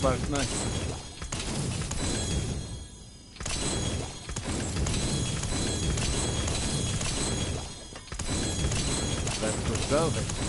both nice. Let's preserve it.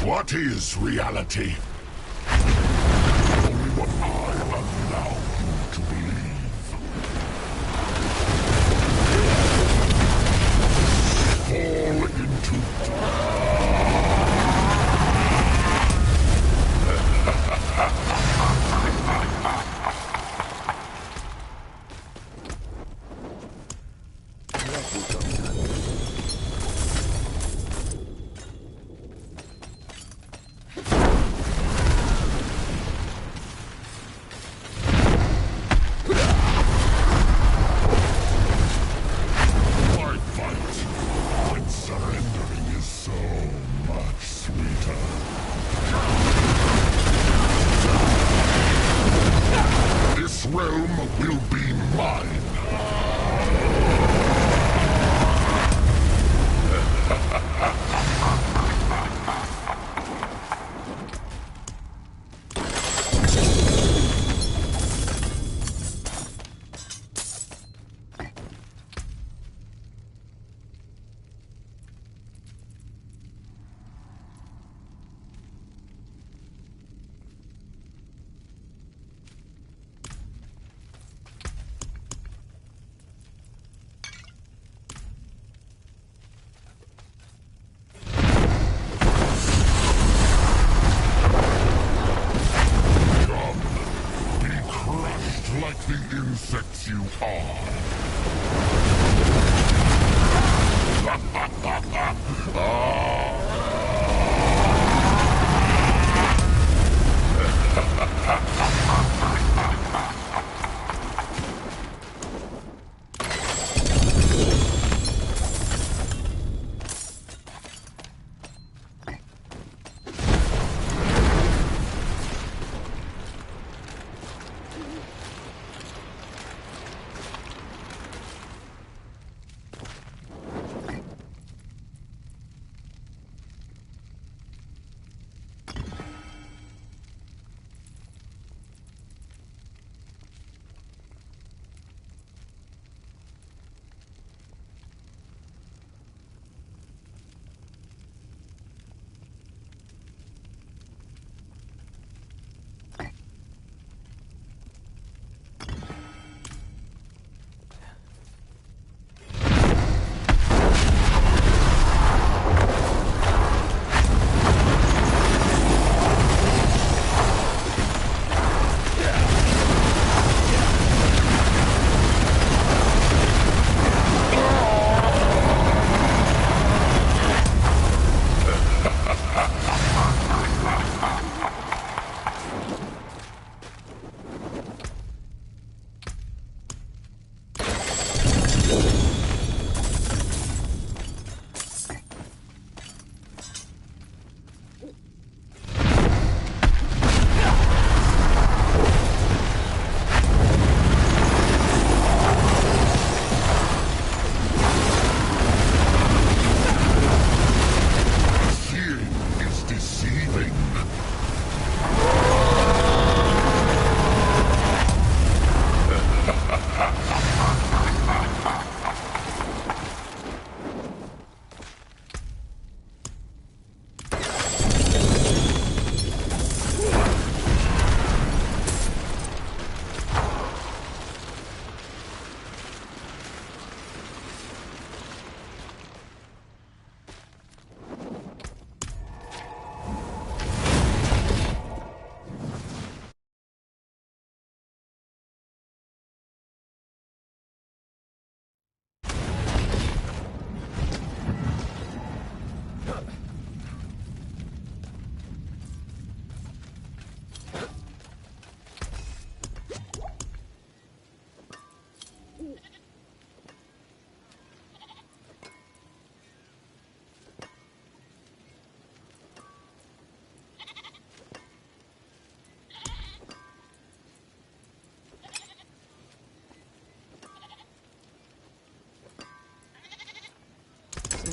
What is reality? Only what I allow you to believe. Fall into realm will be mine. Like the insects you are.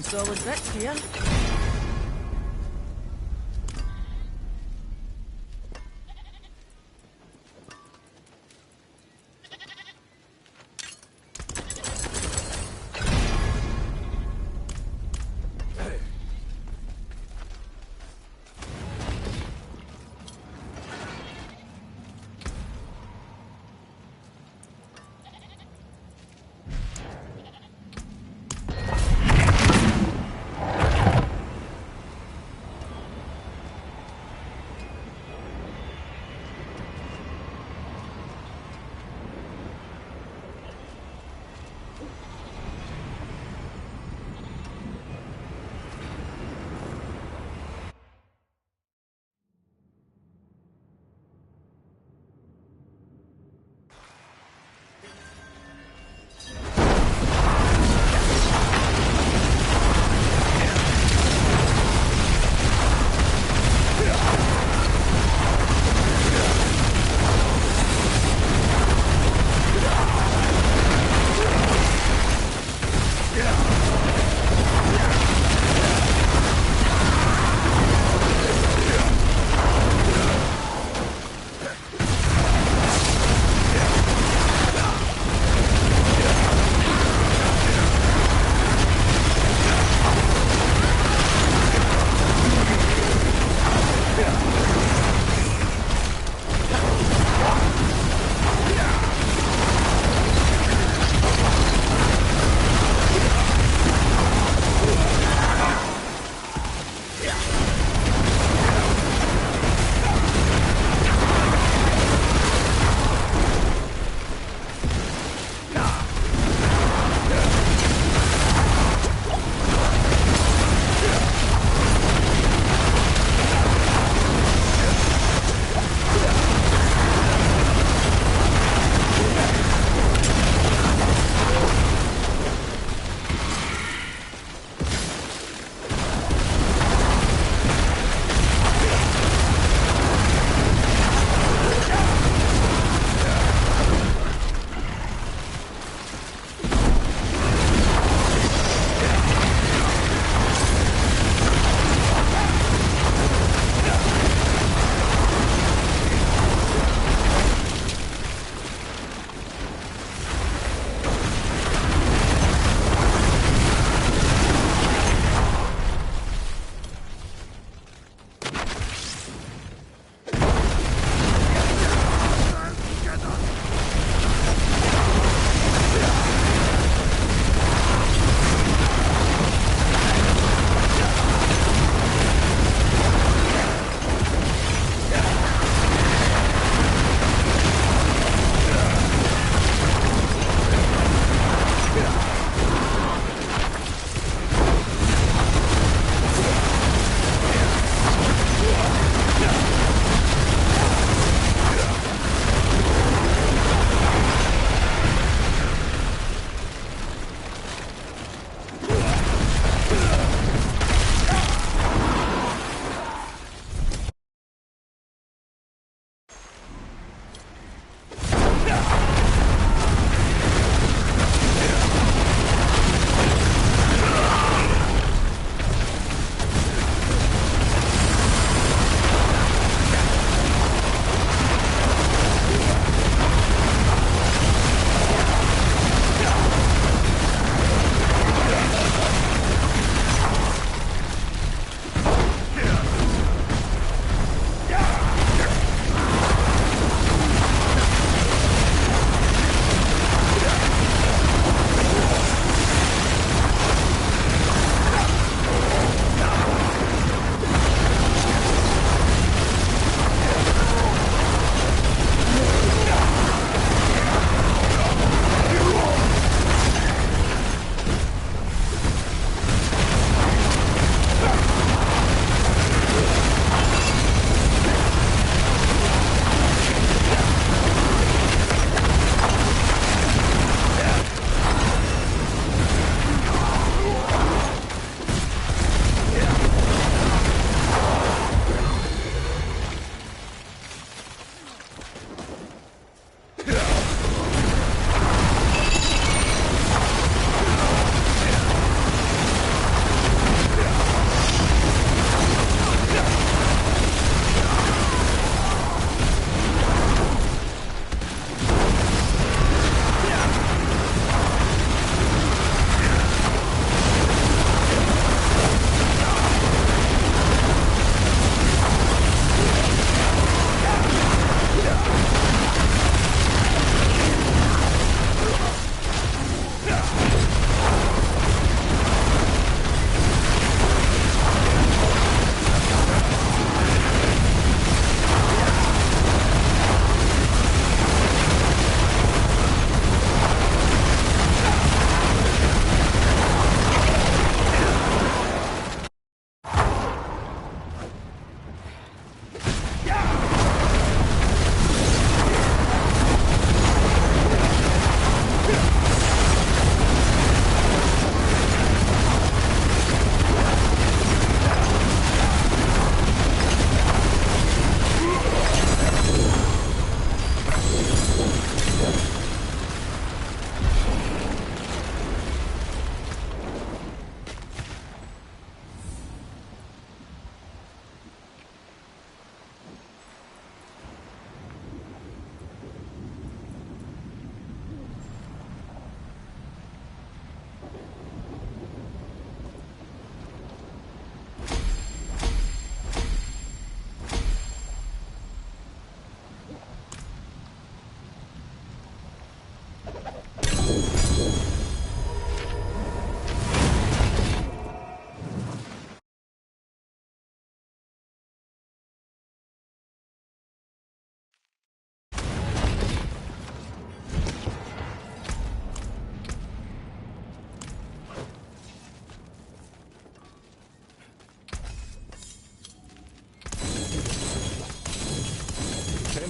solid bits here.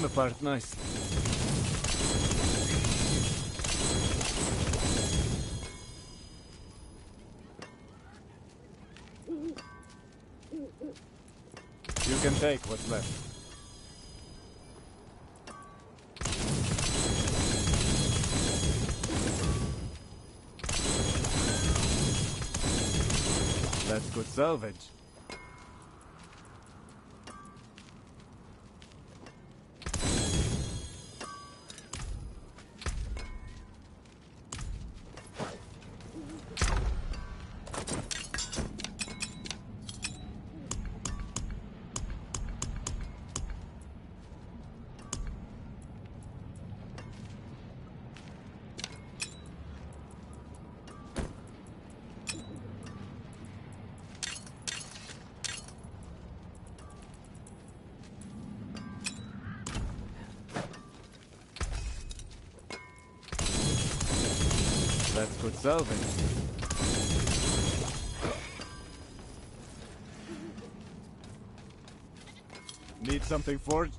came apart nicely. You can take what's left. That's good salvage. That's good salvage. Need something forged?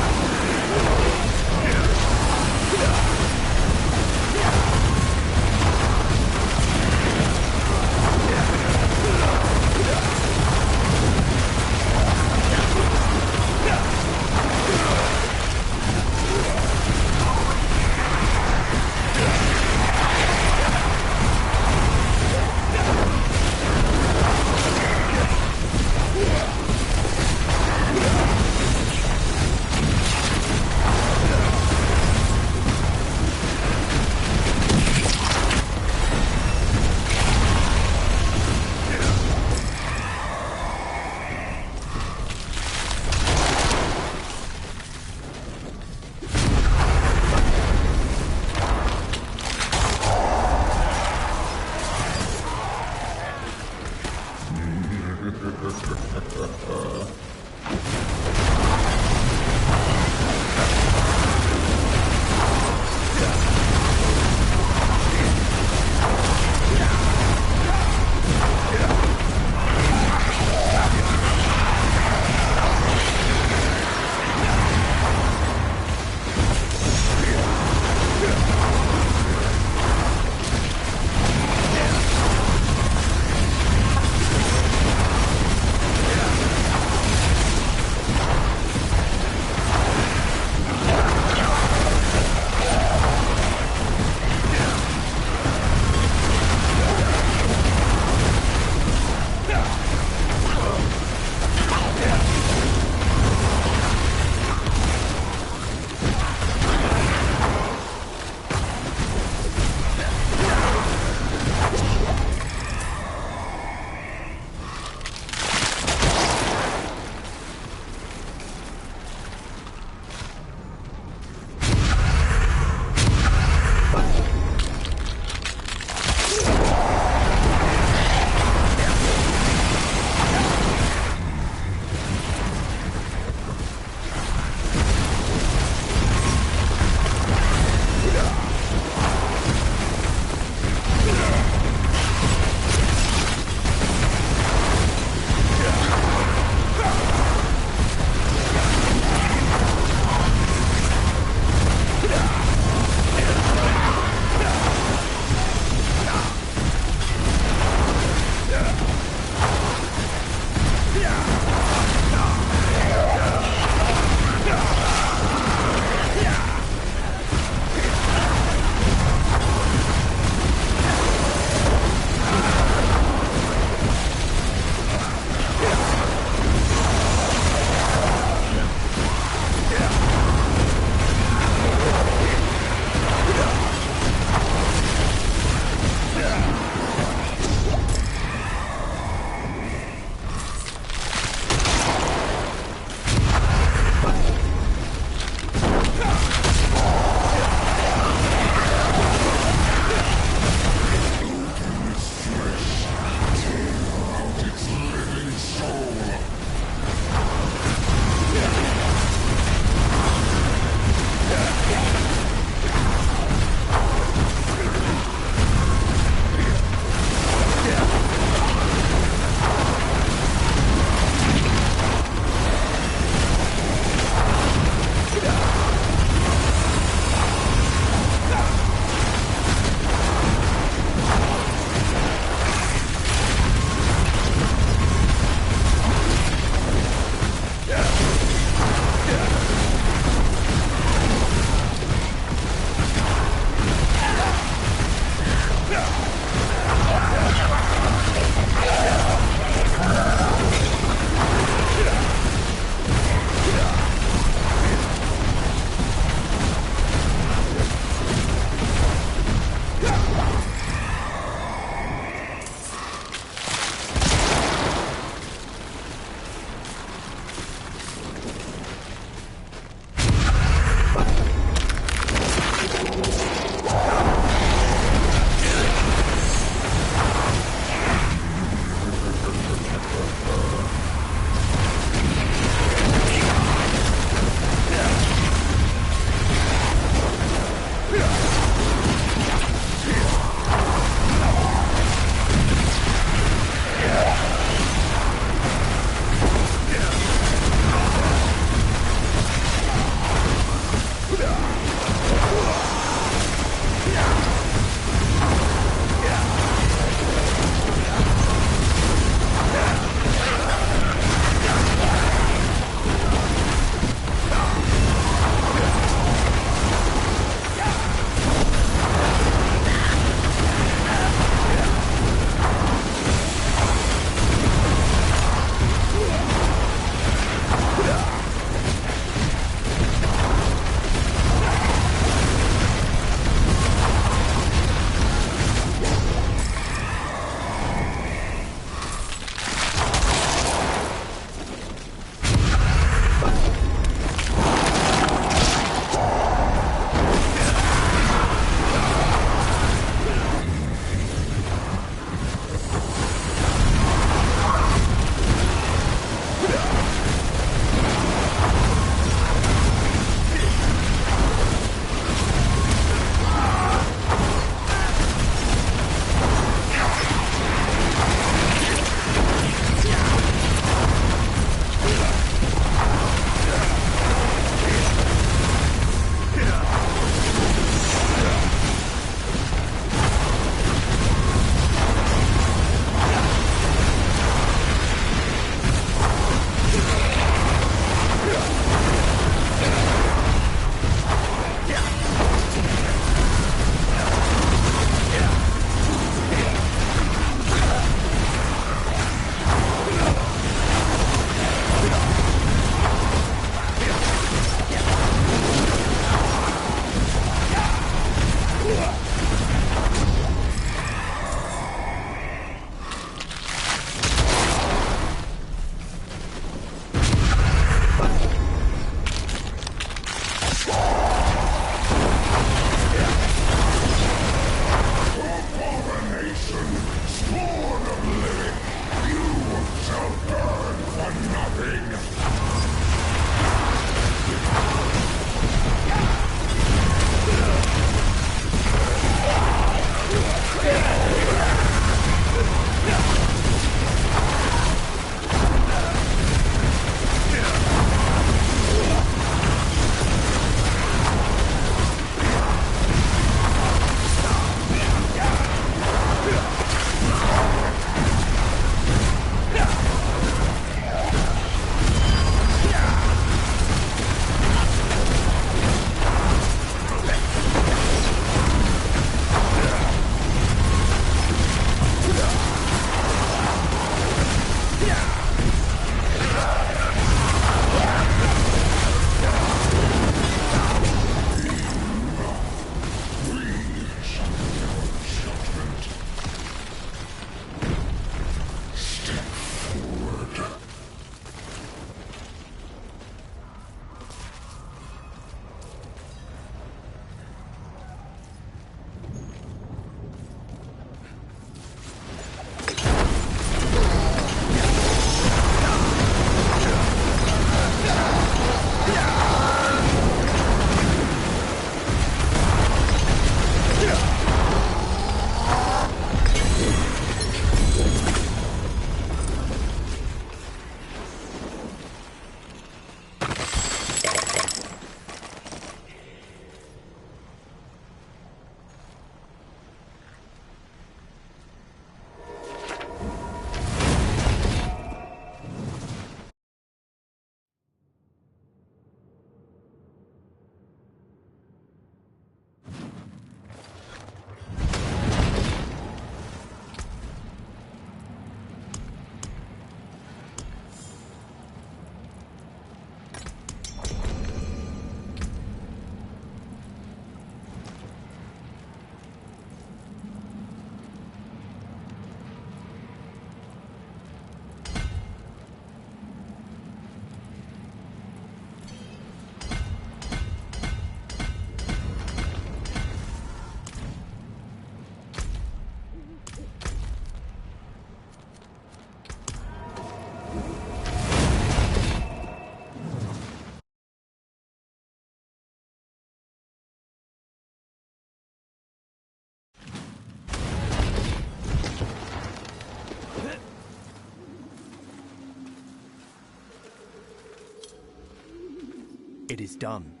It is done.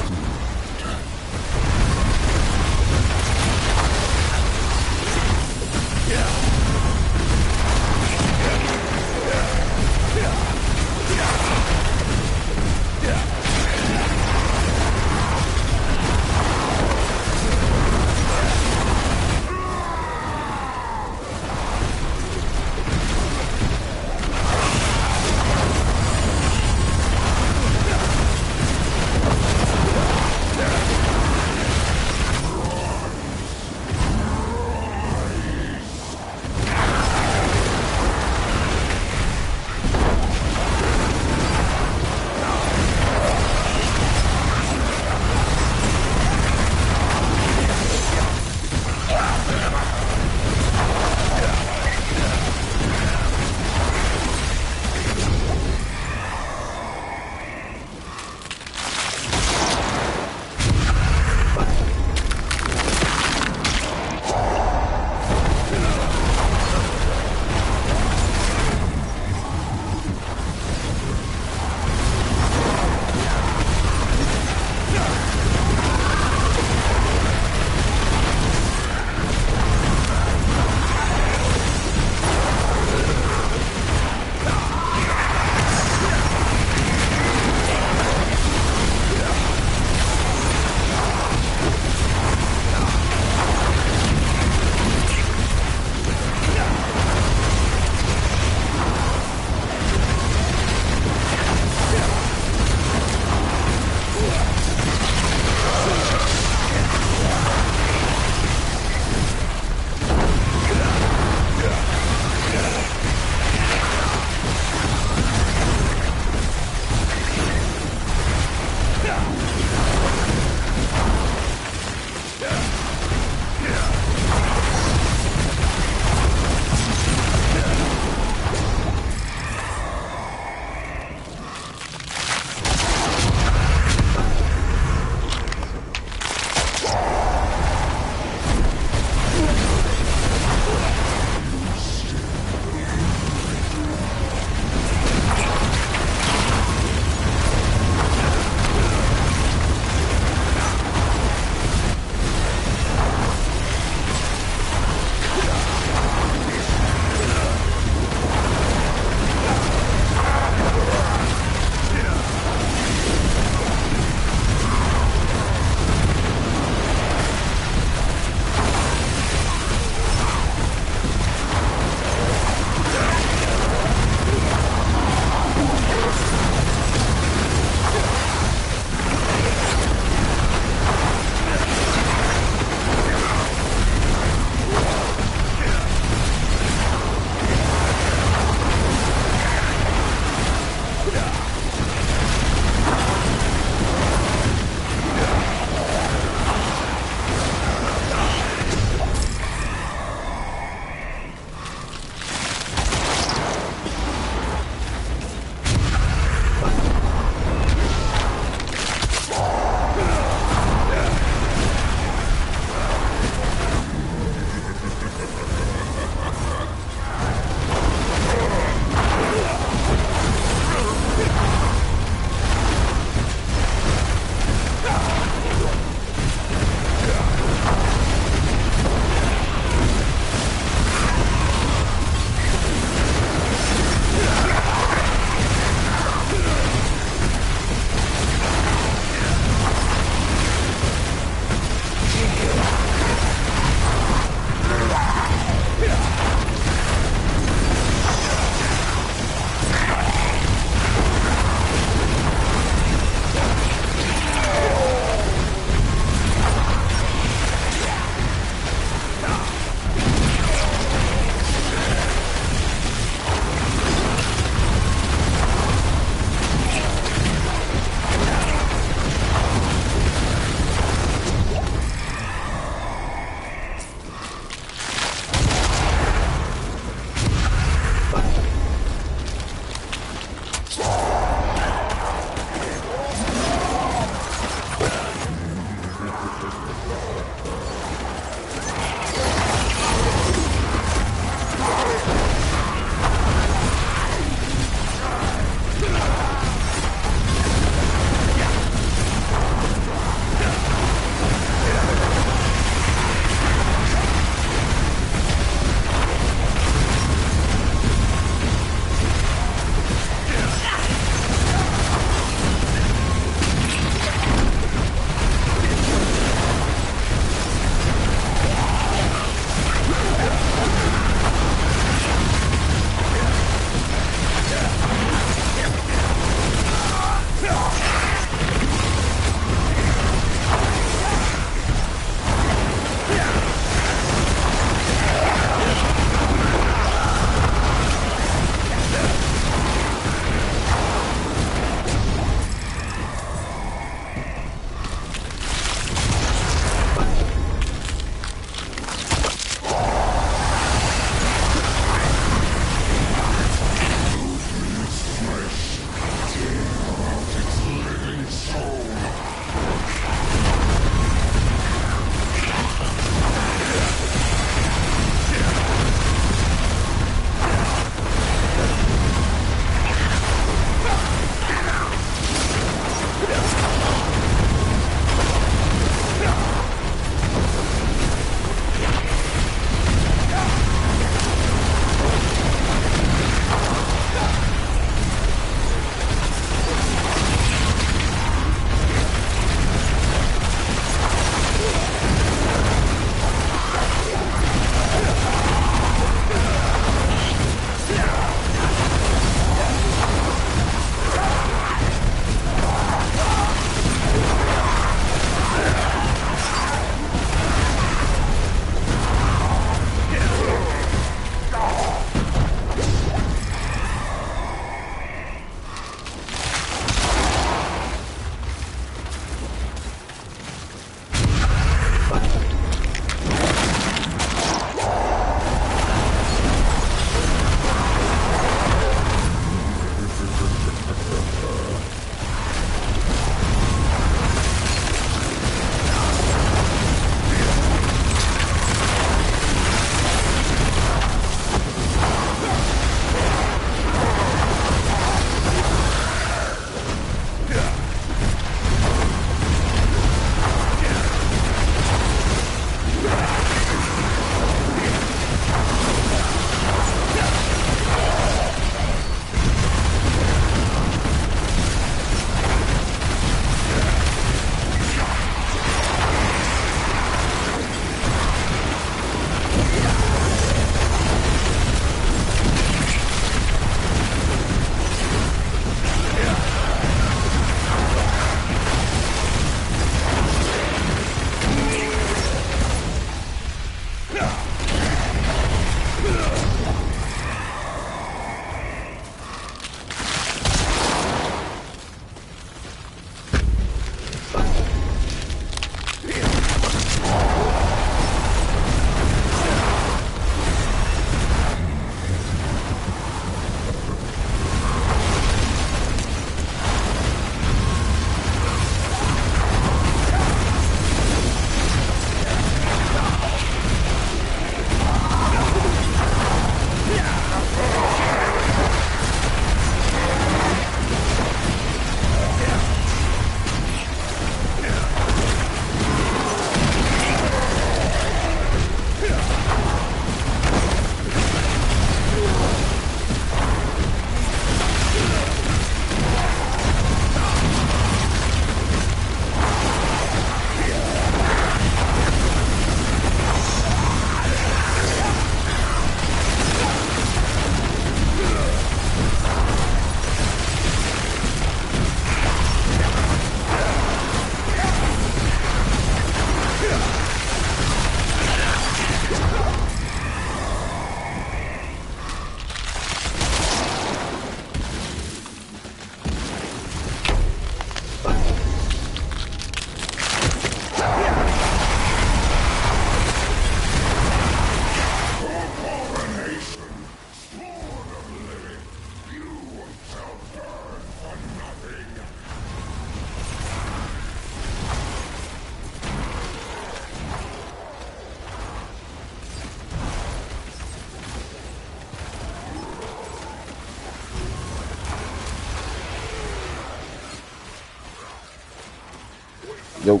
Yo.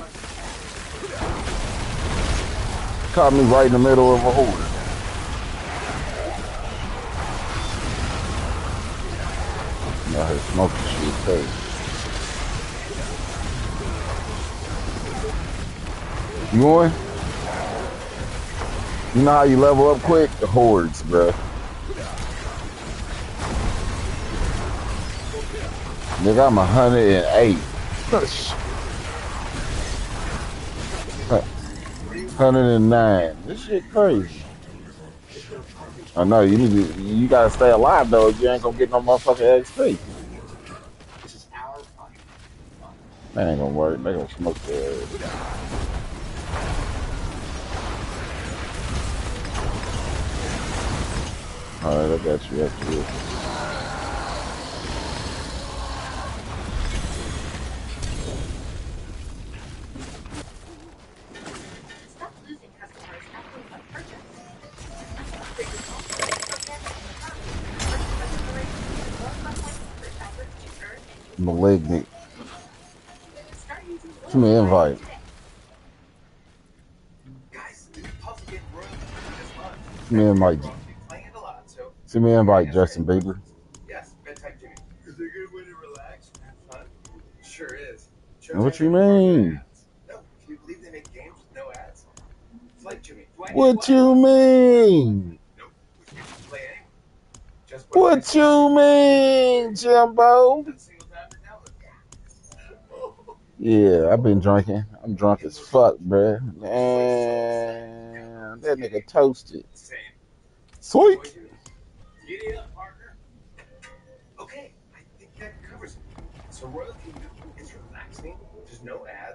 Caught me right in the middle of a horde. I heard smoking shit too. You going? You know how you level up quick? The hordes, bro. Nigga, I'm 108. 109. This shit crazy. I know you gotta stay alive though. You ain't gonna get no motherfucking XP. That ain't gonna work. They gonna smoke their ass. Alright, I got you after this. Malignant. Send me an invite. Send me an invite. Send me an invite, Justin Bieber. What you mean? What you mean? What you mean, Jimbo? Yeah, I've been drinking. I'm drunk as fuck, bruh. Man, that nigga toasted. Sweet.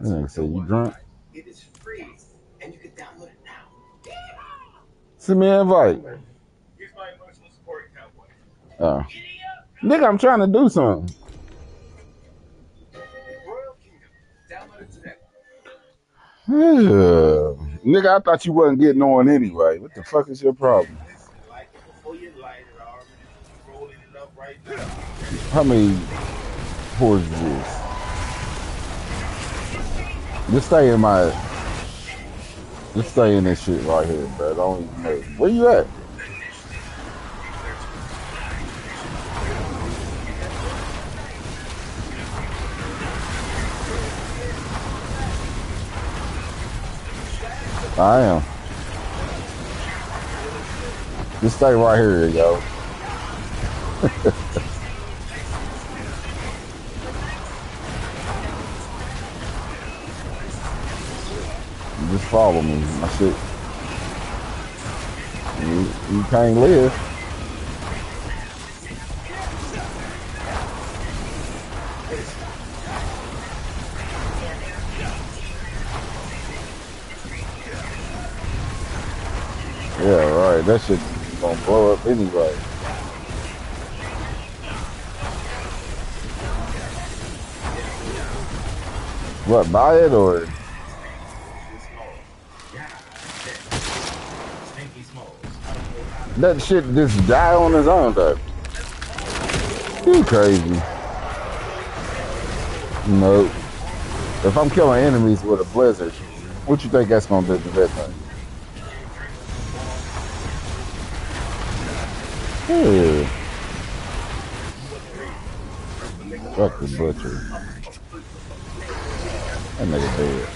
Yeah, so you drunk? Send me an invite. Oh. Nigga, I'm trying to do something. Nigga, I thought you wasn't getting on anyway. What the fuck is your problem? How many horses is this? Just stay in this shit right here, bro. Don't even move. Where you at? I am. Just stay right here, yo. Just follow me. My shit. You can't live. Yeah, right. That shit gonna blow up anyway. What, buy it or? That shit just die on its own though. You crazy. Nope. If I'm killing enemies with a blizzard, what you think that's gonna do to that thing? Yeah. Fuck the butcher. That nigga dead.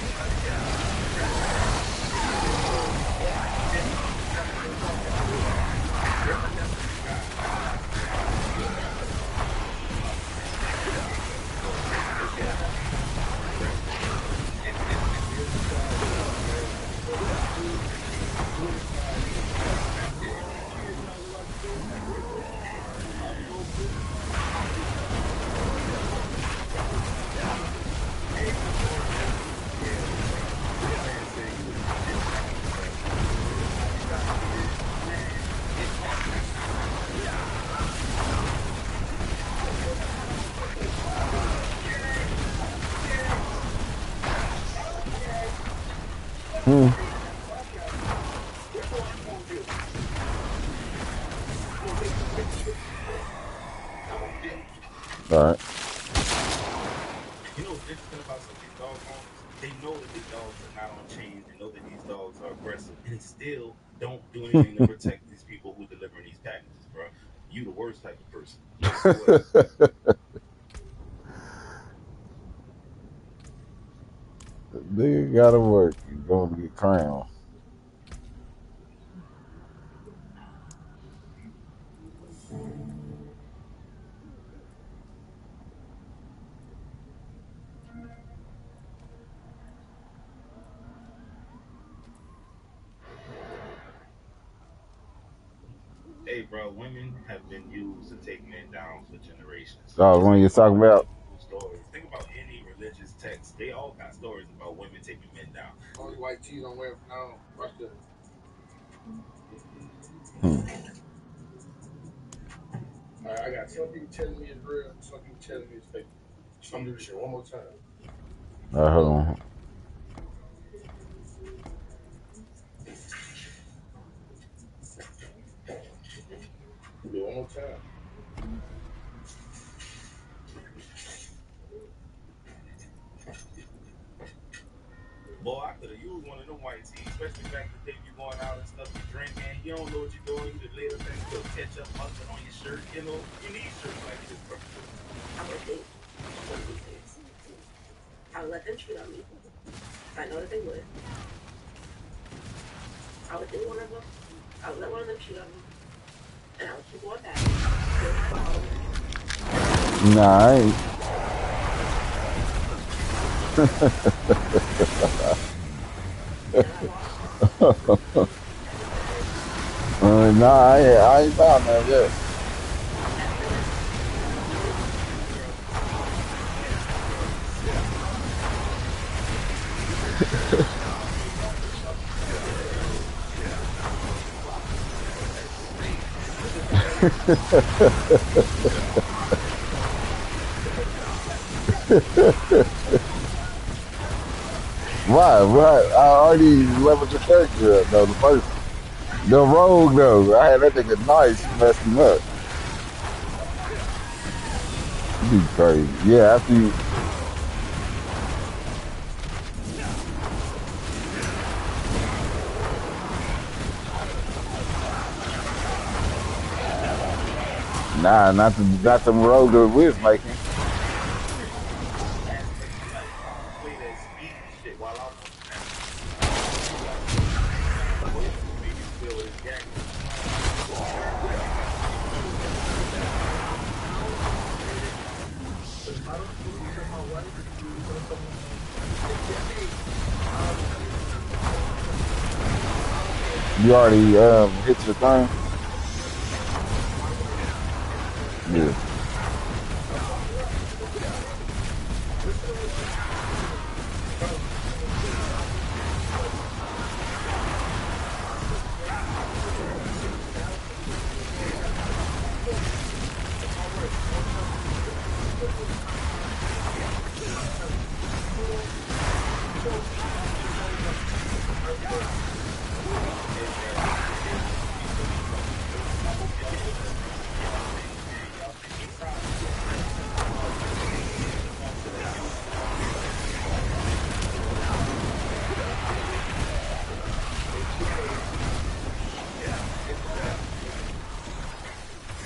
All right. They know that the dogs are not on chains. They know that these dogs are aggressive, and they still don't do anything to protect these people who are delivering these packages, bro. You the worst type of person. I swear. Nigga gotta work. You gonna get crowned. Hey, bro, women have been used to take men down for generations. Oh, Just when think you're about talking all the about, biblical stories. Think about any religious text. They all got stories about women taking men down. Only white tees on wear from now on. Watch this. All right, I got some people telling me it's real, some people telling me it's fake. So I'm gonna do this shit one more time. hold on. Do it one more time. Boy, I could have used one of them white tees, especially back in the day. You going out and stuff, you drinking, you don't know what you're doing. You the later thing, put ketchup, mustard on your shirt. You know, you need shirts like this, bro. I would date one of these things. I would let them cheat on me. I know that they would. I would date one of them. I would let one of them cheat on me, and I would keep going back. Nah, I ain't. Nah, I ain't found that yet. Right. I already leveled your character up, though. The rogue, though. I had that nigga nice, messed him up. You be crazy. Yeah, after you. Nah, not the rogue that we was making. You already hit your thing? Yeah.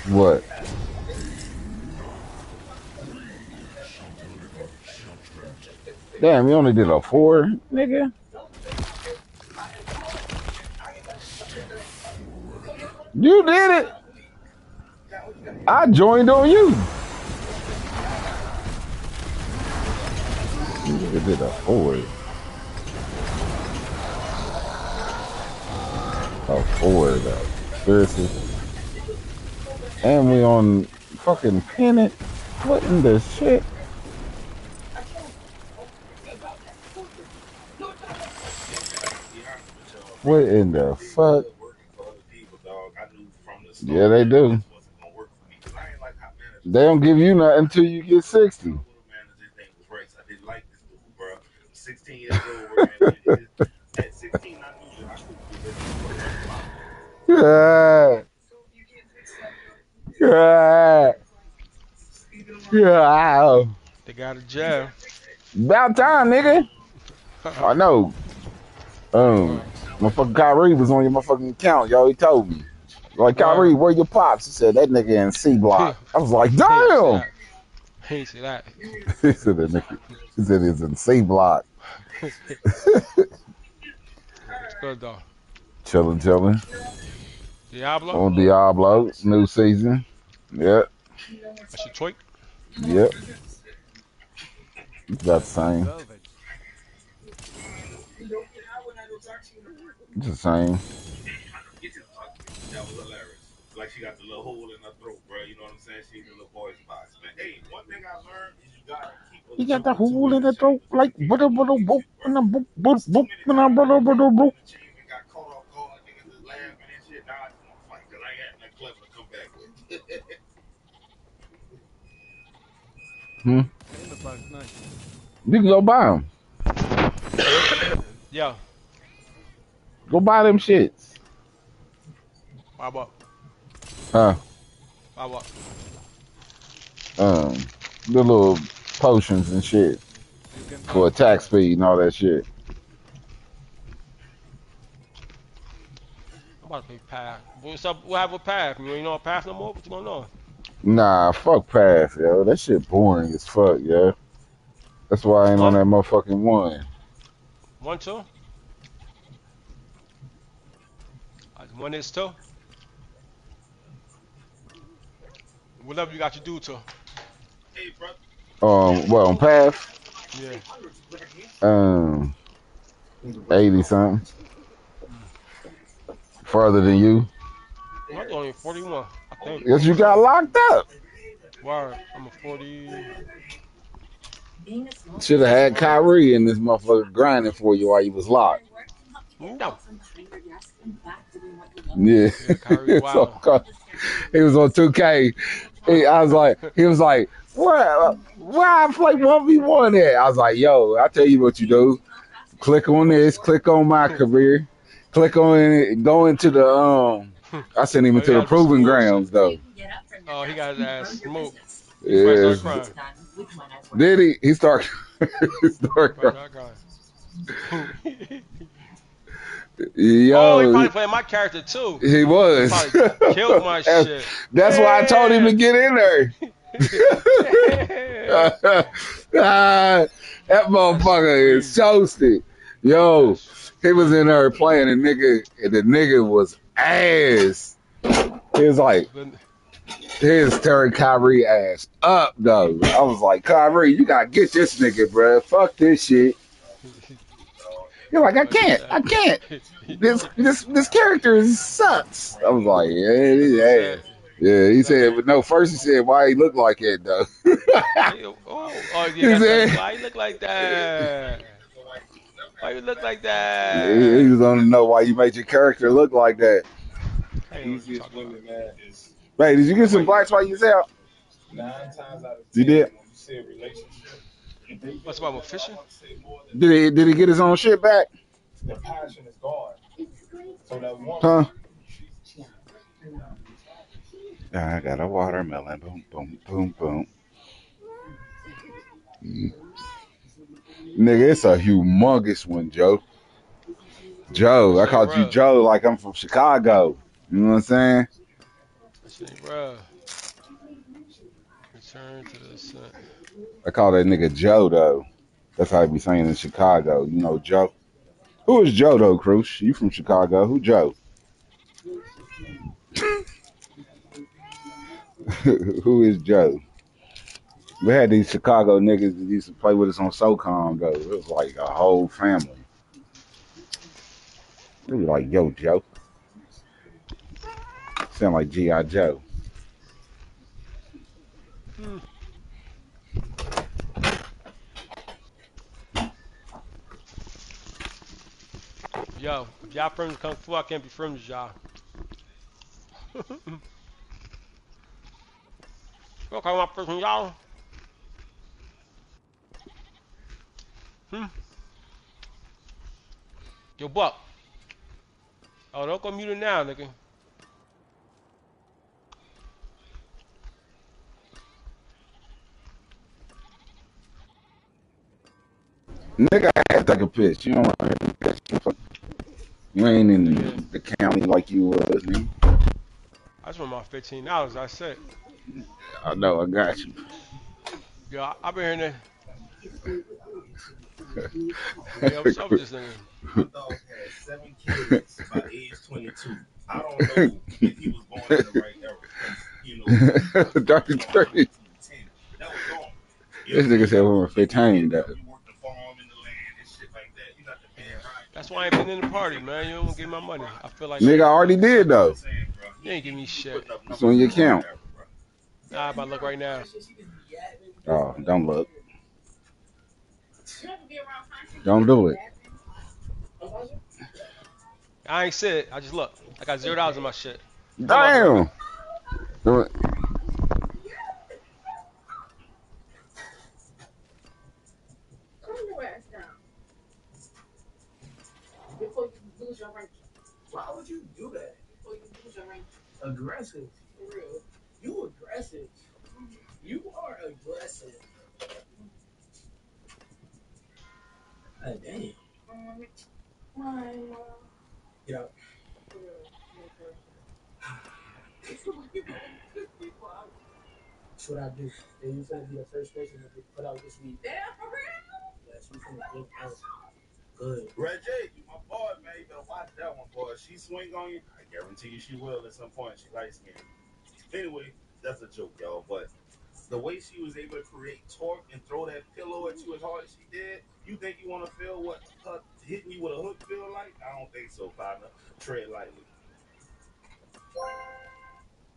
What? Damn, you only did a 4, nigga? You did it! I joined on you. Nigga did a 4. A 4, though. Seriously? And we on fucking pennant? What in the shit? What in the fuck? Yeah, they do. They don't give you nothing until you get 60. Yeah. Yeah. Yeah. They got a jail. About time, nigga. I know. Motherfucking Kyrie was on your motherfucking account, yo. He told me. Like, Kyrie, where your pops? He said, that nigga in C block. I was like, damn! He ain't say that. He said that nigga. He said he's in C block. It's good though. Chilling. Diablo? On Diablo, new season. Yep. That's your tweak? Yep. It's about the Let's go same. salvage. It's the same. That was hilarious. Like she got the little hole in her throat, bro. You know what I'm saying? She's a little voice box. Man, hey, one thing I learned is you gotta keep a You joke got the or two hole in in the the chain. throat like boop boop and a boop boop boop and a boop boop boop. Chain and got caught off guard. Niggas is laughing and shit. Now I just want to fight because I ain't had nothing clever to come back with. In the park, nice. You can go buy them. Yeah. Go buy them shits. Why what? Huh? Why what? The little potions and shit You can for attack speed and all that shit. I'm about to play Path. What's up? What happened with Path? You ain't know Path no more? What's going on? Nah, fuck Path, yo. That shit boring as fuck, yo. That's why I ain't on Huh? that motherfucking one. 1, 2? 1 is 2? Whatever you got to do to. Hey, bro. Well, on Path, Yeah. 80 something. Further than you. I'm only 41, I think. Yes, you got locked up. Word. I'm a 40. Should have had Kyrie in this motherfucker grinding for you while you was locked. No. Yeah. Yeah, Kyrie So, wild. he was on 2K. He was like, where I play 1v1 at? I was like, yo, I tell you what you do. Click on this, click on my career, click on it, go into the I sent him Oh, he into the got some proving smooth grounds shit. though. Oh, he got his ass smoked. He probably Yeah. started crying. Did he? He started he He started probably crying. started crying. Oh, he Yo, probably played my character too. he He was. probably killed my shit. That's why I told him to get in there. Yeah. That That's motherfucker is crazy. toasted. Yo, That's he was in crazy. there playing and the nigga was ass. He was like, Then- his tearing Kyrie ass up though. I was like, Kyrie, you gotta get this nigga, bro. Fuck this shit. You're like, Like he I said. can't. This character sucks. I was like, yeah, it That's is what he ass. said. Yeah, he That, said, but no, first he said, why he look like that though? oh, you He got said, that. Why you look like that? Why you look like he that? was on to know why you made your character look like that. I ain't know what you talking about. Hey, did you get Like, some why? blacks while you was out? You did? What's about with fishing? Did he get his own shit back? Huh? I got a watermelon. Boom, boom, boom, boom. Nigga, it's a humongous one, Joe. That Joe, I shit ain't called you real. Joe like I'm from Chicago. You know what I'm saying? That shit ain't real. Return to the sun. I call that nigga Joe though. That's how I be saying in Chicago. You know Joe. Who is Joe though, Crush? You from Chicago? Who Joe? Who is Joe? We had these Chicago niggas that used to play with us on SOCOM though. It was like a whole family. They was like, yo, Joe. Sound like G.I. Joe. Hmm. Yo, if y'all friends come through, I can't be friends with y'all. Okay, my friends with y'all. Hmm. Yo, Buck. Oh, don't go mute it now, nigga. Nigga, I had to take a piss. You don't want to take a piss. You ain't in Yeah. the county like you was, nigga. I just want my $15. That's it. I know, I got you. Yo, I've been hearing that. Yeah, what's up with this nigga? My dog had 7 kids by age 22. I don't know if he was born in the right era. You know, Dr. Dre. that was normal. You This know, nigga said we were you 15, get though. you work the farm and the land and shit like that. You got the man ride. That's why I ain't been in the party, man. You don't give me my money. I feel like Nigga, I already did, I'm though. saying, bro. you ain't give me shit. Putting up It's numbers on in your the wrong account. era, bro. Nah, I'm about to look right now. Oh, don't look. Don't do it. I ain't said. I just look. I got $0 in my shit. Time out, be right back. Damn. Do it. Why would you do that? Aggressive. For real. You aggressive. You are aggressive. Damn. Get out. That's what I do. And you finna be the first person to get put out this week. Damn, for real? Yes, you finna get out. Good. Reggie, you my boy, man. You better watch that one, boy. She swing on you, I guarantee you she will at some point. She light skinned. Anyway, that's a joke, y'all. But the way she was able to create torque and throw that pillow at you as hard as she did, you think you want to feel what her hitting you with a hook feel like? I don't think so, partner. Tread lightly.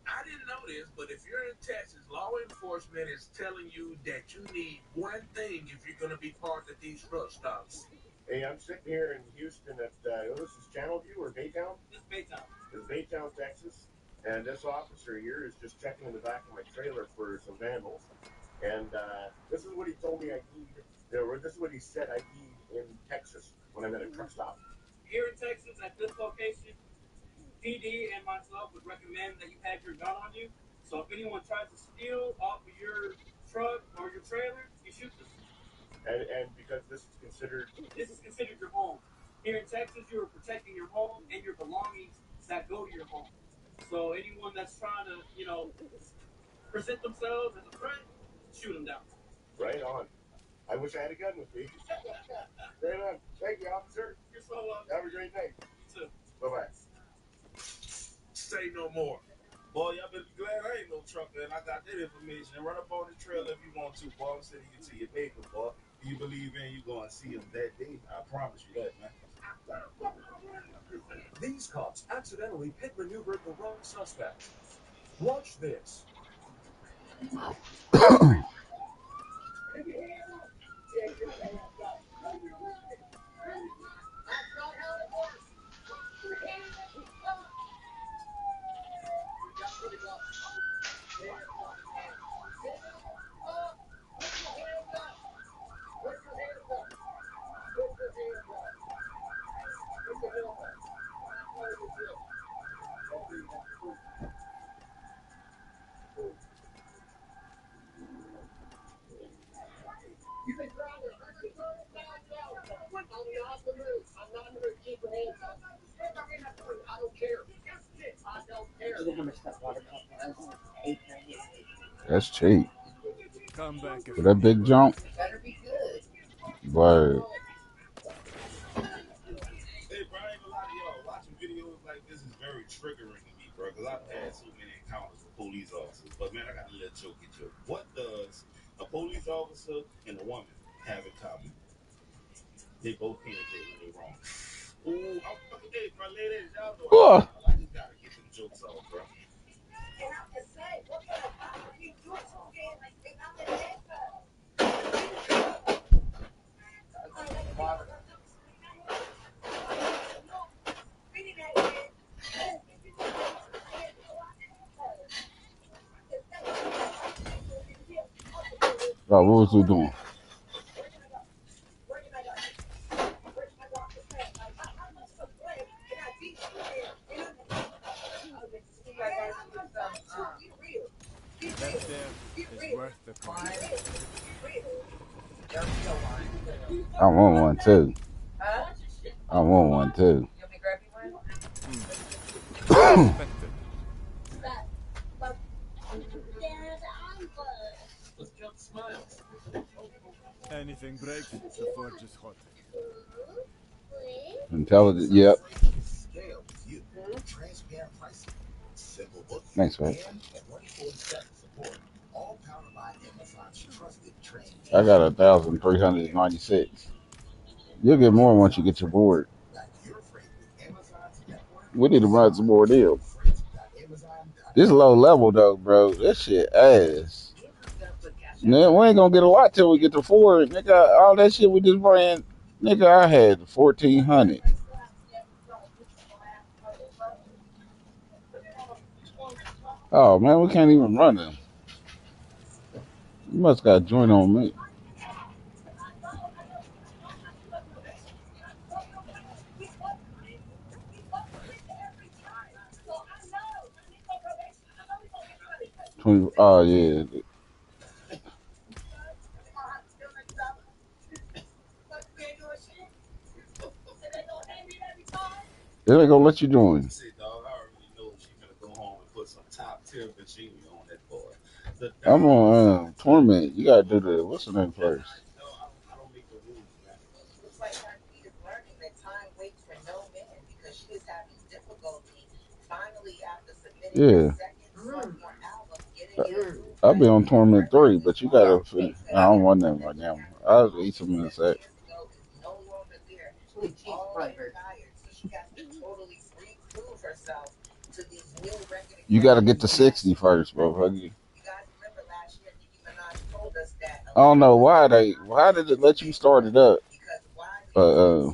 I didn't know this, but if you're in Texas, law enforcement is telling you that you need one thing if you're going to be parked at these truck stops. Hey, I'm sitting here in Houston at, this is Channelview or Baytown? It's Baytown. It's Baytown, Texas. And this officer here is just checking in the back of my trailer for some vandals. And this is what he told me I need, or this is what he said I need in Texas when I'm at a truck stop. Here in Texas, at this location, PD and myself would recommend that you have your gun on you. So if anyone tries to steal off of your truck or your trailer, you shoot them. And because this is considered your home. Here in Texas, you are protecting your home and your belongings that go to your home. So anyone that's trying to, present themselves as a threat, shoot them down. Right on. I wish I had a gun with me. Right on. Thank you, officer. You're so welcome. Have a great day. You too. Bye-bye. Say no more. Boy, y'all better be glad I ain't no trucker and I got that information. And run up on the trail if you want to, boy. I'm sending you to your neighbor, boy. You believe in you gonna see him that day. I promise you that, man. These cops accidentally pit maneuvered the wrong suspect. Watch this. That's cheap. Come back if For you that need big one. jump? Word. Hey, bro, I ain't gonna lie to y'all. Watching videos like this is very triggering to me, bro, because I've had so many encounters with police officers. But, man, I got a little jokey joke. What does a police officer and a woman have in common? They both can't admit when they're wrong. Ooh, hey, bro, ladies, y'all know I Oh, smile. I just gotta get them jokes off, bro. what was we doing? That there is worth the price. I want one too. I want one too. Expected. Anything breaks, the forge is hot. Intelligent. Yep. Thanks, man. I got 1,396. You'll get more once you get your board. We need to run some more deals. This low level though, bro. This shit ass. Man, we ain't gonna get a lot till we get to 4. Nigga, all that shit we just ran. Nigga, I had 1,400. Oh man, we can't even run them. You must got a joint on me. Oh yeah. They ain't gonna let you join. See, dog, I already know she's gonna go home and put some top tier machinery on that board. I'm on Torment. You gotta do the what's the name first? No, I don't make the rules, man. Yeah. I'll be on Torment 3, but you gotta. I don't want them right now. I'll eat some in a sec. You gotta get to 60 first, bro. I don't know why did it let you start it up? How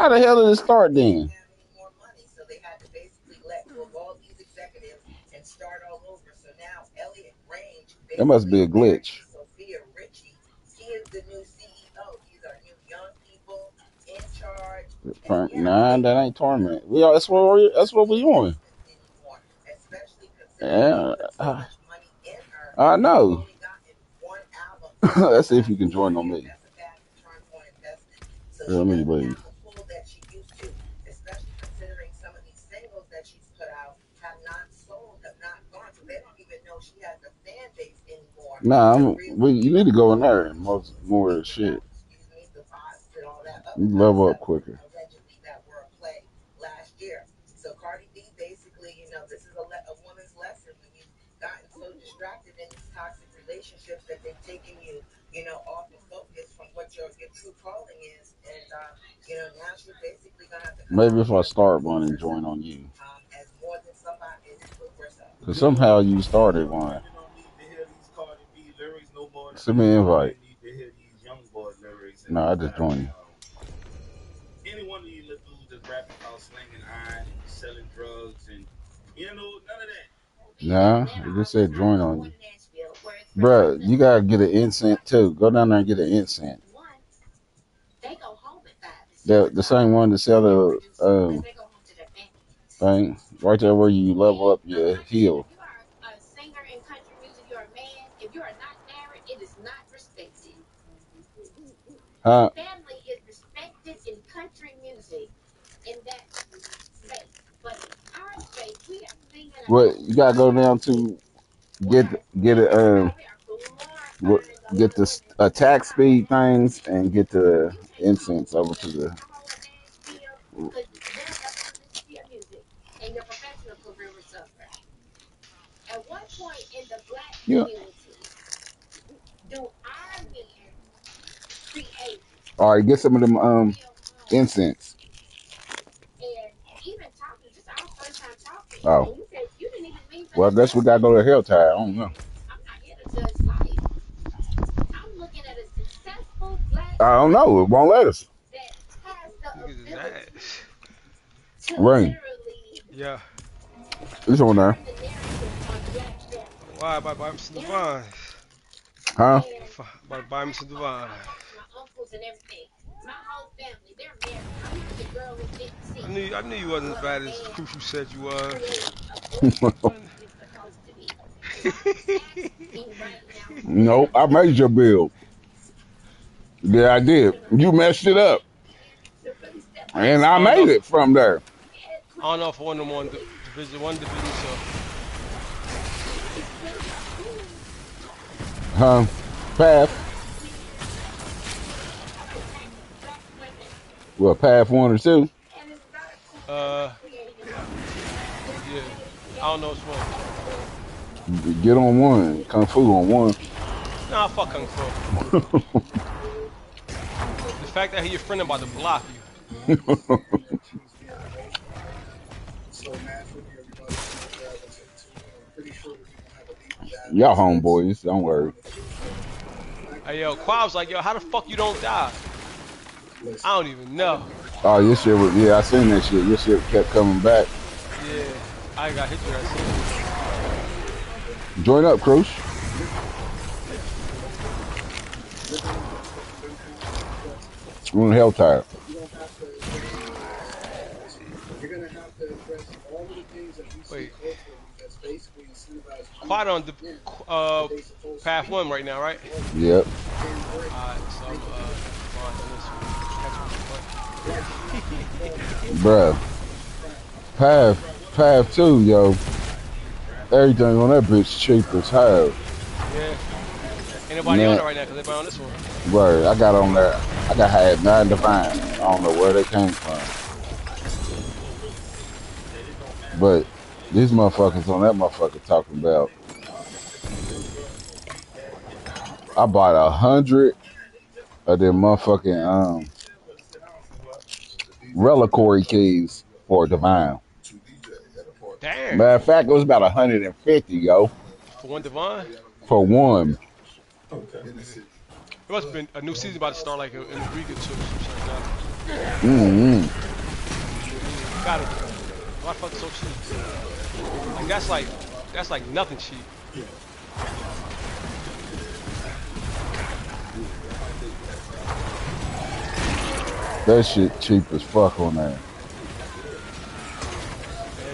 the hell did it start then? That must be a glitch. Nah, that ain't Torment. That's what we on. Yeah, I know. Let's see if you can join on me. Let me leave. Nah, you need to go in there and more shit. You level up quicker. Maybe if I start one and join on you. Because somehow you started one. Send me an invite. No, I just joined you. Any one of you little dudes that's rapping about slinging iron and selling drugs and none of that. Nah, it just said join on you. Bruh, you gotta get an incense too. Go down there and get an incense. The same one that sell the thing right there where you level up your heal. Huh? What you gotta go down to get it get the attack speed things and get the incense over to the. Yeah. All right, get some of them incense. Oh. Well, I guess we gotta go to Helltide. I don't know. I don't know. It won't let us. Niggas is ass. Rain. Yeah. It's on there. Why? Buy me some Divine. Huh? About to buy me some Divine. I knew you wasn't as bad as Crucial said you was. Nope, I made your build. Yeah, I did. You messed it up. And I I don't know. made it from there. I don't know if one of them on Division 1 division, so. Huh? Path. Well, path 1 or 2? Yeah. I don't know which one. Get on 1. Kung Fu on 1. Nah, fuck Kung Fu. The fact that he your friend about to block you. Y'all homeboys, don't worry. Hey, yo, Quab's like, yo, how the fuck you don't die? I don't even know. Oh, your shit was, yeah, I seen that shit. Your shit kept coming back. Yeah, I got hit with that shit. Join up, Cruise. We're on hell tire. Wait. Quad on the path 1 right now, right? Yep. Alright, so I'm Bruh. Path 2, yo. Everything on that bitch cheap as hell. Yeah. Ain't nobody on it right now because everybody on this one. Right, I got on there. I had 9 divine. I don't know where they came from. But these motherfuckers on that motherfucker talking about. I bought 100 of them motherfucking reliquary keys for divine. Damn. Matter of fact, it was about 150, yo. For one Devon? For one. It must have been a new season about to start like in a week or two or something like that. Mm-hmm. Gotta be. Why the fuck so cheap? Like that's like nothing cheap. That shit cheap as fuck on there.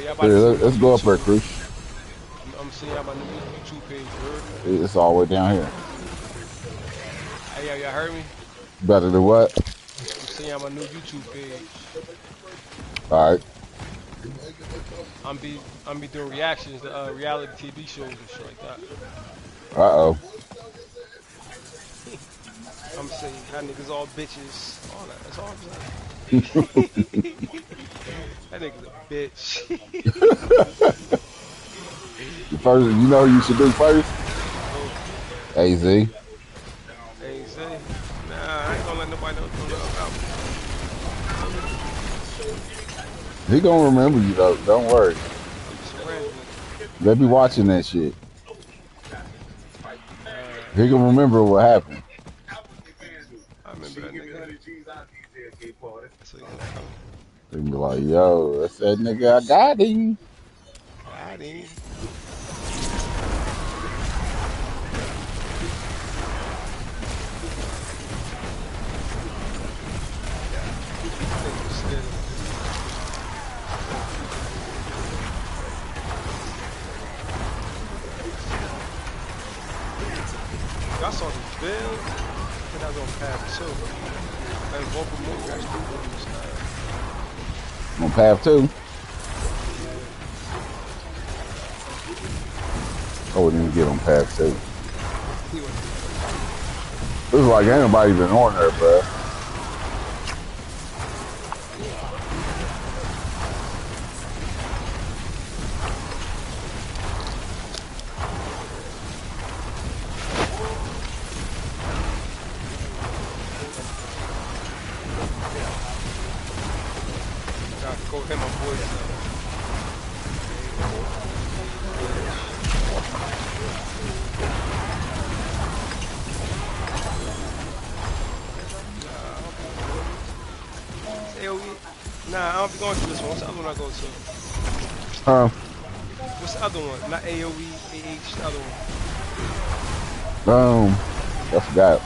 Yeah, Here, let's go up there, Chris. I'm seeing y'all my new YouTube page, bro. It's all the way down here. Hey, y'all heard me? Better than what? I'm seeing y'all my new YouTube page. All right. I'm be doing reactions to reality TV shows and shit like that. Uh-oh. I'm saying how niggas all bitches. All that. That's all I'm saying. That nigga's a bitch. First, you know who you should do first? AZ. AZ? Nah, I ain't gonna let nobody know about me. He gonna remember you though. Don't worry. They be watching that shit. He gonna remember what happened. I remember that nigga. They be like, yo, that's that nigga. I got him. Got him. I saw the bill. I think I was on path 2. And vocal movie actually On path 2. I wouldn't even get on path 2. It was like ain't nobody even on there, bro. Go hit my boys. Nah, I don't be going to this one. What's the other one I go to? What's the other one? Not AOE, AH, the other one. I forgot.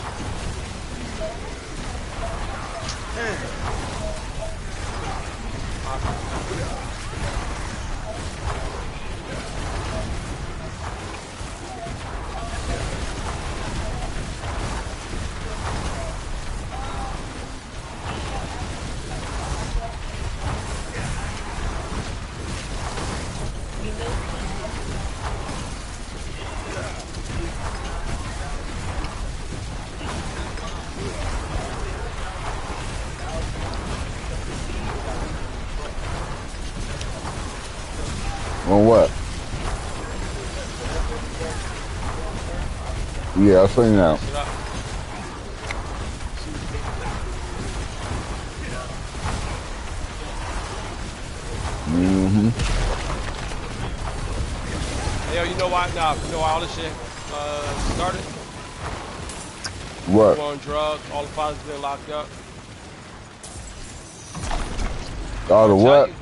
On what? Yeah, I seen that. Shut up. Mm-hmm. Hey, yo, you know why? Nah, you know why all this shit started? What? People on drugs, all the fathers been locked up. All the I tell what? you,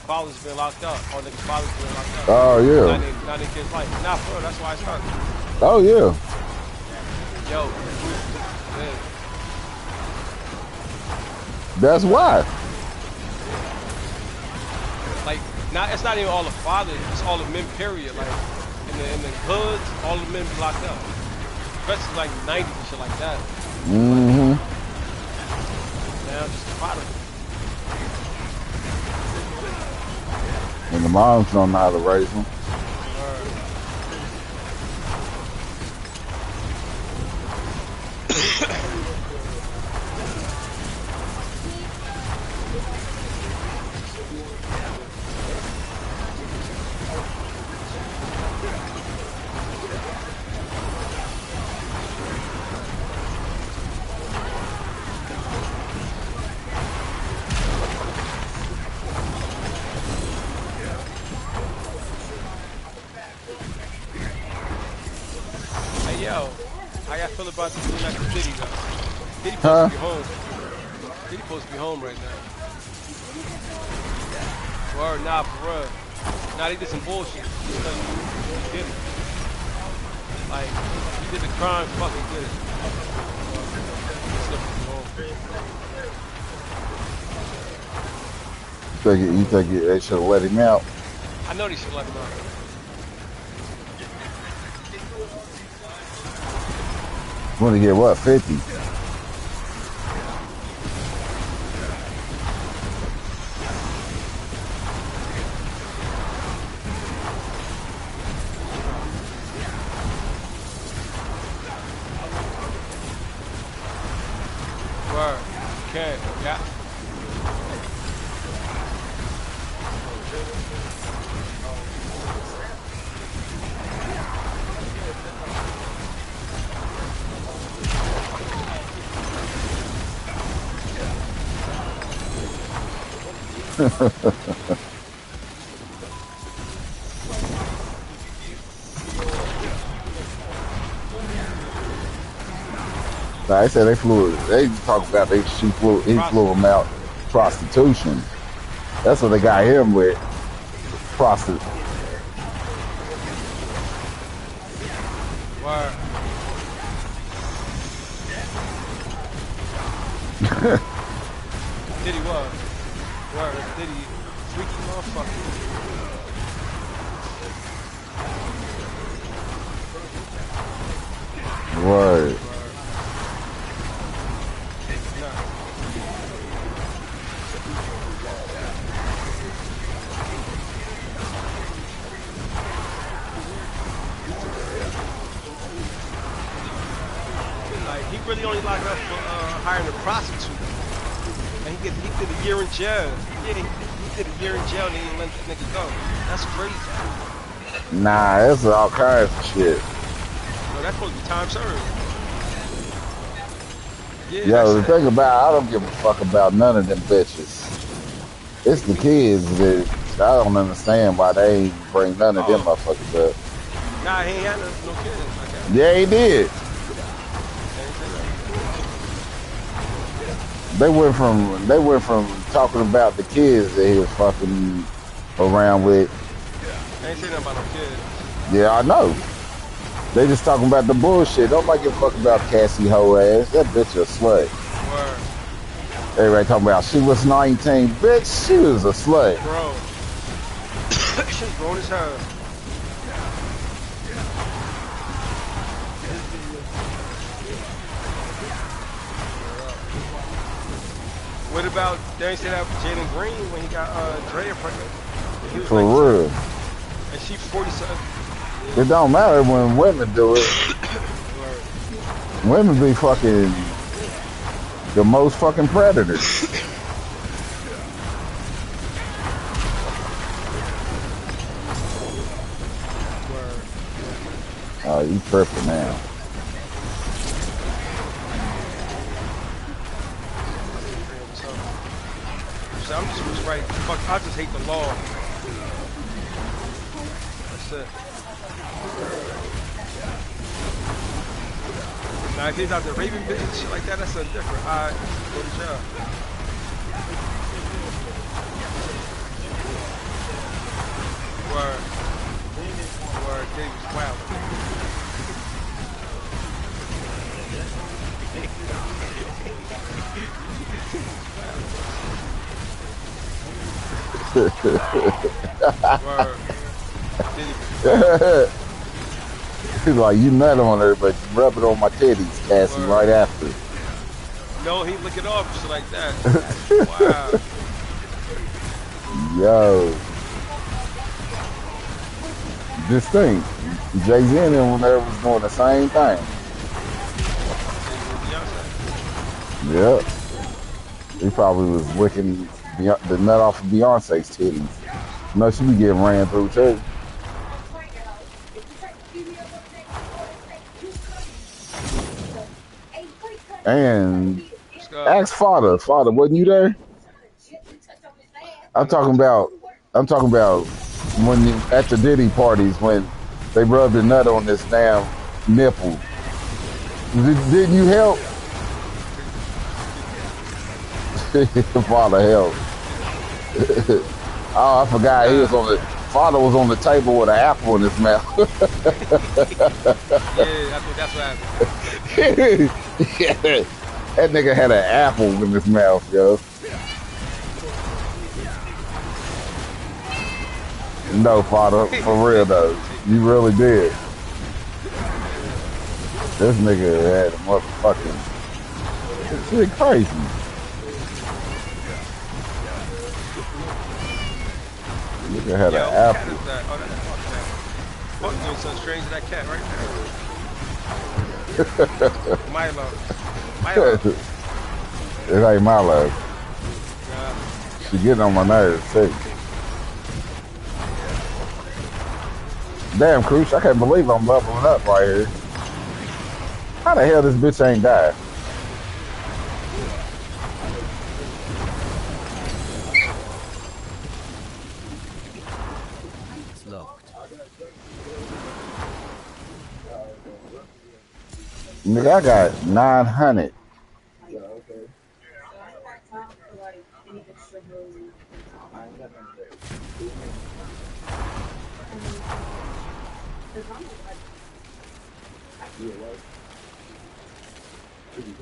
fathers been locked up. All niggas' fathers been locked up. Oh yeah. Not they kids' life. Nah, for real, that's why I started. Oh yeah. Yo, man. That's why. Like, it's not even all the fathers, it's all the men, period. Like, in the hoods, all the men be locked up. Especially like 90s and shit like that. Mm-hmm. Now, just the fathers. And the moms don't know how to raise them. Hey, yo, how y'all feel about this new next Diddy, though? Diddy supposed Huh? to be home. Diddy supposed to be home right now. Word, nah, for real. Nah, they did some bullshit. He did it. Like, he did the crime, fucking did it. He's supposed to be home. You think they should have let him out? I know they should let him out. Want to get what? 50? Word. Okay, yeah. Nah, they said they talk about he flew him out prostitution. That's what they got him with. Prostitute. Word. Diddy was. Word. Diddy. Freaky motherfucker. Word. Like, he really only locked up for hiring a prostitute. And he did a year in jail. Yeah, he did a year in jail and he didn't let that nigga go. That's crazy. Nah, that's all kinds of shit. No, that's supposed to be time served. Yeah, Yo, the that's it. thing about I don't give a fuck about none of them bitches. It's the kids that I don't understand why they ain't bring none of them motherfuckers up. Nah, he ain't had no kids like that. Yeah, he did. They went from talking about the kids that he was fucking around with. I ain't say nothing about no kids. Yeah, I know. They just talking about the bullshit. Nobody give a fuck about Cassie hoe ass. That bitch a slut. Word. Everybody talking about she was 19. Bitch, she was a slut. Bro. She's grown as hell. What about, they ain't say that with Jalen Green when he got Drea pregnant? He was For like, real. and she 47. It don't matter when women do it. Women be fucking the most fucking predators. Oh, you tripping now. So I'm just right. Fuck, I just hate the law. That's it. Now if he's out there raping bitches and shit like that, that's something different. Alright, go to jail. Word. Word, Davis, wow. Word. He's like, you nut on her, but you rub it on my titties, Cassie, Word. right after. No, he lick it off, shit like that. Wow. Yo. Just think, Jay-Z and them when they was doing the same thing. Yep. He probably was licking the nut off of Beyonce's titties. No, she be getting ran through too. And ask Father, wasn't you there? I'm talking about when at the Diddy parties when they rubbed the nut on this damn nipple. Didn't you help? Father helped. Oh, I forgot he was on the Father was on the table with an apple in his mouth. Yeah, I think that's what happened. Yeah. That nigga had an apple in his mouth, yo. No, Father, for real though. You really did. This nigga had a motherfucking shit crazy. Nigga had an apple. What cat is that? Oh, that's fuck that. Fuck doing something strange to that cat right there. Milo. It ain't Milo. She getting on my nerves too. Damn, Cruise, I can't believe I'm leveling up right here. How the hell this bitch ain't died? It's locked. Nigga, I got 900.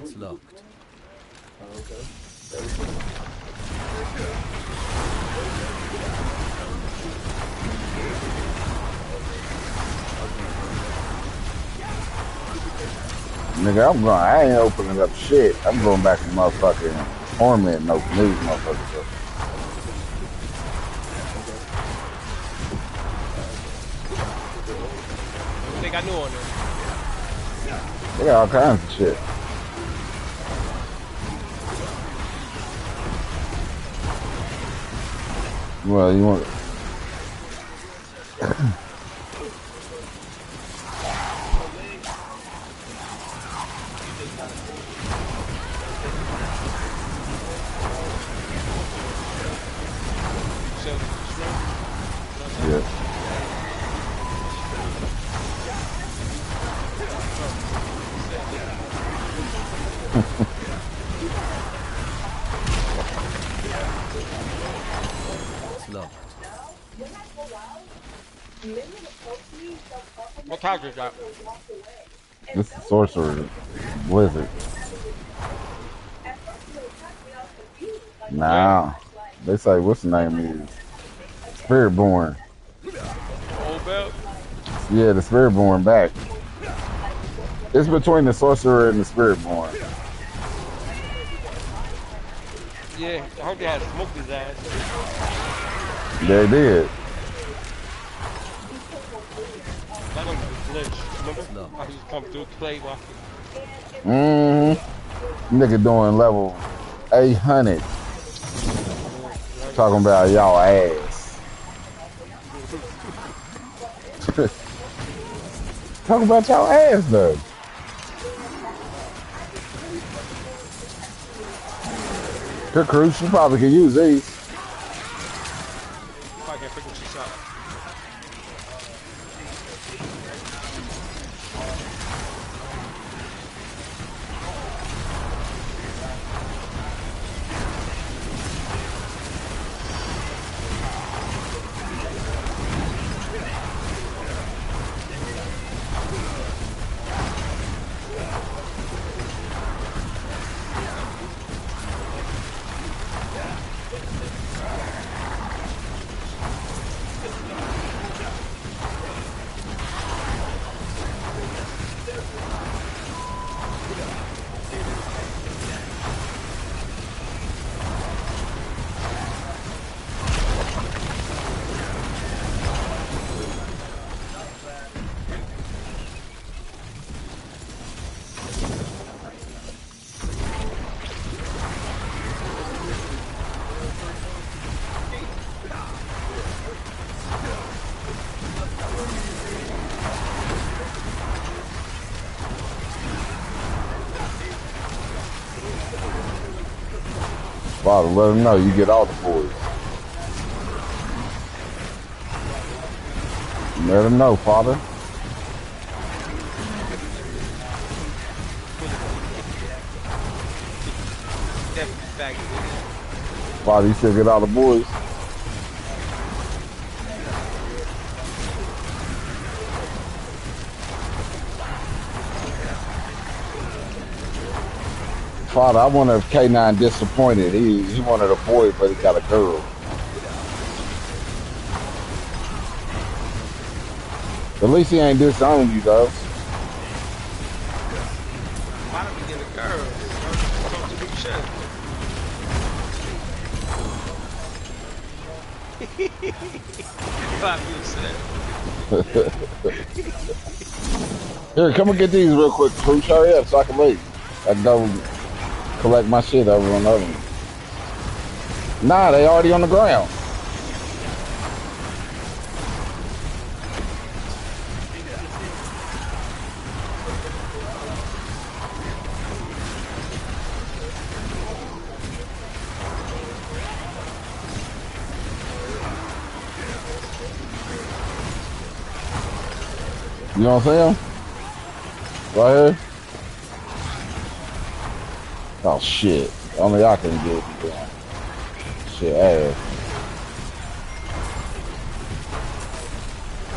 It's locked. Nigga, I ain't opening up shit. I'm going back to motherfucking torment and open these motherfuckers up. I think I knew on there. They got all kinds of shit. Well, you want yeah. It's locked. What character you got? This is sorcerer wizard. Nah. They say what's the name is? Spiritborn. Old belt? Yeah, the Spiritborn back. It's between the sorcerer and the Spiritborn. Yeah, I heard they had smoked his ass. They did. That was a glitch. Remember? How he just come through, play while Nigga doing level 800. Talking about y'all ass. Talk about your ass though. Her crew, she probably could use these. If I can figure this out. Father, let them know you get all the boys. Let them know, Father. Definitely back. Father, you said get all the boys. Father, I wonder if K9 disappointed. He wanted a boy, but he got a girl. At least he ain't disowned you, though. Why don't we get a girl? Talk to big shit. Clap you said. Here, come and get these real quick, crew. Hurry up so I can leave. I can go collect my shit over on the other one. Nah, they already on the ground. You know what I'm saying? Right here. Oh shit. Only I can get it. Yeah. Shit ass.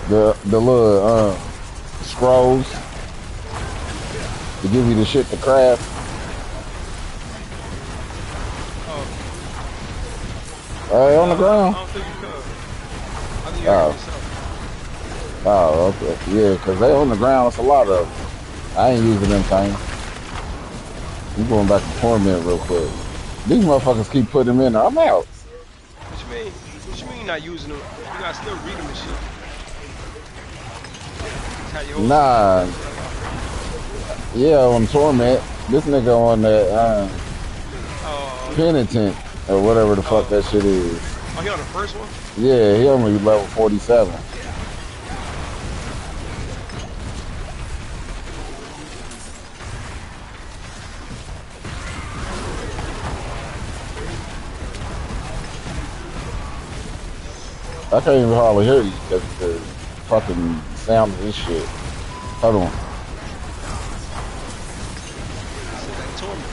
The little scrolls to give you the shit to craft. Hey, on the ground. I don't think you could. I think you got yourself. Oh, okay. Yeah, because they on the ground. It's a lot of them. I ain't using them things. I'm going back to torment real quick. These motherfuckers keep putting them in there. I'm out. What you mean? What you mean you're not using them? You gotta still read them and shit. That's how you hold Nah. Yeah, on torment. This nigga on that penitent or whatever the fuck that shit is. Oh, he on the first one? Yeah, he only level 47. I can't even hardly hear you because the fucking sound of this shit. Hold on. So that torment.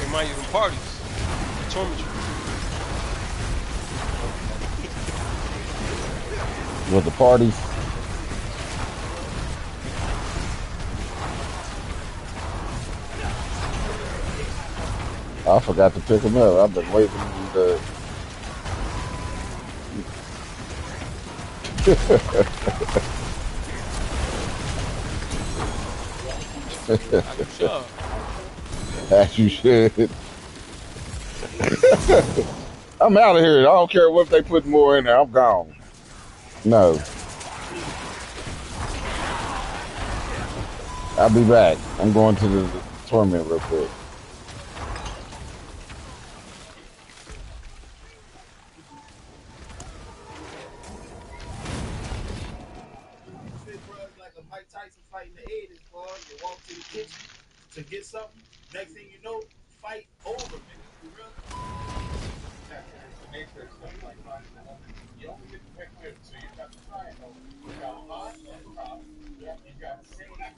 Remind you of parties. They torment you. With the parties. I forgot to pick him up. I've been waiting to... As you should. I'm out of here. I don't care what they put more in there. I'm gone. No. I'll be back. I'm going to the torment real quick. Like a Mike Tyson fighting floor, you walk to the kitchen to get something. Next thing you know, fight over, nigga. You real?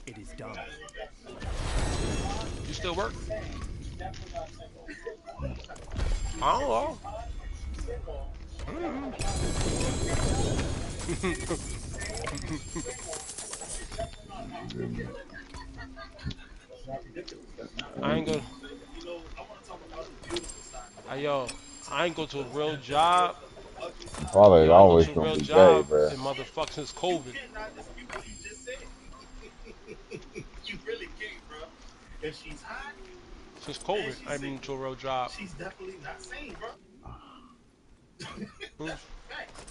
It is done. You still work? I don't know. I ain't go. You know, I want to talk about the beautiful side. Yo, I ain't go to a real job. The ugly side. Father Yo, is I ain't go always to a gonna real be gay, job bro. in motherfucker since COVID. You cannot dispute what you just said. You really can't, bro. If she's hot Since and COVID, she's I ain't been single, to a real job. she's definitely not sane, bro. Hmm? That's facts.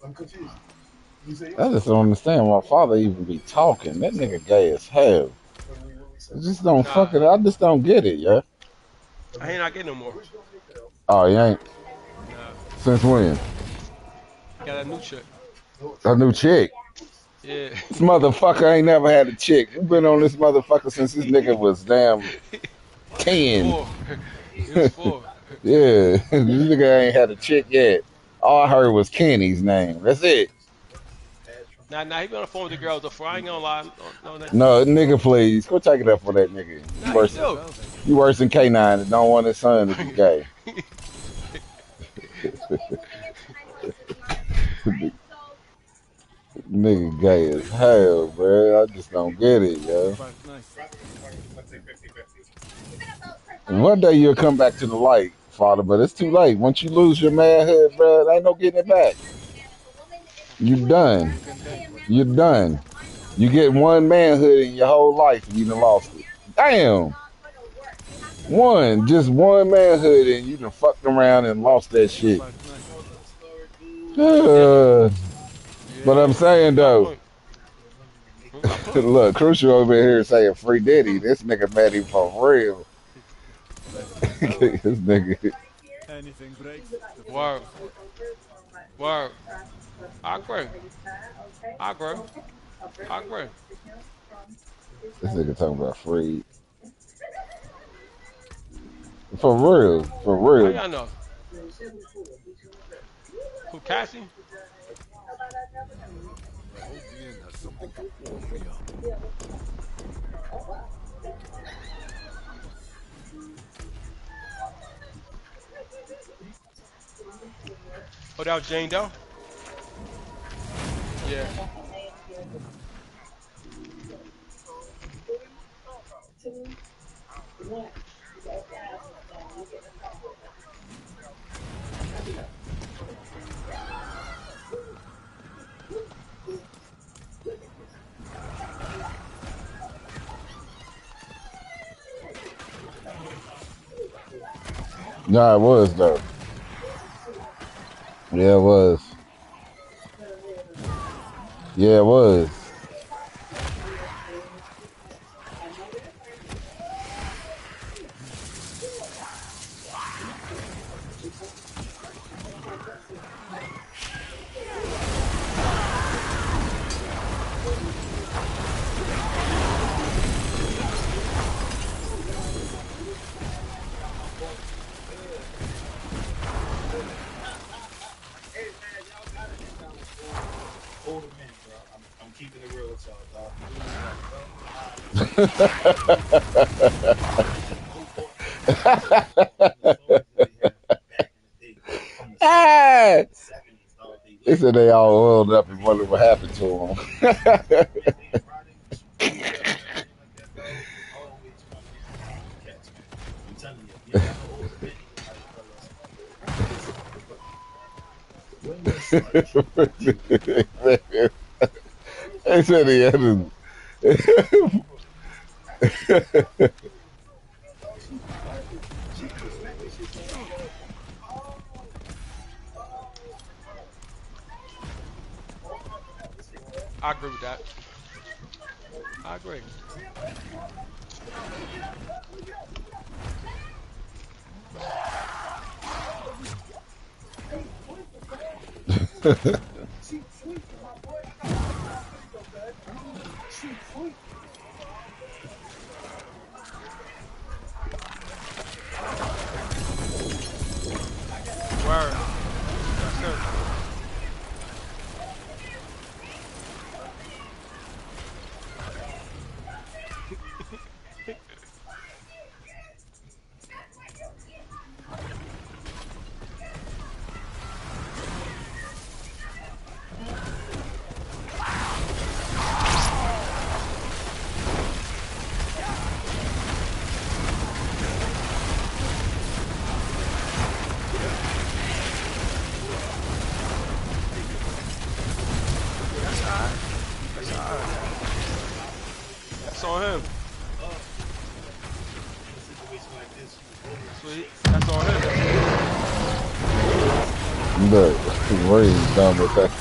I'm confused. You say I just don't understand why father even be talking. That nigga gay as hell. I just don't Nah, fucking. I just don't get it, yeah. I ain't not getting no more. Oh, you ain't. Nah, Since when? got a new chick. A new chick. Yeah. This motherfucker ain't never had a chick. We been on this motherfucker since this nigga was damn 10. 4. It was 4. Yeah, this nigga ain't had a chick yet. All I heard was Kenny's name. That's it. Nah, he been on the phone with the girls before. I ain't gonna lie. No, No, nigga, please. Go take it up for that nigga. nah, he do. You worse than K9 and don't want his son to be gay. Nigga gay as hell, bro. I just don't get it, yo. Quite nice. One day you'll come back to the light, father, but it's too late. Once you lose your manhood, bro, ain't no getting it back. You're done. You can take what You're done. You get one manhood in your whole life and you done lost it. Damn. Just one manhood and you done fucked around and lost that shit. quite nice. Yeah. But I'm Yeah. saying You got a though, point. You got a point. look, Crucial over here saying free Diddy. This nigga mad him for real. This nigga. Anything breaks, the forge Word. is hot. Word. I agree. I agree. I agree. This nigga talking about free. For real. For How real. y'all know? Who, Cassie? I hope the inn has something to warm me up. Oh, that was Jane Doe? Yeah. Nah, it was though. Yeah, it was. Yeah, it was. Hey man, y'all gotta get down with older men, bro. I'm keeping it real with y'all, dog. Ah! 70s, dog. They said they all oiled up and wondered what happened to them. Always fucking cats, man. I'm telling you, you got no older men in your life, fellas. They said he had his. I agree with that. I agree. Word. Yes, sir. That's on him. Sweet. That's on him. Look, where he's done with that.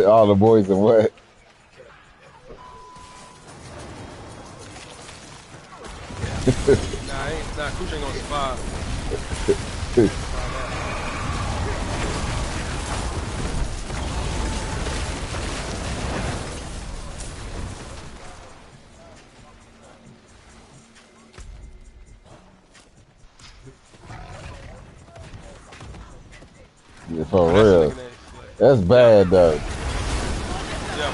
All the boys and what? Nah, Kush ain't gonna survive. Yeah, for real. That's bad though. Yeah.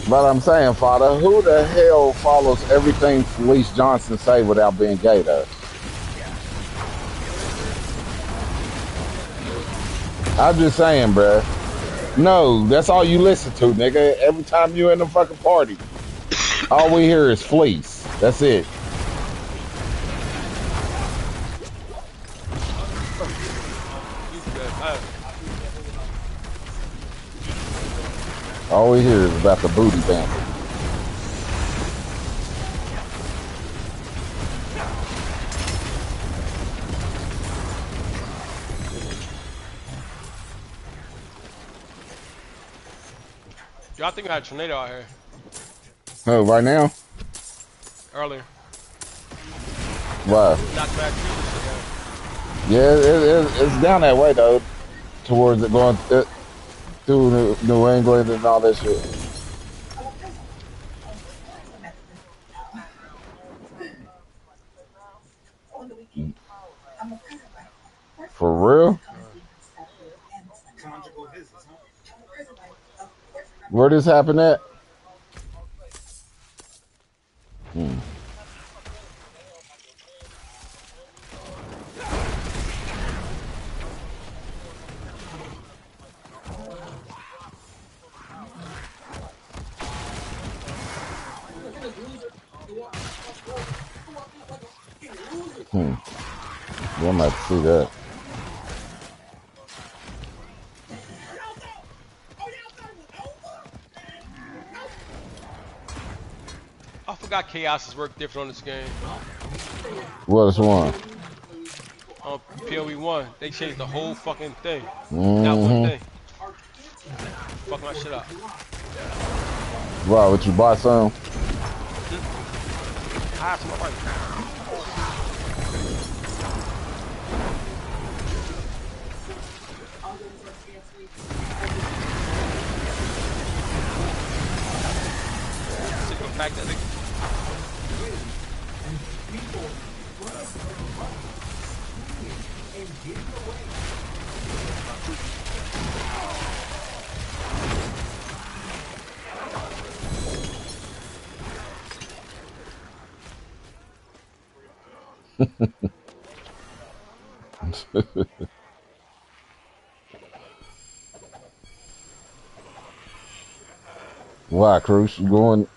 But I'm saying, Father, who the hell follows everything Felice Johnson say without being gay though? I'm just saying, bruh. No, that's all you listen to, nigga. Every time you in the fucking party, all we hear is Fleece. That's it. All we hear is about the booty bandit. Yo, I think I had a tornado out here Oh, right now? earlier. Wow. Not back Yeah, it's down that way though, towards it going through New England and all that shit. For real? Where this happened at? Yeah, I might see that. I forgot Chaos's work different on this game. What's one? On PoE1, they changed the whole fucking thing. Not one Mm-hmm. thing. Fuck my shit up. Wow, would you buy some? Ah, it's my right. Back that nigga. Why, Cruz? You going?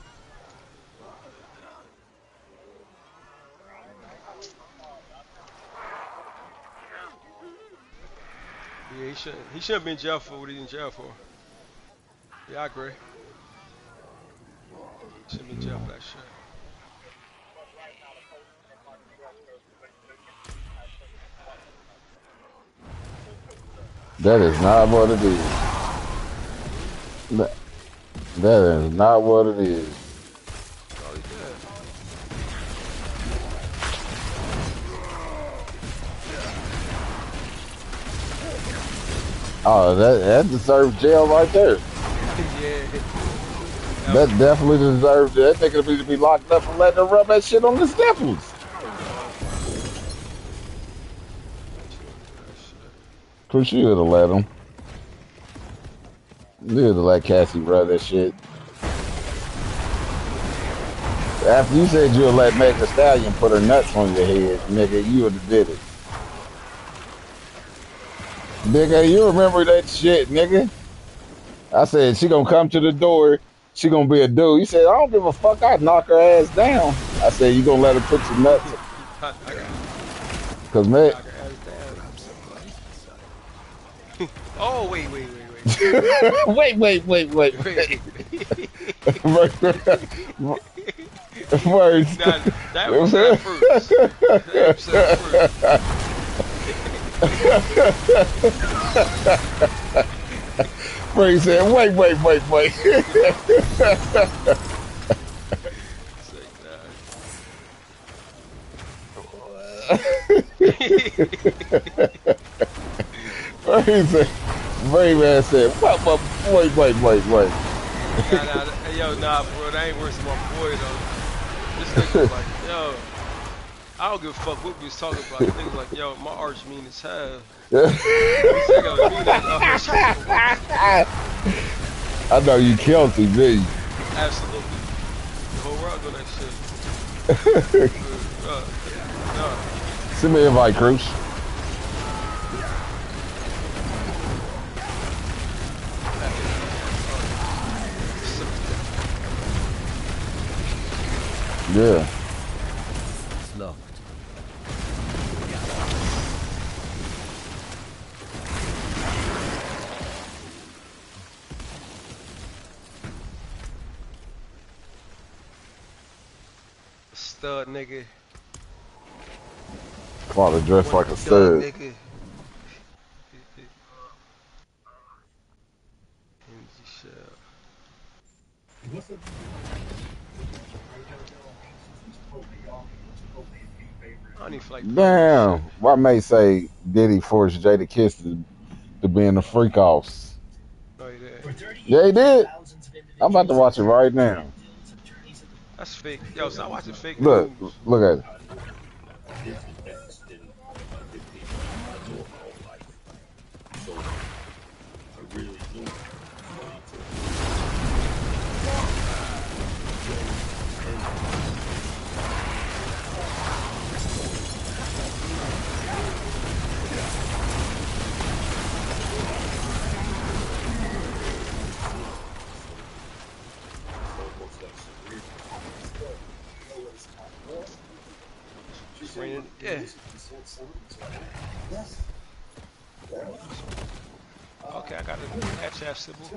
Yeah, he shouldn't be in jail for what he's in jail for. Yeah, I agree. Shouldn't be in jail for that shit. That is not what it is. That is not what it is. Oh, he did. Oh, that deserves jail right there. Yeah. That definitely deserves that nigga to be locked up and letting her rub that shit on his nipples. Cause she would have let him. You would have let Cassie rub that shit. After you said you would let Meg Thee Stallion put her nuts on your head, nigga, you would have did it. Nigga, you remember that shit, nigga? I said she gonna come to the door. She gonna be a dude. You said I don't give a fuck. I'd knock her ass down. I said you gonna let her put your nuts. Cause man. Oh wait. wait. Words. That was that first. He said, wait. He said, Brave man said, wait. Nah, bro, that ain't worse than my boy though. This nigga like, yo, I don't give a fuck what we was talking about. The nigga's like, yo, my arch mean as hell. I know you killed him, did you? Absolutely. The whole world doing that shit. Send me an invite, Cruz. Yeah. It's locked. Stud nigga. Father dressed like a stud. Nigga. Damn. Why may say Diddy forced Jada Kiss to be in the freak offs? Oh, he did. Yeah, he did. I'm about to watch it right now. That's fake. Yo, stop watching fake news. Look at it. Yeah. Okay, I got a HF symbol.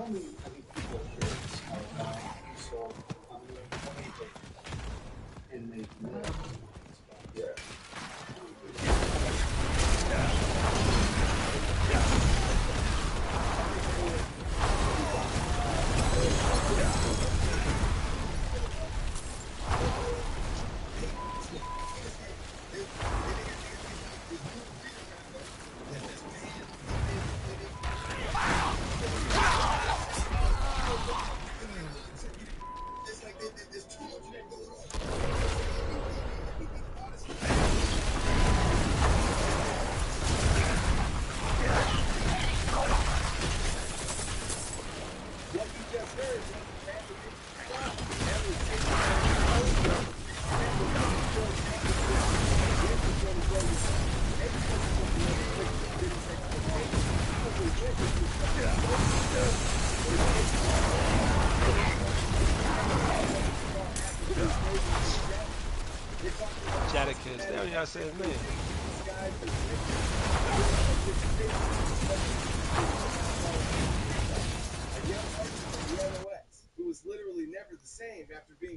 Jadakiss, damn, y'all say his name.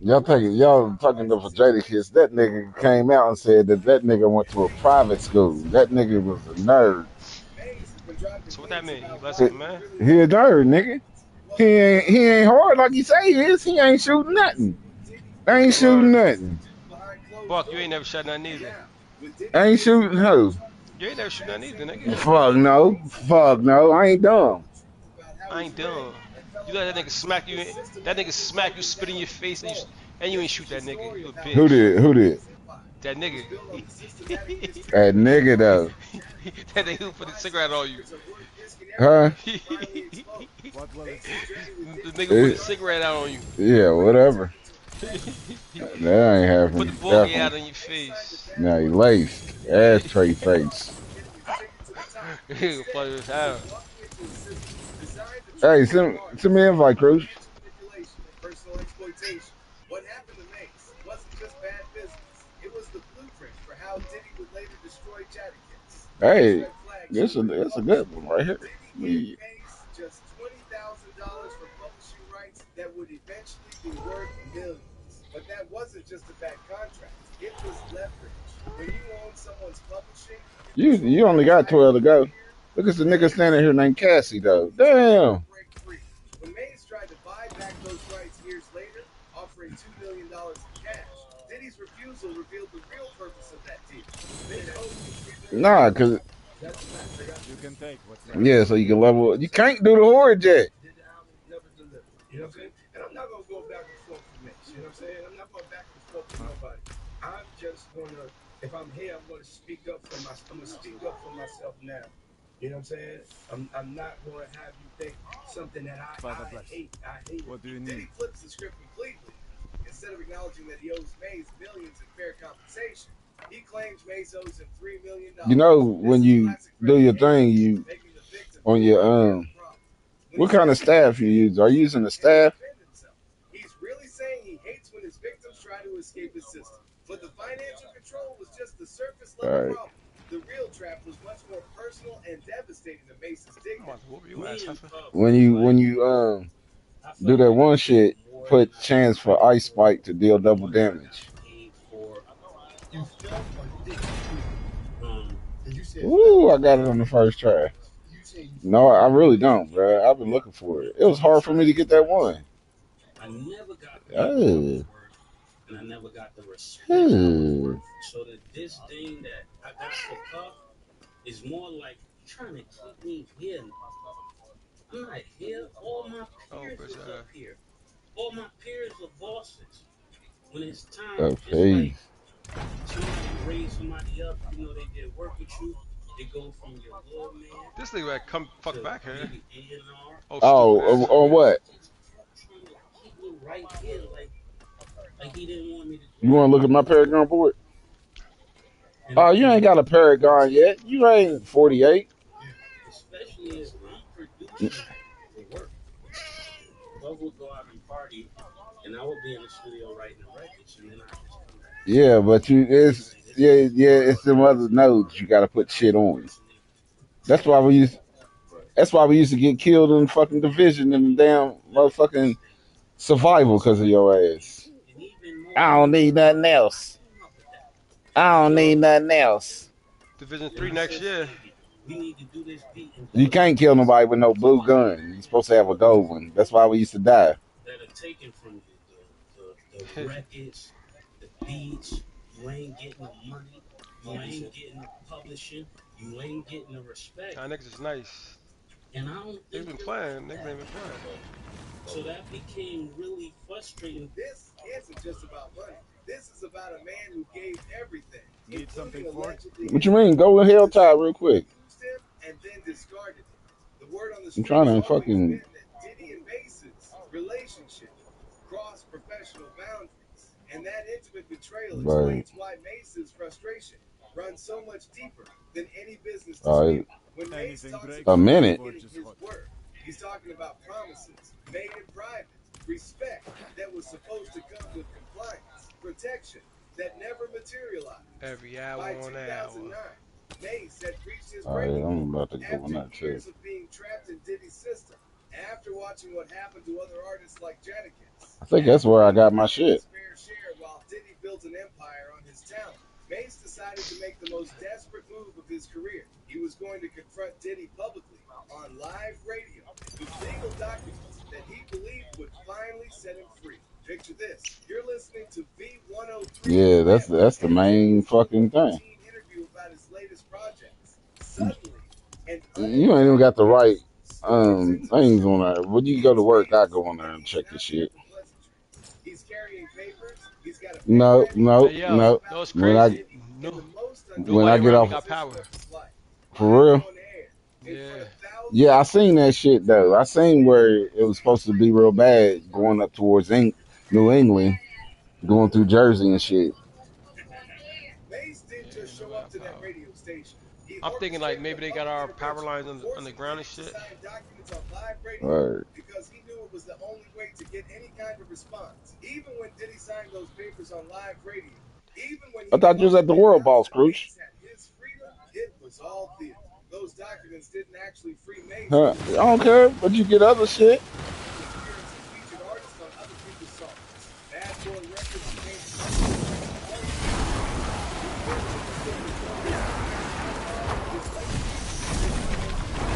Y'all talking about Jadakiss. That nigga came out and said that nigga went to a private school. That nigga was a nerd. So what that mean? He less of a man? He a nerd, nigga. He ain't hard like he say he is. He ain't shooting nothing. Ain't shooting nothing. Buck, you ain't never shot nothing either. Ain't shooting who? You ain't never shoot nothing either, nigga. Fuck no. Fuck no. I ain't dumb. I ain't dumb. You let that nigga smack you. That nigga smack you, spit in your face, and you ain't shoot that nigga. You a Who bitch. did? Who did? That nigga. That nigga though. That nigga who put a cigarette on you. Huh? The What will it take? nigga who put a cigarette out on you. Yeah, whatever. That ain't Put the happening. bogey out Definitely. on your face. Now he laced. Ashtray face. Funny as hell. Hey, send me an invite, Cruz. What happened to Mace wasn't just bad business. It was the blueprint for how Diddy would later destroy Jadakiss. Hey, this a good one right here. Diddy gave Mace just $20,000 for publishing rights that would eventually be worth millions. But that wasn't just a bad contract. It was leverage. When you own someone's publishing, You only got 12 to go. Look at the nigga standing here named Cassie though. Damn. when Mays tried to buy back those rights years later, offering $2 million in cash, Diddy's refusal revealed the real purpose of that deal. Nah, cause You can take what's left. yeah, so you can level. You can't do the horde yet. Did the album never deliver? You know what I'm saying? And I'm not gonna go back and forth with Mace. You know what I'm saying? I'm not going back and forth with nobody. I'm just gonna, if I'm here, I'm gonna speak up for myself. I'm gonna speak up for myself now. You know what I'm saying? I'm not gonna have you think something that I hate. I hate. What do you Diddy need? flips the script completely. Instead of acknowledging that he owes Mays millions in fair compensation, he claims Mays owes him $3 million. You know when you do your thing, you on your what kind of staff you use? Are you using the staff? He's really saying he hates when his victims try to escape his system. But the financial control was just the surface level problem. The real trap was much more personal and devastating to Mace's dignity. When you do that one shit, put chance for ice spike to deal double damage. Ooh, I got it on the first try. No, I really don't, bro. I've been looking for it. It was hard for me to get that one. I never got Oh. and I never got the respect. Oh. So that this thing that I got for Puff is more like trying to keep me here. I'm not here. All my peers is up here. All my peers are bosses. When it's time, it's like somebody raise somebody up. You know, they did work with you. They go from your little man. This nigga better come fuck back here. Oh, or what? Trying to keep me right here, like he didn't want me to. You want to look at my Paragon board? Oh, you ain't got a Paragon yet. You ain't 48. Especially if I'm producing the work. Love would go out and party, and I would be in the studio writing the records, and then I just come back. Yeah, but it's some other nodes you got to put shit on. That's why we used to get killed in fucking division and damn motherfucking survival because of your ass. I don't need nothing else. I don't need nothing else. Division 3 next year. You can't kill nobody with no blue gun. You're supposed to have a gold one. That's why we used to die. That are taken from you, the records, the beats. You ain't getting the money. You ain't getting the publishing. You ain't getting the respect. Nah, niggas is nice. And I don't think they've been playing. Niggas ain't been playing. So that became really frustrating. This isn't just about money. This is about a man who gave everything. Need something for it? What you mean? Go to Hell Tide real quick. And then discarded him. The word on the I'm trying to fucking. Diddy and Mace's relationship crossed professional boundaries. And that intimate betrayal explains why Mace's frustration runs so much deeper than any business dispute. When Mace talks about a minute. his word, he's talking about promises made in private, respect that was supposed to come with compliance, protection that never materialized. Every hour By on 2009, hour. Mace had reached his Alright, breaking I'm about to point go on that after too. years of being trapped in Diddy's system. After watching what happened to other artists like Jadakiss. I think that's where I got my shit. Fair share while Diddy built an empire on his talent. Mace decided to make the most desperate move of his career. He was going to confront Diddy publicly on live radio with legal documents that he believed would finally set him free. Picture this. You're listening to V103. Yeah, that's the main fucking thing. Interview about his latest projects. You ain't even got the right things on there. When you go to work, I go on there and check the shit. He's carrying papers. He's got a No, no, Hey yo, no. no, it's When I crazy. No, when I nobody get around me off got power. for real. Yeah. Yeah, I seen that shit though. I seen where it was supposed to be real bad going up towards New England, going through Jersey and shit. Mace didn't Yeah, just show nobody up got to that power. radio station. He I'm thinking like orchestrated a maybe they got public our power intervention, lines forcing underground and Denny to shit. sign documents on live radio Right. because he knew it was the only way to get any kind of response. Even when Diddy signed those papers on live radio, even when I he thought you was at the publicly World announced Boss, that Cruise. Mace had his freedom, it was all theater. Those documents didn't actually free Mace. Huh? I don't care, but you get other shit. An appearance as featured artist on other people's songs. Bad Boy Records became public rights artist. His ability to still perform his entire catalog, his legacy, is unmentionable.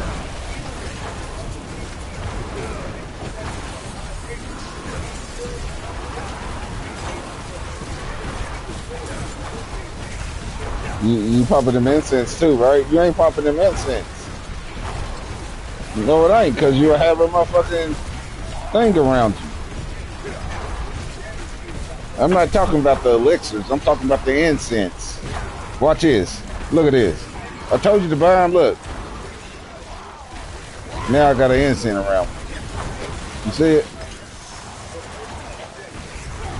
Even when he was publicly accused of making fake confessions on live radio, he still undoubtedly freed Mace before anyone else. He was willing to facilitate Mace's escape. You popping them incense too, right? You ain't popping them incense. No, it ain't, cause you have a motherfucking thing around you. I'm not talking about the elixirs. I'm talking about the incense. Watch this. Look at this. I told you to buy them. Look. Now I got an incense around me. You see it?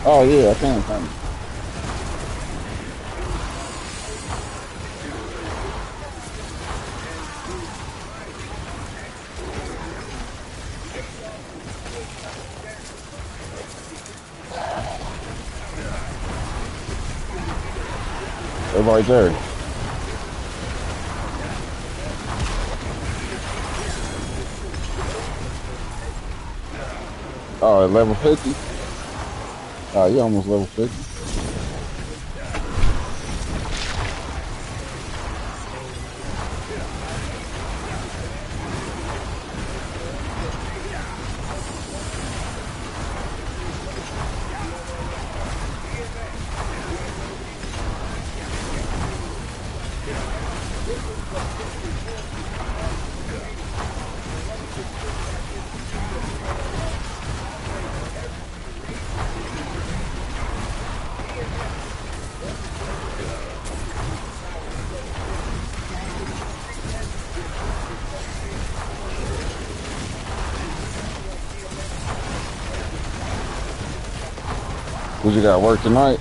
Oh yeah, I can find it. They're right there. Oh, at level 50? Oh, you almost level 50. What you got, work tonight?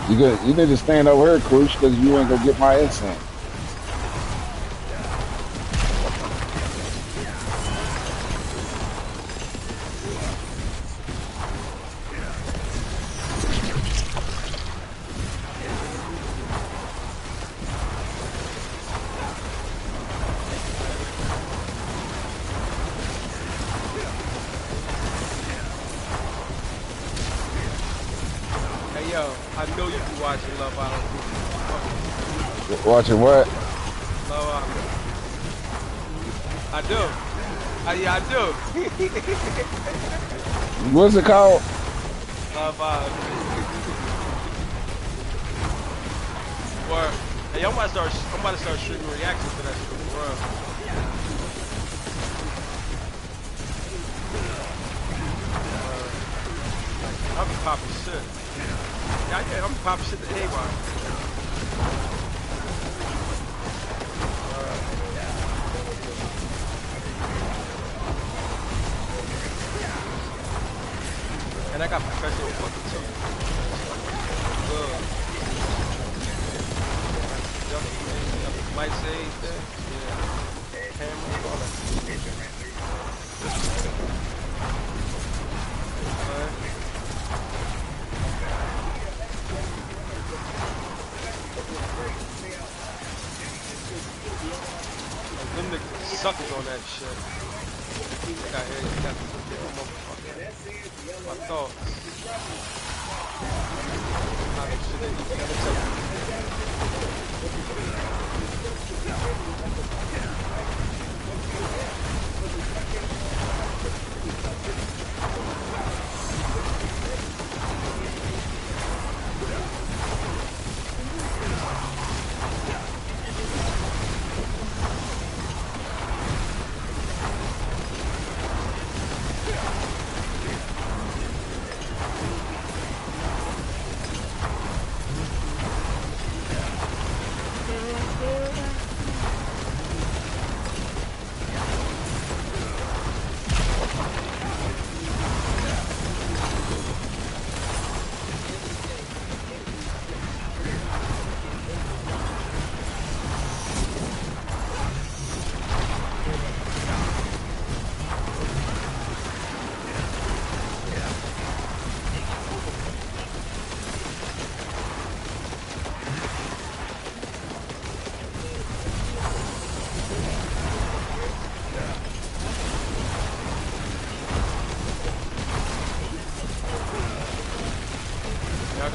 You need to stand over here, Cruise, because you ain't gonna get my incense. Hey yo, I know you be watching Love Island. Watching what? Love Island. I do. Yeah, I do. What's it called? Love Island. Or hey, I'm about to start streaming reactions to that shit on the run. I'll be popping shit. Yeah, I'm popping shit to anybody. And I got professional fucking too. Good. Might say anything. Yeah. Camera, all that. Them niggas suckers on that shit. They got here, they got motherfucker. My thoughts. How they shit they never tell you.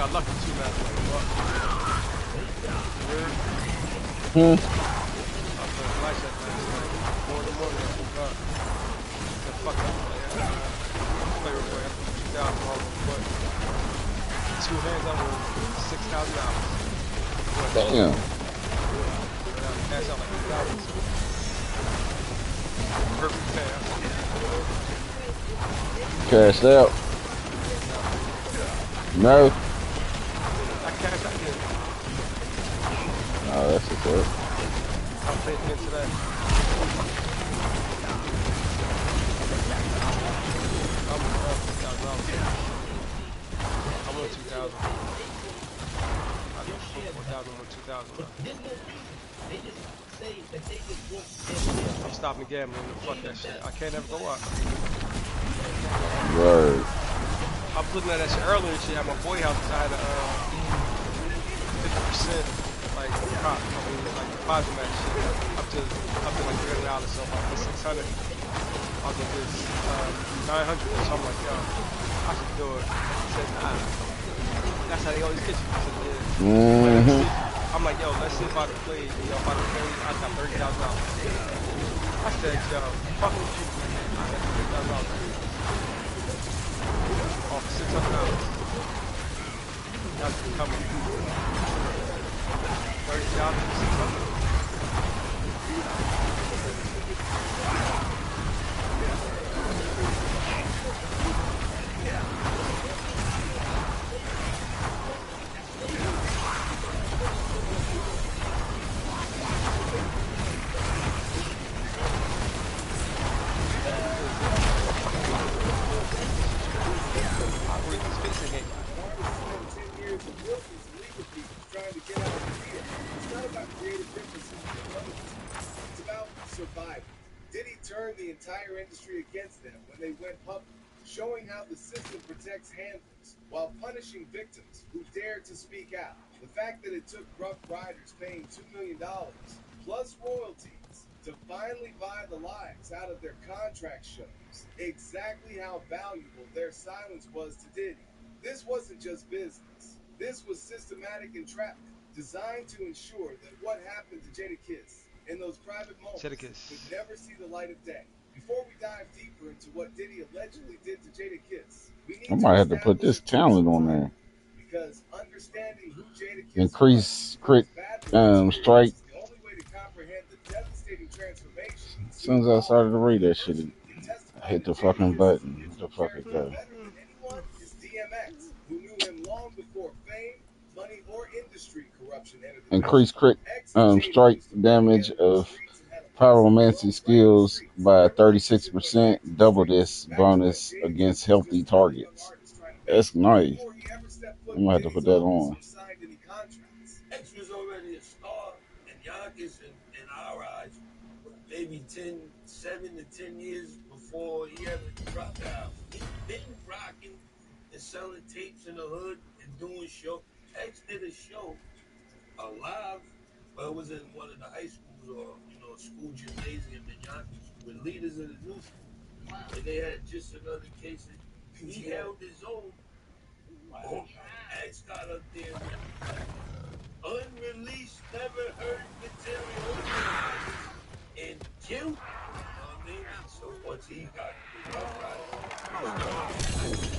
got lucky too last night. Hmm. I played blackjack last night. 4 in the morning, I woke up. Said, fuck it, play real quick. I put 2,000 all over foot. 2 hands, I won $6,000. Damn. Cash out like 2,000. Perfect payout. Cashed out. No. I cashed out here. Oh, that's what's up. I'll pay again today. I'm $2,000. I'm on 2,000. I got 4,000 on 2,000. I'm stopping gambling. Fuck that shit. I can't ever go up. Word. I was looking at that shit earlier and shit at my boy house. I had a 50% like prop. I mean, like deposit match shit up to like $300. So if I put 600, I'll get this 900. So I'm like, yo, I should do it. He said, nah. That's how they always get you. I said, yeah. Mm-hmm. I'm like, yo, let's see if I can play. Yo, if I can play, I got $30,000. I said, yo, fuck with you. I got $30,000. Off $600. That's coming. $30,600. Trying to get out of the field. It's not about creative differences with opponents. It's about survival. Diddy turned the entire industry against them when they went public, showing how the system protects handlers while punishing victims who dared to speak out. The fact that it took Rough Riders paying $2 million plus royalties to finally buy the lives out of their contract shows exactly how valuable their silence was to Diddy. This wasn't just business. This was systematic entrapment designed to ensure that what happened to Jadakiss in those private moments would never see the light of day. Before we dive deeper into what Diddy allegedly did to Jadakiss, we I need to might have to put establish this a crucial talent on line. there. Because understanding who Jadakiss Increase was and crit his bad relationship strike. is the only way to comprehend the devastating transformation As soon as I started to read that shit, I hit the fucking button. Where the fuck it go? better than anyone is DMX, who knew him long before fame, money, or industry corruption entered the picture. Increase crit strike damage of pyromancy skills by 36%. Double this bonus against healthy targets. That's nice. I'm gonna have to put that on. X was already a star, and Yonkers, in our eyes, maybe 7 to 10 years before he ever dropped out. He's been rocking and selling tapes in the hood and doing shows. X did a show live, but it was in one of the high schools or, school gymnasium in Yonkers with leaders of the new school. And they had just another case. He held his own. X got up there with unreleased, never heard material and killed. I mean? So once he got the Rough Riders,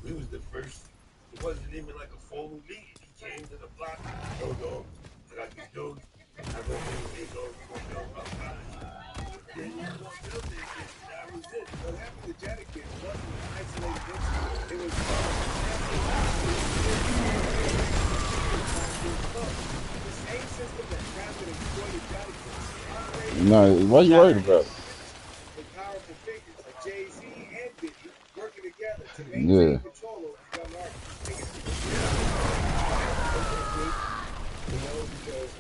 we was the first. It wasn't even like a formal meeting. He came to the block. Yo, dog, I got these dudes. I go to the dog. We gonna build Rough Riders. Then you gonna build it. That was it. What happened to Jadakiss wasn't an isolated incident. It was the same system that trapped and exploited Jadakiss. No, what you worried about? With powerful figures like Jay-Z and Diddy working together to maintain control over young artists. Because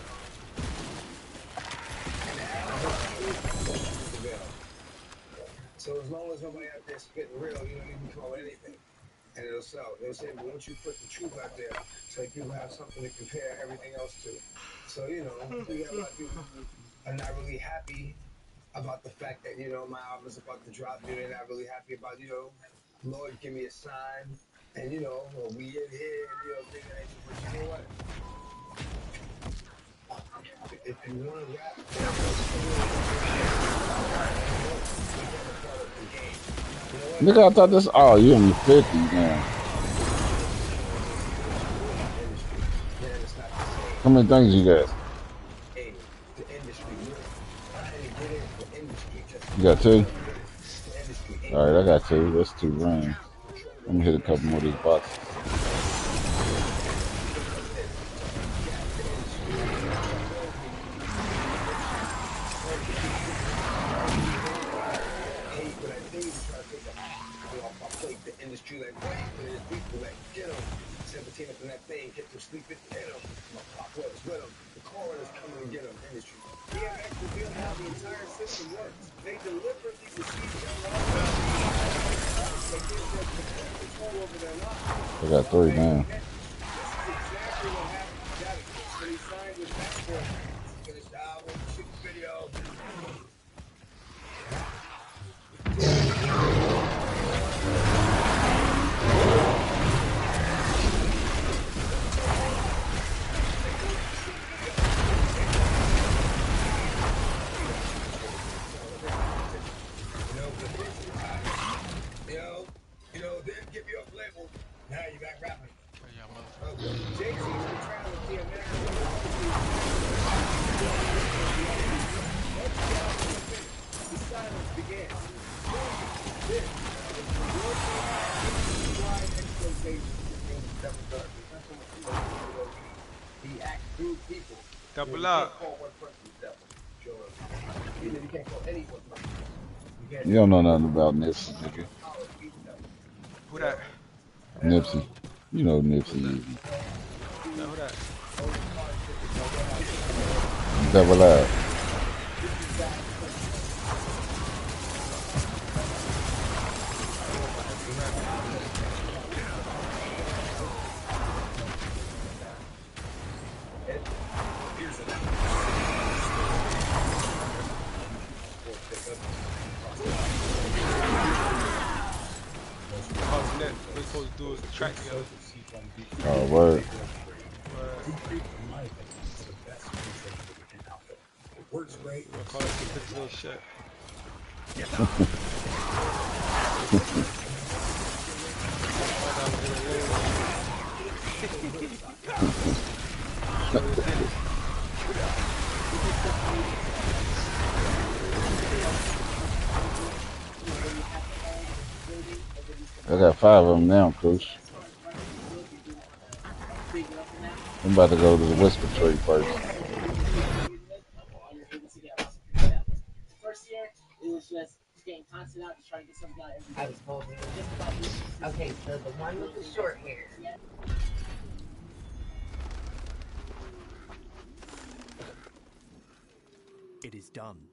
so as long as nobody out there spitting real, you don't even call anything. And it'll sell. They'll say, but once you put the truth out there, so people have something to compare everything else to. So, we have a lot of people who are not really happy about the fact that, my album's about to drop. They're not really happy about, Lord, give me a sign. And you know, we in here, and, you know, things like that. But you know what? If you want to rap, Nigga, I thought this. Oh, you only 50 now. How many things you got? You got 2? Alright, I got 2. That's 2 rings. I'm gonna hit a couple more of these boxes. The industry like wait, but there's people like get them. 17 up in that thing, get them sleeping, get them. My pop was with them. The coroner's coming to get them. Industry. DMX revealed how the entire system works. They deliberately deceive young artists. They give them complete control over their lives. I got 3 now. This is exactly what happened to Jadakiss when he signed with Backboard. Finished the album, shoot the video. You know, then give you a label. Now you got rapping. Jay-Z's been trying with DMX. The silence began. This he acts through people. Double up. You can't call anyone. You don't know nothing about Nipsey, nigga. Who that? Nipsey. You know Nipsey is. No, who that? Double up. We're supposed to do is the track together. Oh, word. Works great. We'll call it the little shit. I got 5 of them now, Coach. I'm about to go to the Whisper Tree first. First year, it was just getting content out, just trying to get something out every day. I was holding it. Okay, so the one with the short hair. It is done.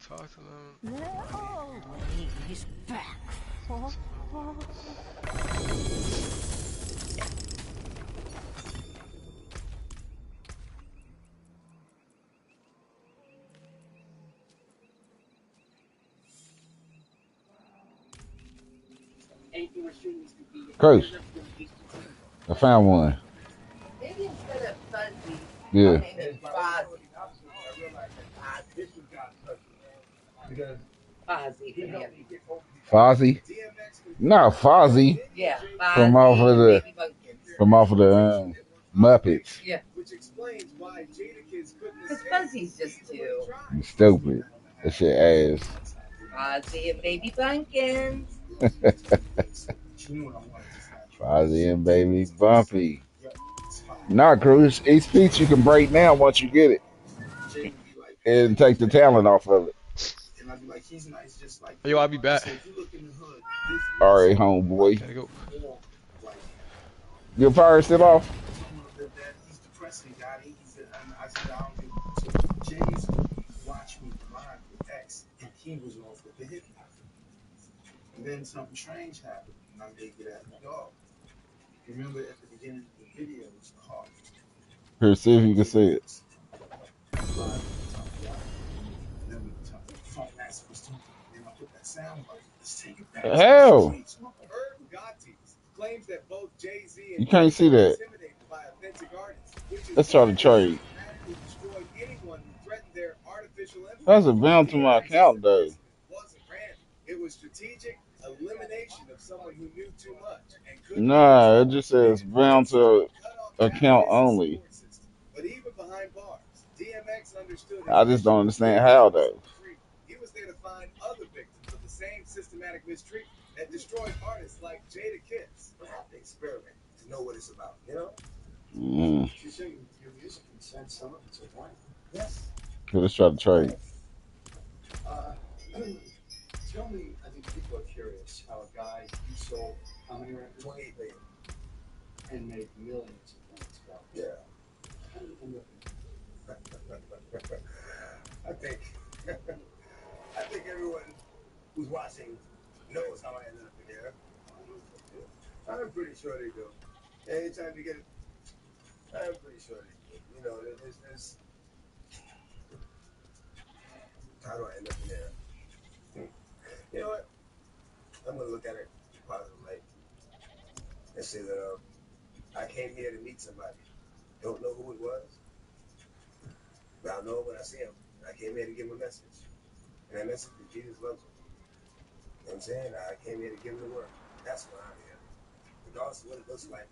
Talk to them. No, he's back. Coach, I found one. Maybe instead of fuzzy, Yeah. maybe fuzzy. Fozzie. Fozzie? No, Fozzie. Yeah, From off of the Muppets. Yeah. Which explains why Jadakiss couldn't Because Fuzzy's just too. You stupid. That shit ass. Fozzie and Baby Bumpkins. Fozzie and Baby Bumpy. Nah, Cruz. Each speech you can break now once you get it. And take the talent off of it. Yo, I'll be back. Alright, homeboy. Gotta go. Your power still off? He's depressing, Gotti. Jay's watched me live with X, and he was off with the hip hop. And then something strange happened, and I made it at the dog. Remember at the beginning of the video, it was the heart. Here, see if you can see it. Then the funk master was talking, and I put that The hell? Irv Gotti's claims that both Jay-Z You and can't Diddy see were that. intimidated by authentic artists, which is Let's try why to they trade. systematically destroyed anyone who threatened their artificial empire. That's a bounce to my account, though. It wasn't random. It was strategic elimination of someone who knew too much and couldn't Nah, it just says bound to account only. But even behind bars, DMX understood his I just don't understand how, though. He was there to find other victims of the same systematic mistreatment that destroyed artists like Jada Kiss. The experiment to know what it's about, you know? Mm. You say your music can send some of it to one. Yes. Okay, let's try to trade. Tell me, I think people are curious how a guy you sold how many records? 28 million. And made millions of records go. Yeah. How did you end up in I think everyone who's watching knows how I ended up in here. I'm pretty sure they do. Anytime you get it, I'm pretty sure they do. You know, there's how do I end up in there? You know what? I'm gonna look at it positive light and say that I came here to meet somebody. Don't know who it was, but I'll know when I see him. I came here to give him a message. And that message is Jesus loves him. You know what I'm saying? I came here to give him the word. That's why I'm here. Regardless of what it looks like,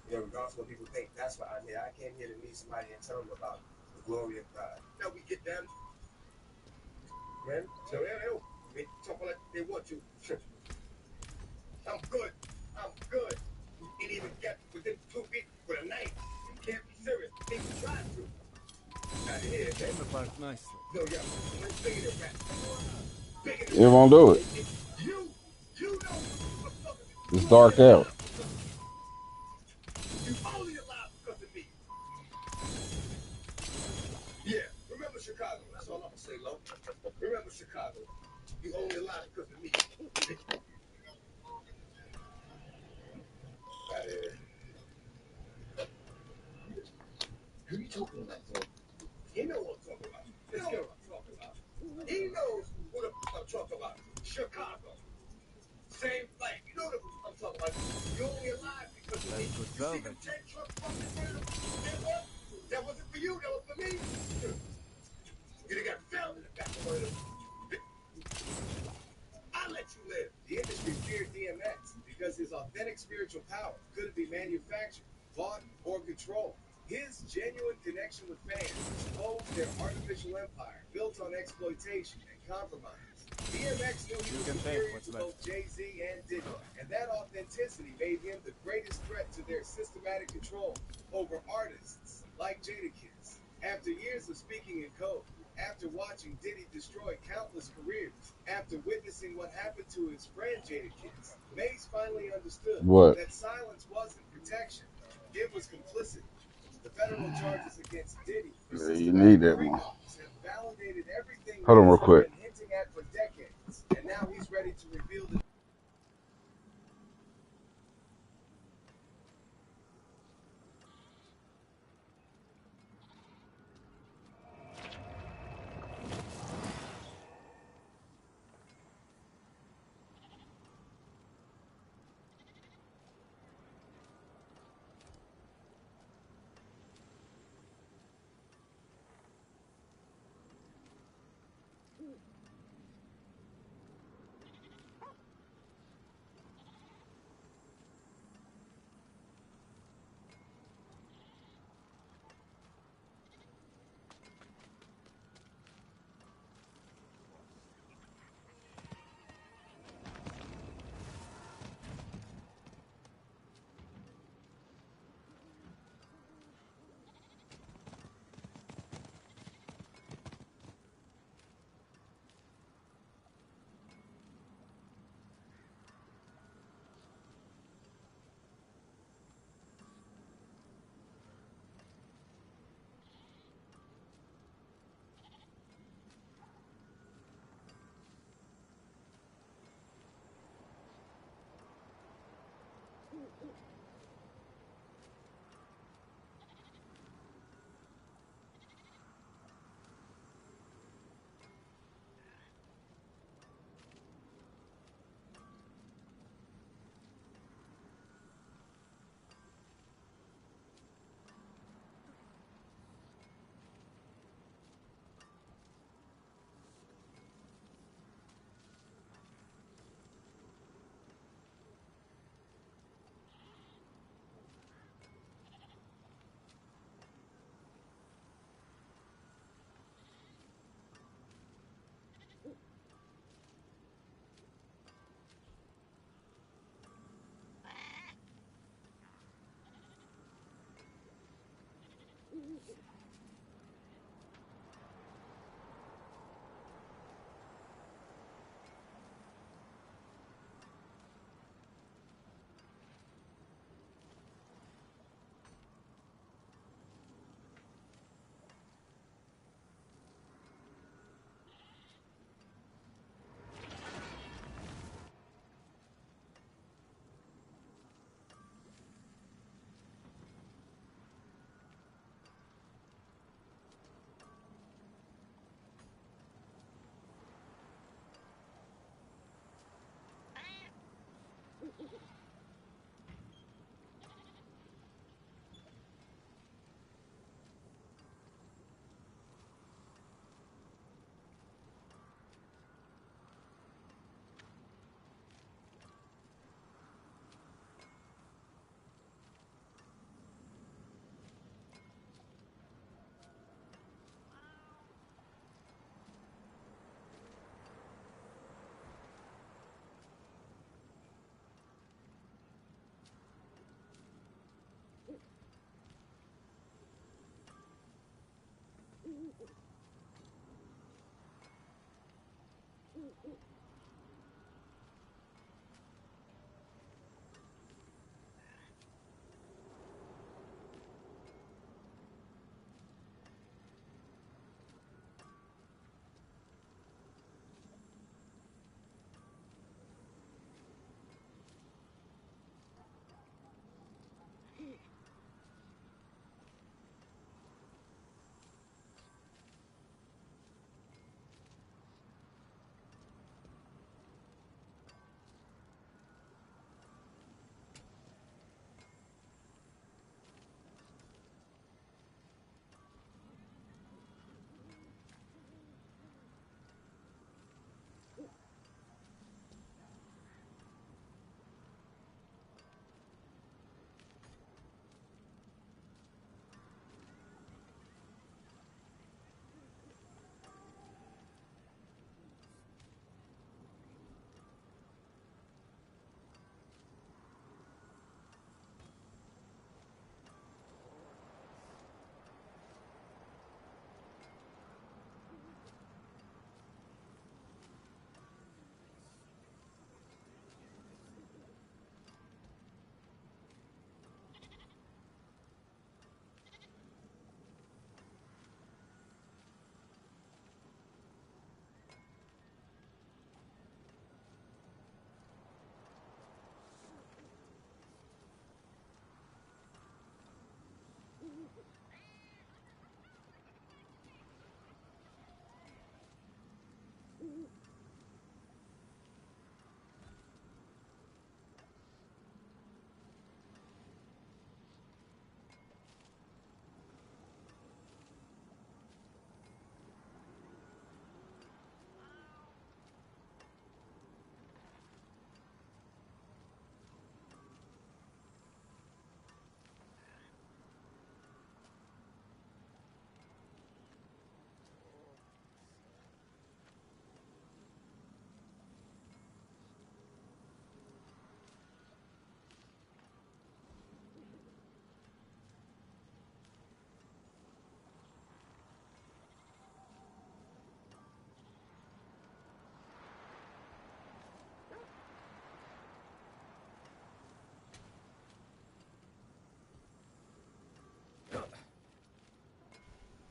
you know, regardless of what people think, that's why I'm here. I came here to meet somebody and tell them about the glory of God. Now we get them, man. So they talk like they want to. I'm good. I'm good. You didn't even get within 2 feet with a knife. You can't be serious. They tried to. Out of here. Came apart nicely. No, yeah. It's bigger than rap. Bigger than It rap. won't do it. You know what's up. It's dark out. You only alive because of me. Yeah, remember Chicago. That's all I'm gonna say, Lo. Remember Chicago. You only alive because of me. Who are you talking about, though? He knows what I'm talking about. Let's get what I'm talking about. He knows what I'm talking about. Chicago. Same flight. You know what I'm talking about. You only alive because of me. That's good You see them salvage. 10 trucks fucking freedom? That was? That wasn't for you. That was for me. You done got found in the back of one of them. I'll let you live. The industry feared DMX because his authentic spiritual power couldn't be manufactured, bought, or controlled. His genuine connection with fans exposed their artificial empire built on exploitation and compromise. DMX knew he was superior to both Jay-Z and Diddy, and that authenticity made him the greatest threat to their systematic control over artists like Jadakiss. After years of speaking in code, after watching Diddy destroy countless careers, after witnessing what happened to his friend Jadakiss, Mace finally understood What? that silence wasn't protection, it was complicity. The federal charges against Diddy for You need that one. have validated everything Hold on real Mace quick. had been hinting at for decades, and now he's ready to reveal the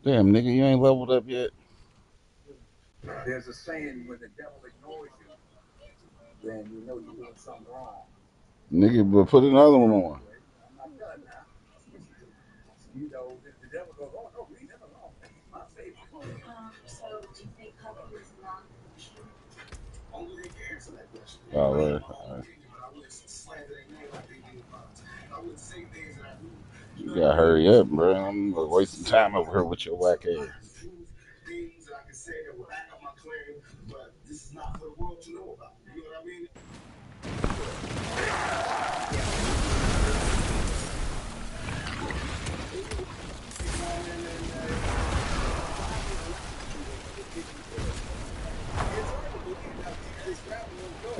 Damn, nigga, you ain't leveled up yet. There's a saying, when the devil ignores you, then you know you're doing something wrong. Nigga, but put another one on. I'm not done now. You know, the devil goes, oh, no, leave him alone. He's my favorite. So, do you think Puppy is non-functional? Only they can answer that question. Oh, right. But I wouldn't slander their name like they did mine. I wouldn't say things that I knew. You gotta hurry up, bro. I'm wasting time over here with your whack ass. Things that I can say that will back up my claim, but this is not for the world to know about. You know what I mean?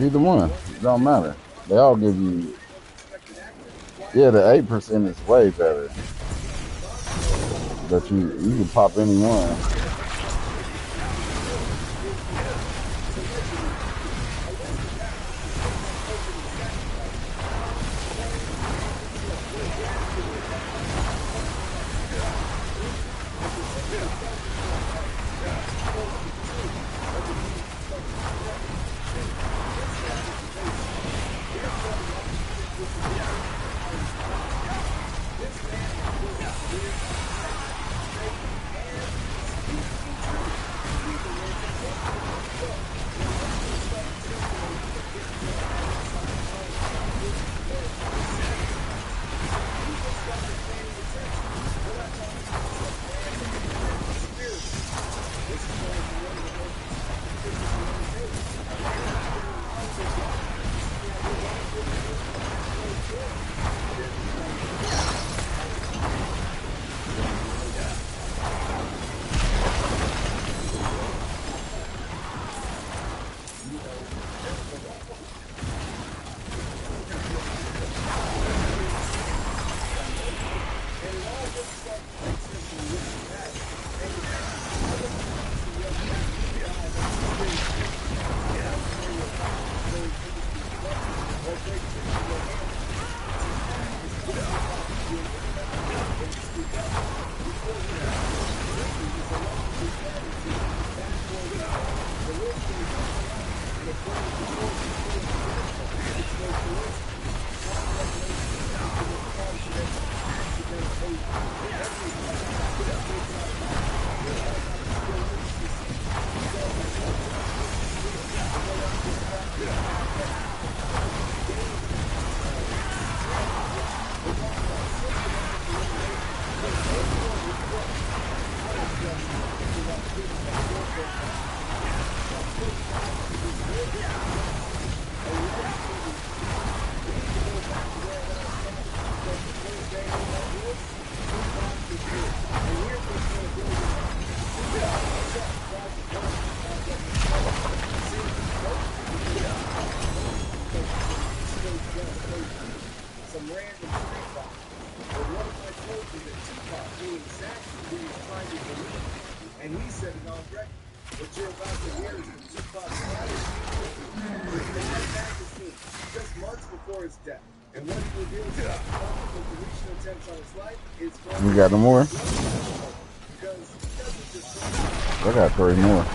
Either one. It don't matter. They all give you... Yeah, the 8% is way better. But you can pop any one. his death. And what he reveals about the deletion attempts on his life is going You got no more? because he doesn't just I got 3 more.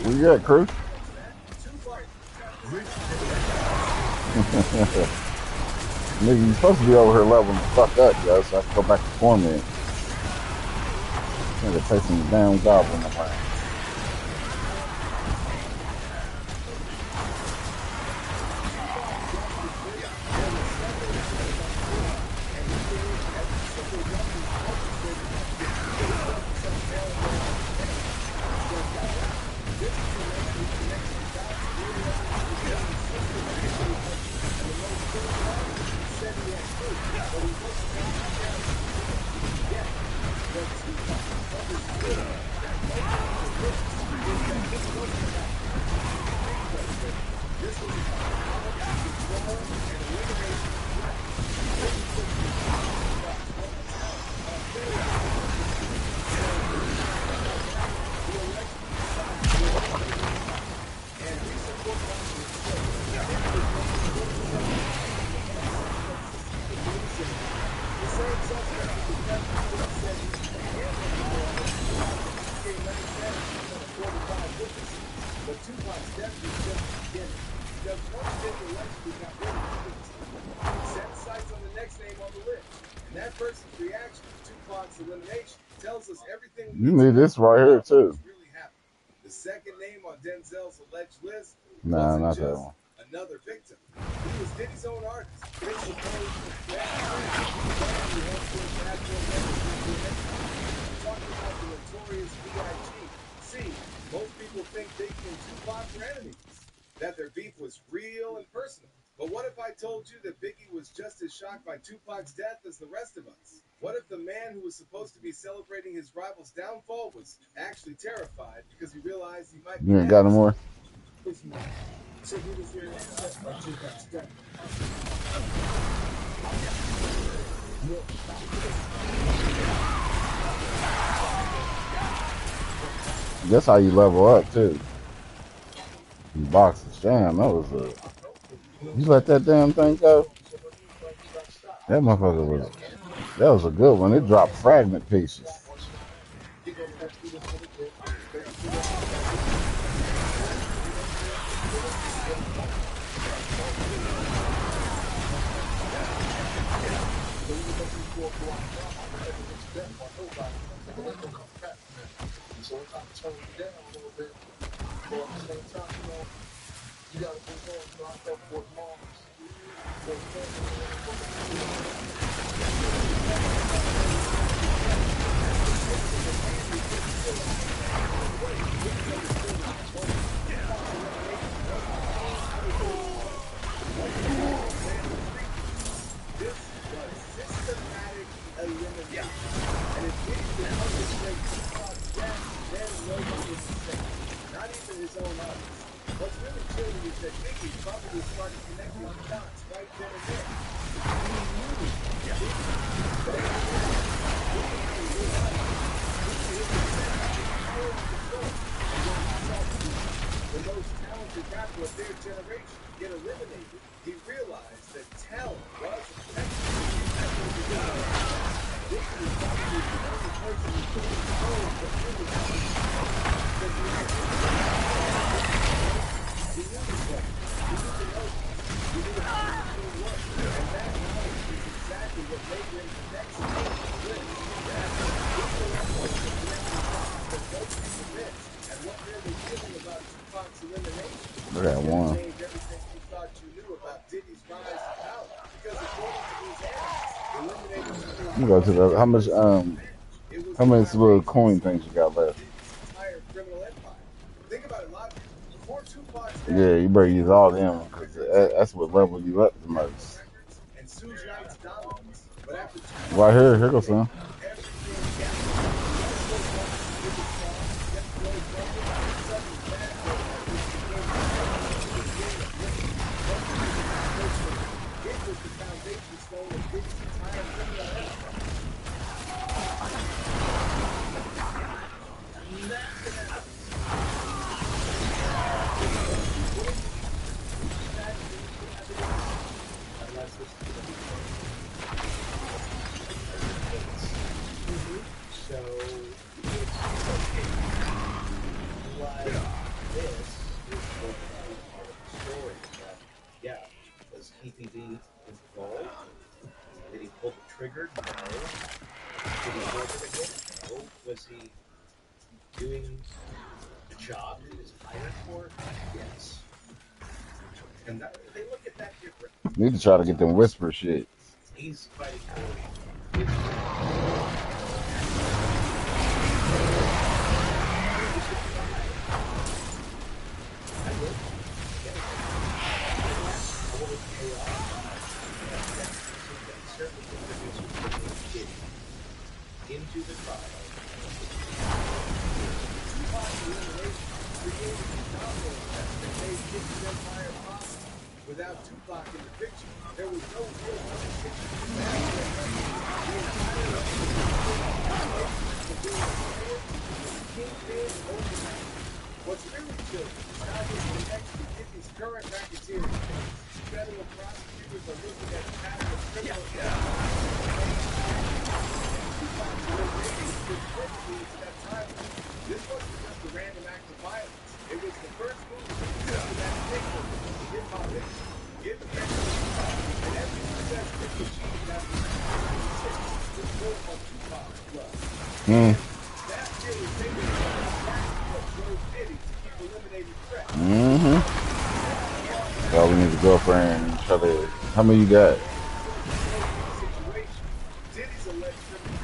Where you at, Cruz? Nigga, you supposed to be over here leveling the fuck up, yo, so I can go back to torment. Nigga, take some damn goblin around. You need this right here too. The second name on Denzel's alleged list Nah, wasn't not that just one. another victim. He was Diddy's own artist. Talking about the notorious B.I.G. See, most people think Biggie and Tupac were enemies, that their beef was real and personal. But what if I told you that Biggie was just as shocked by Tupac's death as the rest of us? What if the man who was supposed to be celebrating his rival's downfall was actually terrified because he realized he might be You ain't got no more? So he was very upset by Tupac's death. That's how you level up too. In boxes. Damn, that was a... You let that damn thing go? That motherfucker was That was a good one. It dropped fragment pieces. Look at one. I'm gonna go to the how much little coin things you got left? Yeah, you better use all them because that's what level you up the most. Right here, here goes some. Need to try to get them whisper shit. So we need to go for and try to. How many you got?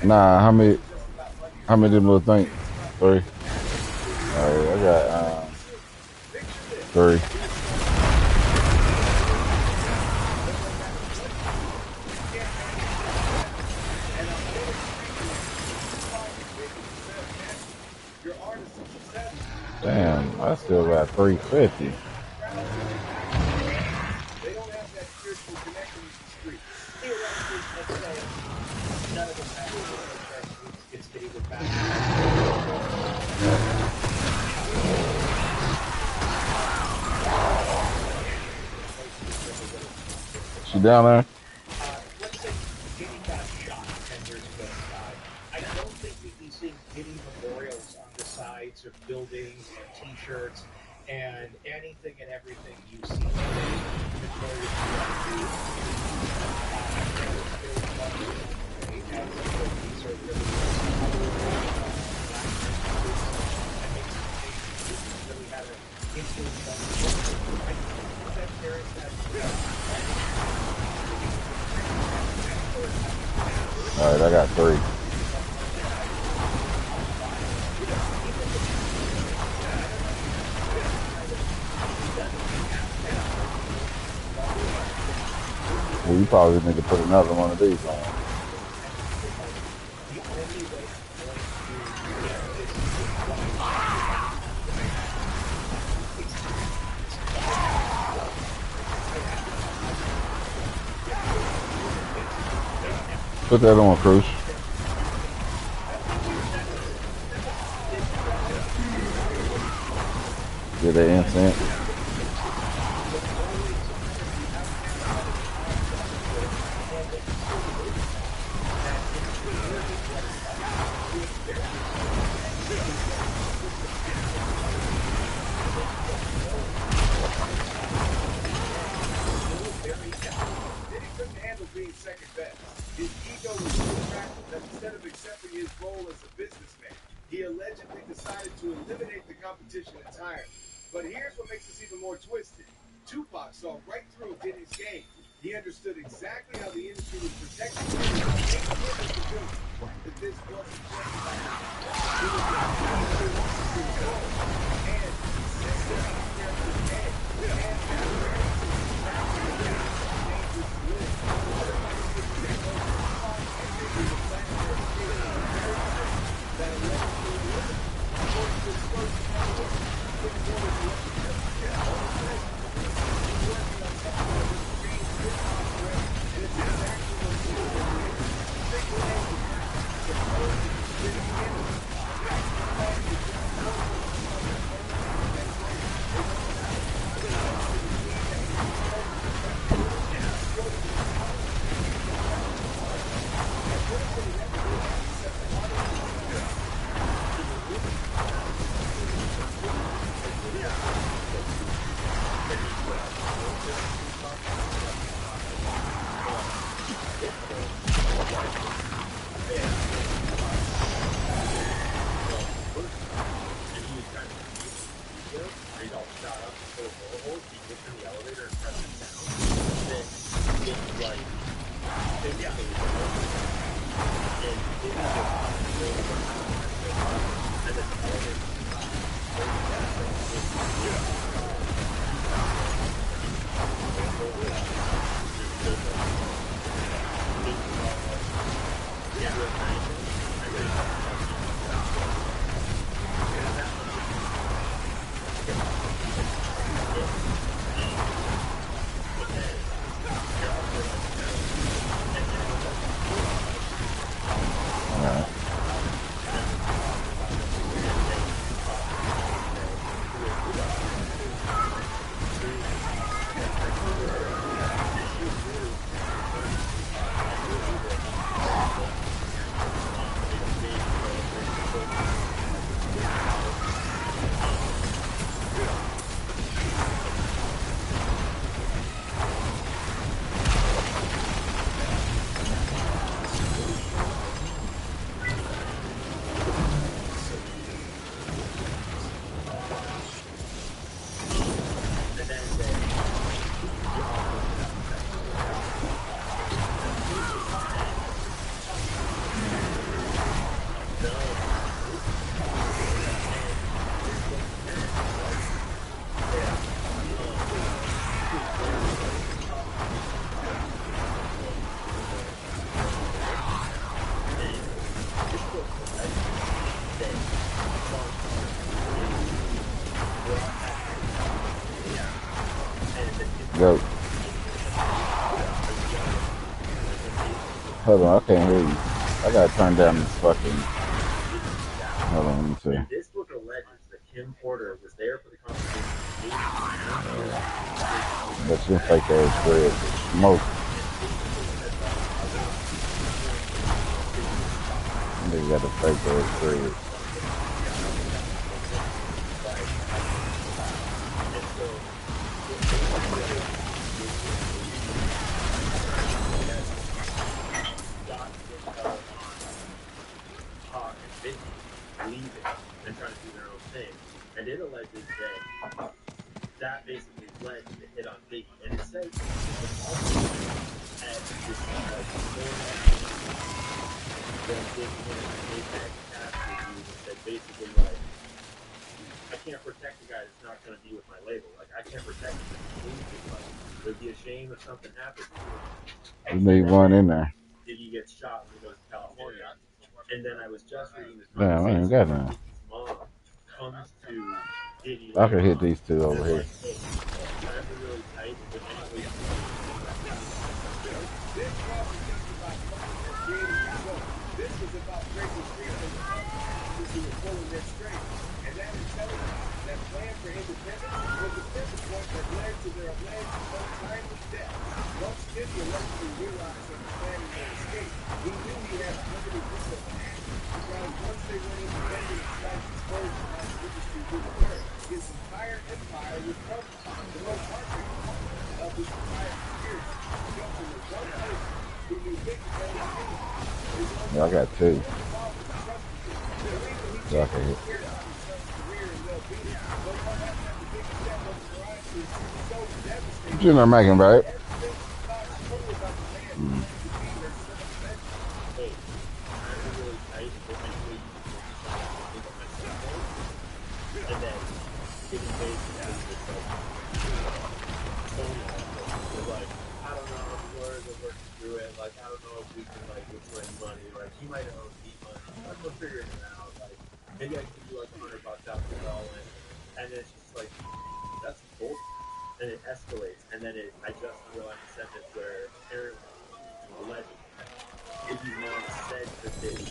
Nah, how many? How many of them little things? 3. Alright, I got 3. Damn, I still got 350. She down there? years ago died. I don't think we'd be seeing any memorials on the sides of buildings and T-shirts and anything and everything you see today. Notorious really had an influence on the culture. I think that there is that. All right, I got 3. Well, you probably need to put another one of these on. Put that on, Cruz. Get that incense. But here's what makes this even more twisted. Tupac saw right through Diddy's game. He understood exactly how the industry was protecting him. That this wasn't just about Go. Hold on, I can't hear you. I gotta turn down this fucking. Hold on, let me see. This book alleges that Kim Porter was there for the competition. That's just like that bread. Most. They got the fake ass trade. Leaving and trying to do their own thing. And it alleges that that basically led to the hit on Biggie. And it says at this then Biggie made that capacity and said basically like, I can't protect the guy that's not going to be with my label. Like I can't protect him. Like, it would be a shame if something happened. You need one in there. Biggie gets shot when he goes to California. And then I was just reading this Damn, I ain't got none. mom comes to Diddy. I can hit these two over here. Hey, times are really tight, but anyway, this was about breaking free from the companies who were pulling their strings. And that intelligence, that plan for independence, was the pivot point that led to their alleged untimely death. Once Diddy allegedly realized that the plan was an escape, he knew he had a limited window of action. Because once they went independent and started exposing how the industry really worked, his entire empire would crumble. The most heartbreaking part of this entire conspiracy comes from the one person who knew Biggie better than anyone. Yeah, I got two. So I can hit. What you not making, babe? Like, I don't know if we can, like, reclaim money. Like, he might owe me money. Like, we're figuring it out. Like, maybe I can give you, like, $100 after it all in. And it's just like, that's bullshit. And it escalates. And then I just realized a sentence where apparently, allegedly, Iggy's mom said to Diddy,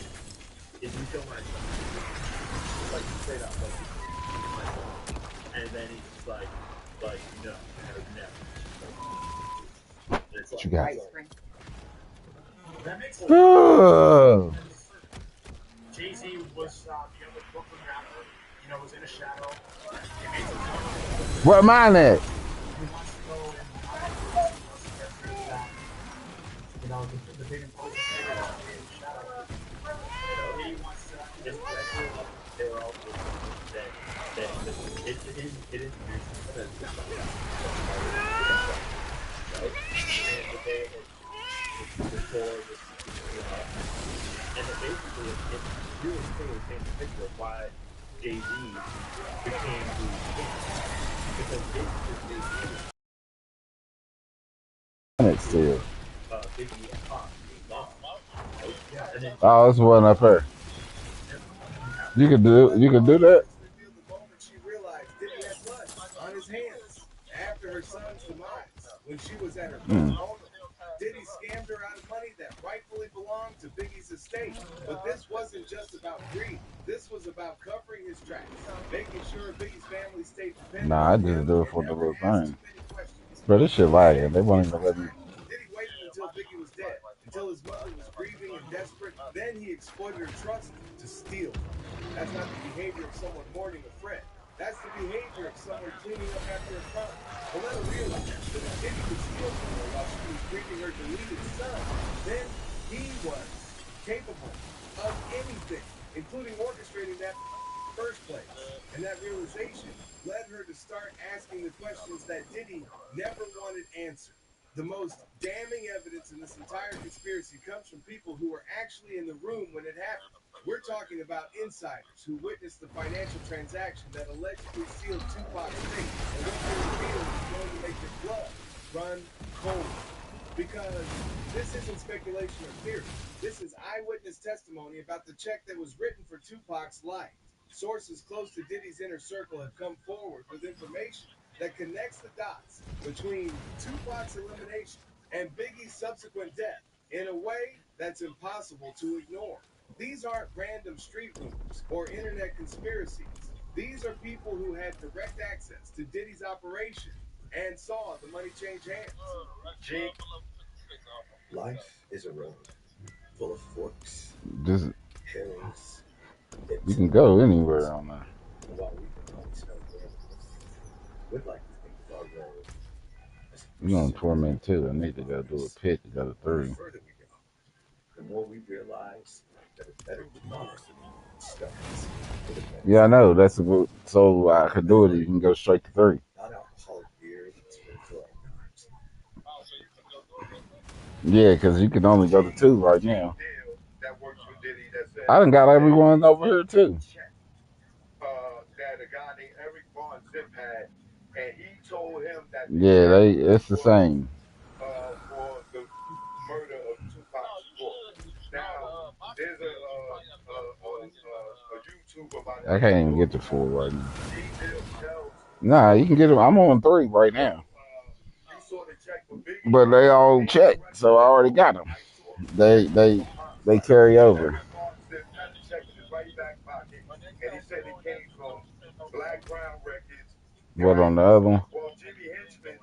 if you kill my son, like, straight up, like, you kill my son. And then he's just like, no, never. And it's What like, you got? That makes Oh. Jay-Z was the other Brooklyn rapper, was in a shadow. Where mine at? He wants to go and the big imposing figure in the shadow. He wants to. It's actually they were all that it introduces the and the day before this and it basically it really clearly paints a picture of why Jay-Z became who he became. Because basically It's still. Biggie and Pop lost. And then Oh, this one up here. You can do that. She realized Diddy had blood on his hands after her son's demise when she was at her most vulnerable. Diddy scammed her out of money that rightfully belonged to Biggie's estate. But this wasn't just about greed. This was about covering his tracks, making sure Biggie's family stayed dependent. Nah, I just do it for the little thing. Bro, this shit lagging. They won't even let me. Diddy waited until Biggie was dead, until his mother was grieving and desperate. Then he exploited her trust to steal. That's not the behavior of someone mourning a friend. That's the behavior of someone cleaning up after a crime. But let her realize that if Diddy could steal from her while she was grieving her deleted son, then he was capable of anything, including orchestrating that first place. And that realization led her to start asking the questions that Diddy never wanted answered. The most damning evidence in this entire conspiracy comes from people who were actually in the room when it happened. We're talking about insiders who witnessed the financial transaction that allegedly sealed Tupac's fate and what they revealed is going to make your blood run cold. Because this isn't speculation or theory. This is eyewitness testimony about the check that was written for Tupac's life. Sources close to Diddy's inner circle have come forward with information that connects the dots between Tupac's elimination and Biggie's subsequent death in a way that's impossible to ignore. These aren't random street rumors or internet conspiracies. These are people who had direct access to Diddy's operation and saw the money change hands. Life is a road full of forks, This You can go anywhere on there. While we can always help wherever we'd like to think of our role as a You on pursuit torment too. I of need to go do a progress. pit to go to The 3. further we go, the more we realize that a better tomorrow starts with a better Yeah, I today. know. That's a good. So I could do it. You can go straight to 3. Not alcoholic beer that's for drunk times. Yeah, because you can only go to 2 right now. That works for Diddy that said I done got everyone over here too. that a guy named Eric Von Zip had, and he told him that the Yeah, check it's the was same. for the murder of Tupac Shakur. Now, there's a YouTuber by the I name can't of even get to 4 right now. G-Bill Shells. Nah, you can get them. I'm on 3 right now. You saw the check for Biggie, But they all checked, so I already got them. They carry over. Eric Von Zip had a check in his right back pocket, and he said it came from Black Crown Records. What Right? on the other one? Well, Jimmy Henchman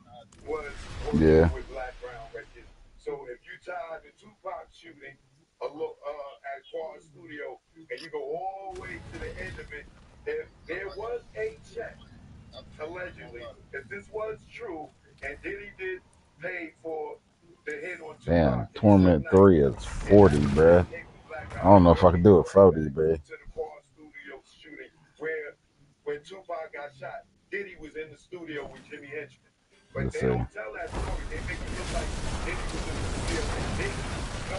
was Yeah. working with Black Crown Records. So if you tie the Tupac shooting at Quad Studio and you go all the way to the end of it, if there was a check, allegedly, if this was true, and Diddy did pay for the hit on Damn, Tupac and Torment 3 is 40, bruh. I don't know if I can do it 40, bruh. to the Quad Studio shooting where when Tupac got shot, Diddy was in the studio with Jimmy Henchman. But Let's they see. don't tell that story. They make it look like Diddy was in the studio and Biggie. No,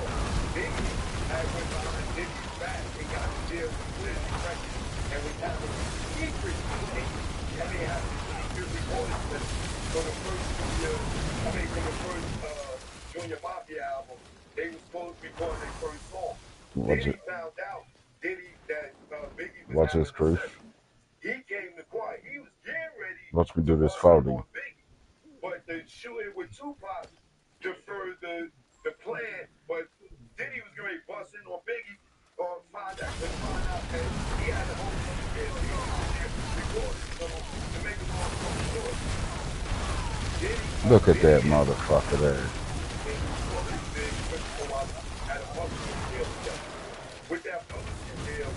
Biggie had went behind Diddy's back and got a deal with Clearly Records and was having secret meetings. And they had the secret recording session for the first Junior Mafia album. They were supposed to be recording their first song. Watch Diddy it. found out that Biggie was Watch having this, a Cruz. session. He came to quiet. He was getting ready Watch me do to this bust up 40. on Biggie. But the shooting with Tupac deferred the plan. But Diddy was going to bust in on Biggie or find out that he had a whole bunch of deals. He was in there recording. So to make a long story short, Look at that motherfucker there. with that publishing deal,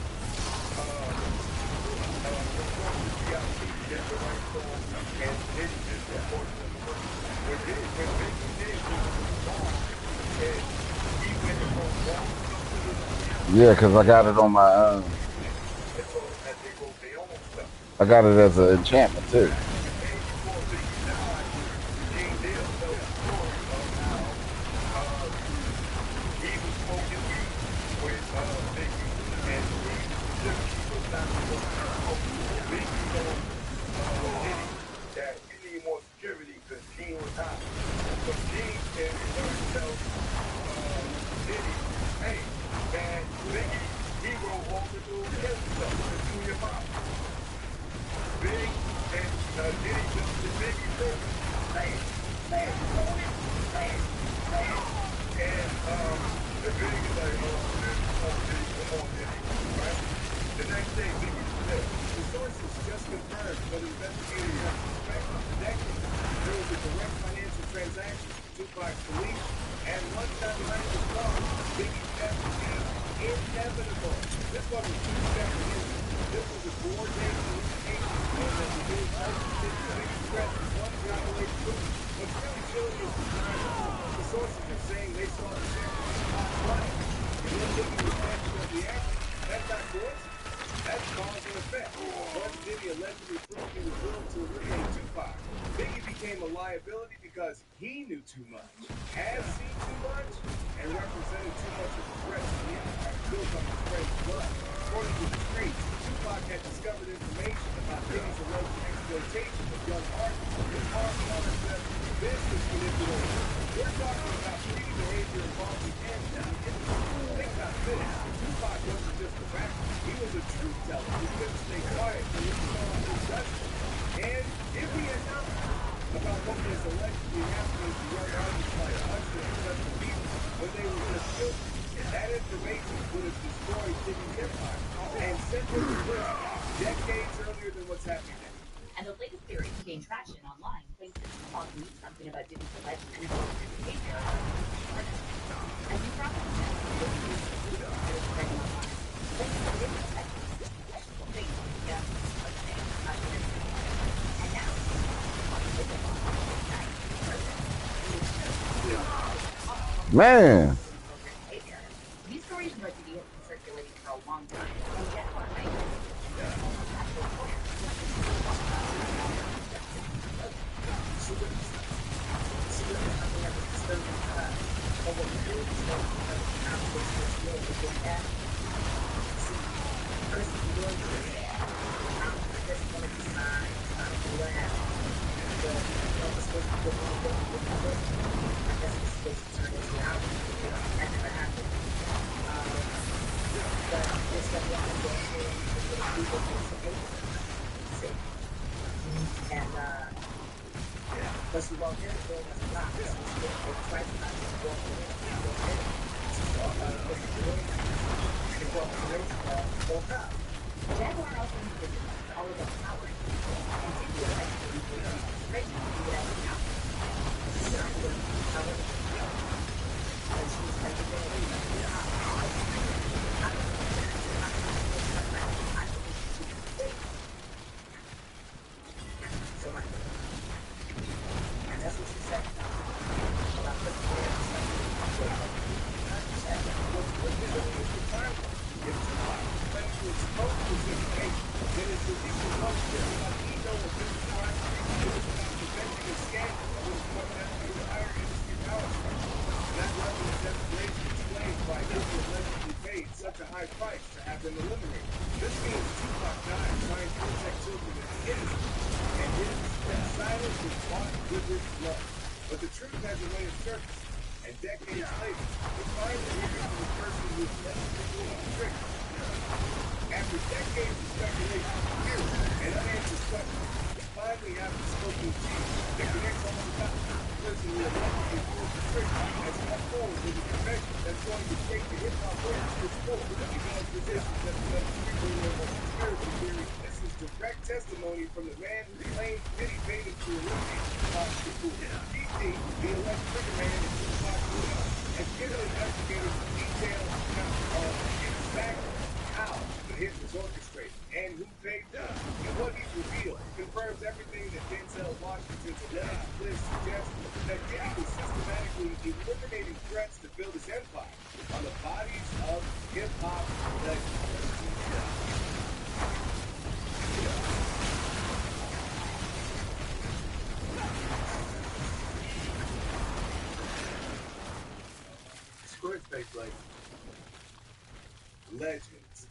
Yeah, because I got it on my I got it as an enchantment too. that he need more security because Gene was hot. So Gene in return tells Diddy, hey, man, Biggie, he wrote all the new hit stuff to do your mom. Big and Diddy jumps to Biggie says, say it, say it, say it, say it. And the Big is like, oh, Diddy, come on, Diddy, right? The next day, Biggie said, the sources just confirmed that investigators have suspected for decades there was a direct financial transaction to Tupac's release, and once that money was gone, Biggie's death became inevitable. This wasn't two-step news. This was a coordinated hallucination, and that the news licensed into Biggie's threat is one travel-away proof. What's really chilling is the timing. The sources are saying they saw the check from Tupac's money, and then Biggie was standing at the action. That's not coincidence. That's cause and effect. Once Diddy allegedly proved he was willing to eliminate Tupac, Biggie became a liability because he knew too much, had seen too much, and represented too much of a threat to the empire built on his friend's blood. According to the streets, Tupac had discovered information about Biggie's alleged exploitation of young artists. His partner said business manipulation. We're talking about shady behavior involving him and the industry. Think about this. Tupac wasn't just a rapper. He was a truth teller who couldn't stay quiet when he was on his judgment. And if he had known about what was allegedly happening to young artists like Usher and Justin Bieber when they were just guilty, that information would have destroyed Diddy's empire and sent him to prison decades earlier than what's happening now. And the latest theory to gain traction online thinks that Tupac knew something about Diddy's alleged inappropriate behavior. As you probably know, Diddy used to do this and his friend online. But he didn't affect him. Man. These stories about to be circulating for a long time. And guess what? But she walked in the room as a doctor. She was getting paid twice as much as she walked in. Woke up. Jaguar also needed all of the power and continue to execute the demonstration to do that now. And she was taking care of and that's what she said. Such a high price to have them eliminated. This means Tupac died trying to protect children that are innocent, and his silence was bought with his blood. But the truth has a way of surface, and decades later, we finally hear from the person who is necessarily the trick. After decades of speculation, fear, and unanswered questions, we finally have the smoking team that connects all the dots. The person who allegedly pulled the trigger has come forward with a confession that's going to take the hip-hop world to its core. Because positions that the conspiracy theory, this is direct testimony from the man who claimed Diddy paid him to eliminate Tupac Shakur. PT, the alleged trigger man in Tupac Shakur, has given investigators detailed account of exactly how the hit was orchestrated and who paid them. And what he's revealed confirms everything that Denzel Washington's alleged list suggests, that Diddy was systematically eliminating threats to build his empire on the bodies of hip-hop legends. Squarespace like legends.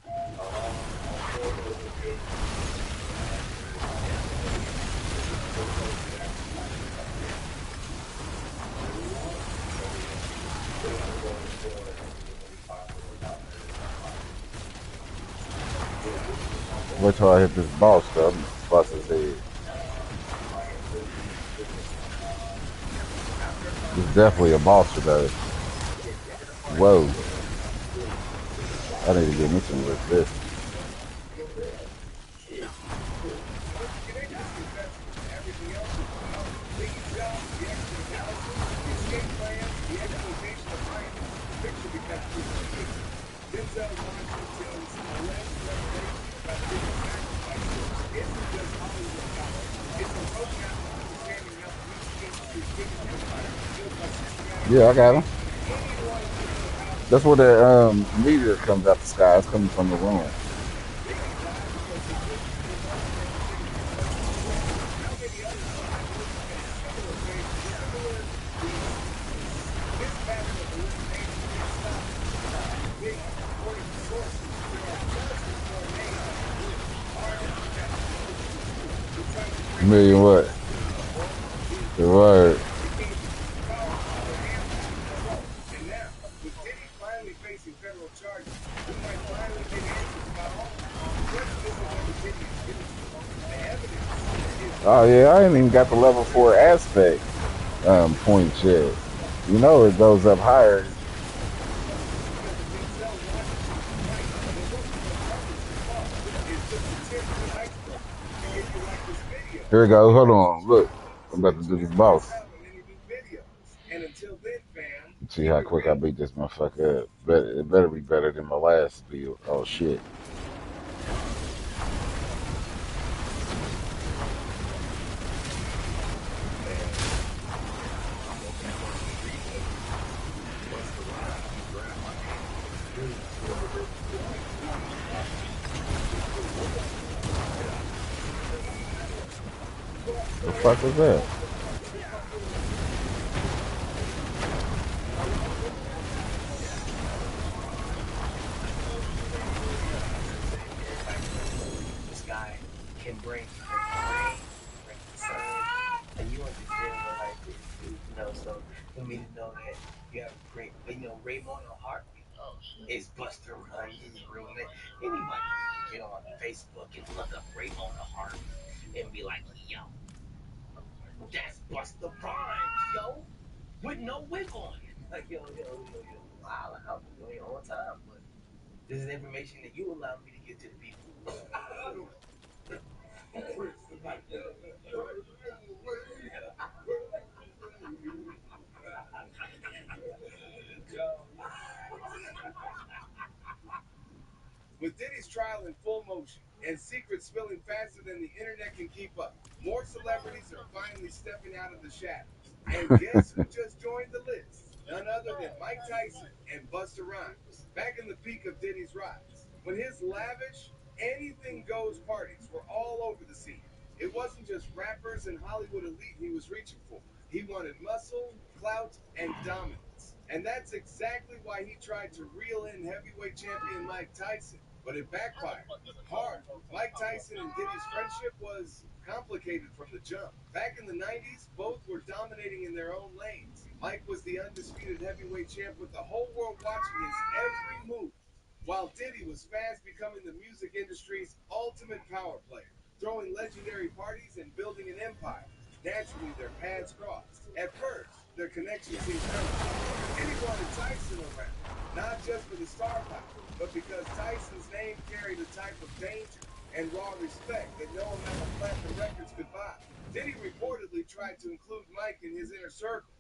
Wait till I hit this boss stuff. I'm gonna bust his head. It's definitely a boss today. Whoa. I need to get me some with this. Yeah, I got him. That's where the meteor comes out the sky. It's coming from the room. Million what? The word. Oh yeah, I ain't even got the level 4 aspect points yet. You know it goes up higher. Here we go. Hold on. Look, I'm about to do this boss. See how quick I beat this motherfucker up. It better be better than my last build. Oh shit. The fuck is that? This guy can bring the rain, bring the sun, and you understand what life is, dude. You know, so for me to know that you have a great, Raymond Hart is Buster Rhymes' room. Anybody can get on Facebook and look up Raymond Hart and be like, yo, that's Buster Rhymes, yo, with no wig on. Like, yo, wow, I'm doing it all the time, but this is information that you allow me to get to the people. With Diddy's trial in full motion and secrets spilling faster than the internet can keep up, more celebrities are finally stepping out of the shadows. And guess who just joined the list? None other than Mike Tyson and Busta Rhymes. Back in the peak of Diddy's rise, when his lavish, anything-goes parties were all over the scene, it wasn't just rappers and Hollywood elite he was reaching for. He wanted muscle, clout, and dominance. And that's exactly why he tried to reel in heavyweight champion Mike Tyson. But it backfired hard. Mike Tyson and Diddy's friendship was complicated from the jump. Back in the 90s, both were dominating in their own lanes. Mike was the undisputed heavyweight champ with the whole world watching his every move, while Diddy was fast becoming the music industry's ultimate power player, throwing legendary parties and building an empire. Naturally, their paths crossed. At first, their connection seemed friendly. Diddy wanted Tyson around, not just for the star power, but because Tyson's name carried a type of danger and raw respect that no amount of platinum records could buy. Diddy reportedly tried to include Mike in his inner circle,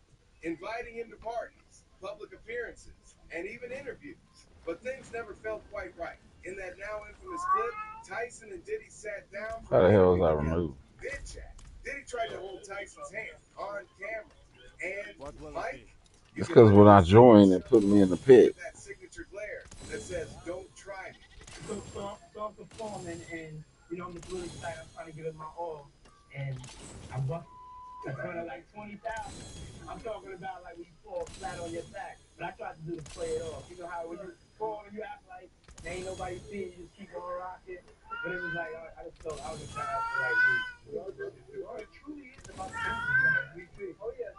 inviting him to parties, public appearances, and even interviews. But things never felt quite right. In that now infamous clip, Tyson and Diddy sat down for How the an hell was interview I together. removed? Vid chat. Diddy tried to hold Tyson's hand on camera. And What will it Mike, be? you It's can because when I literally see joined, his it put me in the silhouette pit. with that signature glare that says, "Don't try me." So I'm performing, and I'm just really excited. I'm trying to give it my all, and I bust. I turned it like 20,000. I'm talking about like when you fall flat on your back. But I tried to do the play it off. You know how when you fall and you act like there ain't nobody seeing you, just keep on rocking. But it was like I just felt I was just trying to ask for like me. It truly is about the oh yeah.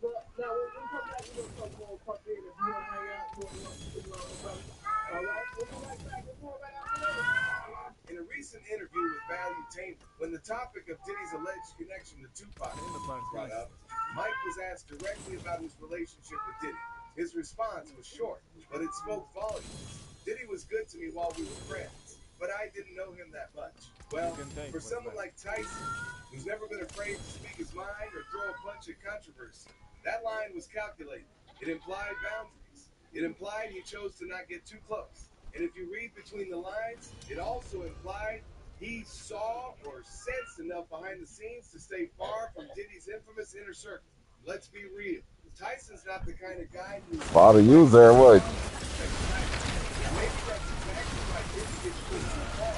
But now when we come back, we're gonna talk more puppy, and if you wanna hang out, you wanna stick around with brother. All right, we'll be right back with more right after this. In a recent interview with Value Tamer, when the topic of Diddy's alleged connection to Tupac was brought up, Mike was asked directly about his relationship with Diddy. His response was short, but it spoke volumes. Diddy was good to me while we were friends, but I didn't know him that much. Well, for someone like Tyson, who's never been afraid to speak his mind or throw a punch at controversy, that line was calculated. It implied boundaries. It implied he chose to not get too close. And if you read between the lines, it also implied he saw or sensed enough behind the scenes to stay far from Diddy's infamous inner circle. Let's be real. Tyson's not the kind of guy who Father, you was there, what? maybe that's exactly why Diddy gets pushed too far,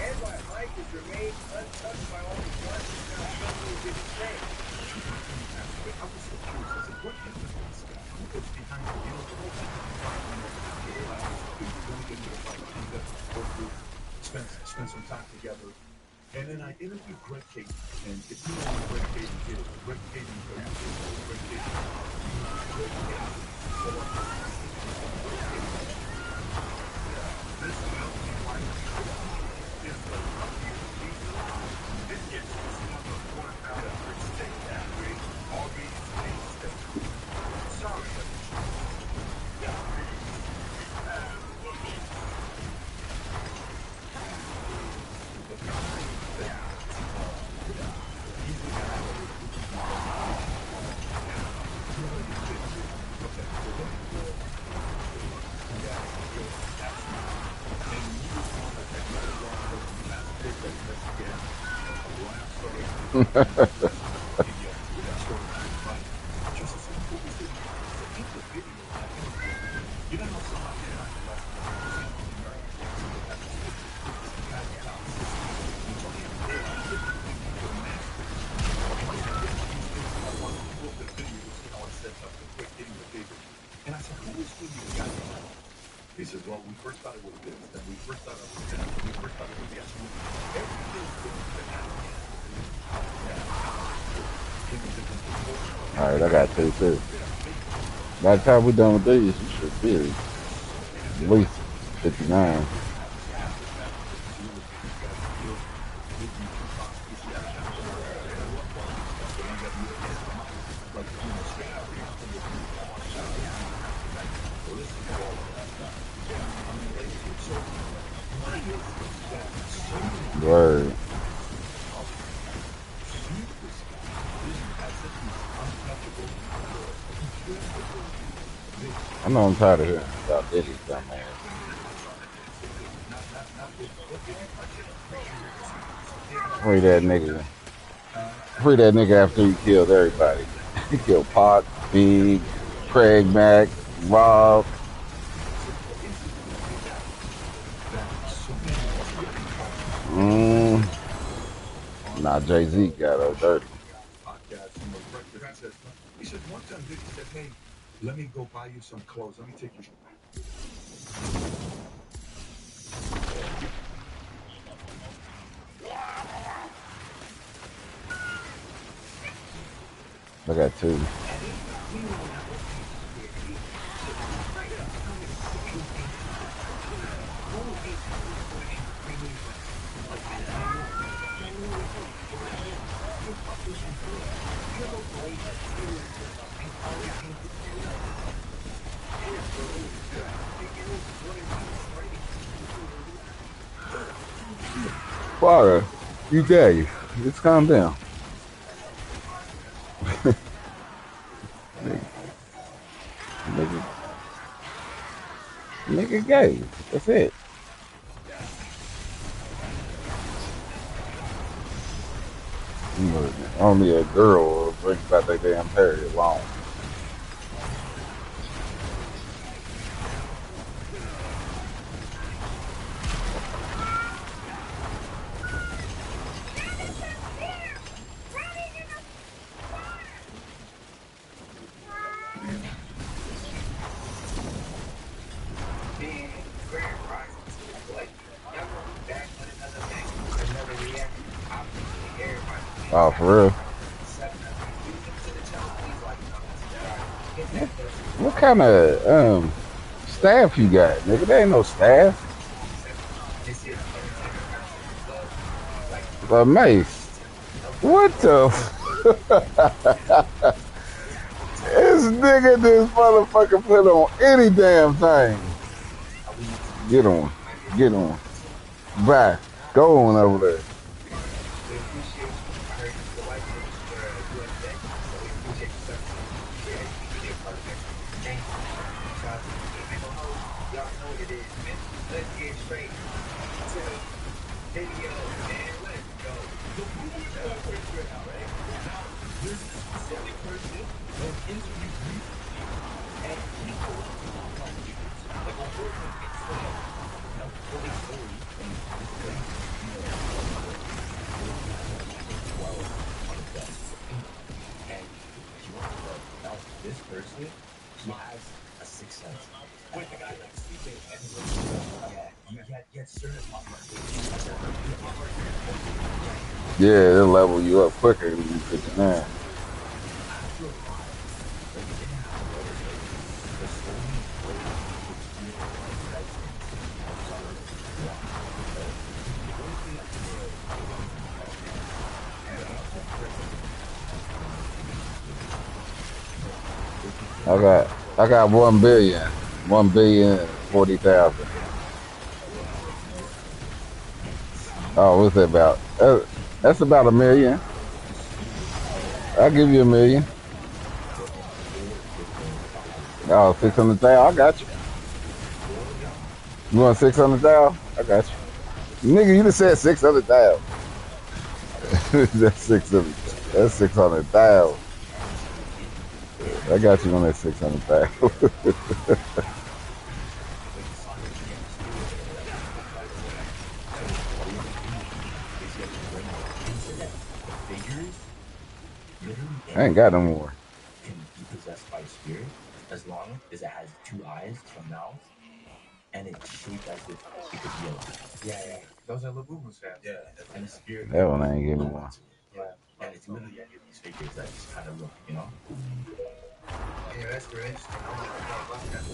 and why Mike has remained untouched by all the darkness now filtering Diddy's name. I was so curious. What is this guy? Who is behind the whole thing? Spend some time together. And then I interviewed Greg Kading. And if you know who Greg Kading is, Greg Kading this mountain white is the luckiest Jesus. This gets you some of the point out of the state that way. All these things that sorry, but He says, well, we first thought it was this, then we first thought it was that, we first thought it was yes. All right, I got two too. By the time we're done with these, you should be at least 59. Word. I know I'm tired of hearing about Diddy's dumb ass. Free that nigga. Free that nigga after he killed everybody. He killed Pac, Big, Craig Mack, Rob. Nah, Jay-Z got her dirty. He said one time Diddy said, hey, let me go buy you some clothes. Let me take you. I got two. Father, you gay. Just calm down. Nigga gay. That's it. Only a girl will bring about their damn hair long. Oh, for real? What kind of staff you got, nigga? There ain't no staff. The mace. What the? This nigga, this motherfucker put on any damn thing. Get on. Get on. Bye. Go on over there. Yeah, they'll level you up quicker than you 59. I got 1 billion. 1,040,000. Oh, what's that about? That's about 1 million. I'll give you 1 million. Oh, 600,000. I got you. You want 600,000? I got you. Nigga, you just said 600,000. That's 600. That's 600,000. I got you on that 600,000. I ain't got no more. Can be possessed by spirit as long as it has 2 eyes, 2 mouths, and it's shaped as if it could be alive. Yeah. Those are Labubu stamps. Yeah, and the spirit. That one ain't giving one. Yeah, and it's literally any of these figures that just kind of look, you know. Yeah, that's really interesting. I want to know more about that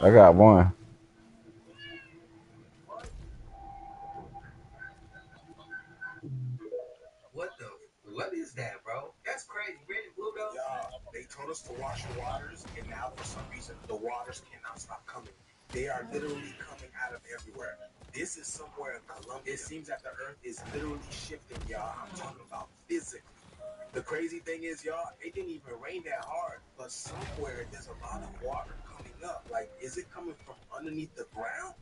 though. I got one. What is that, bro? That's crazy. Red and blue though? Yeah, they told us to wash the waters, and now for some reason the waters cannot stop coming. They are literally coming out of everywhere. This is somewhere in Colombia. It seems that the earth is literally shifting, y'all. I'm talking about physically. The crazy thing is, y'all, it didn't even rain that hard, but somewhere there's a lot of water coming up. Like, is it coming from underneath the ground?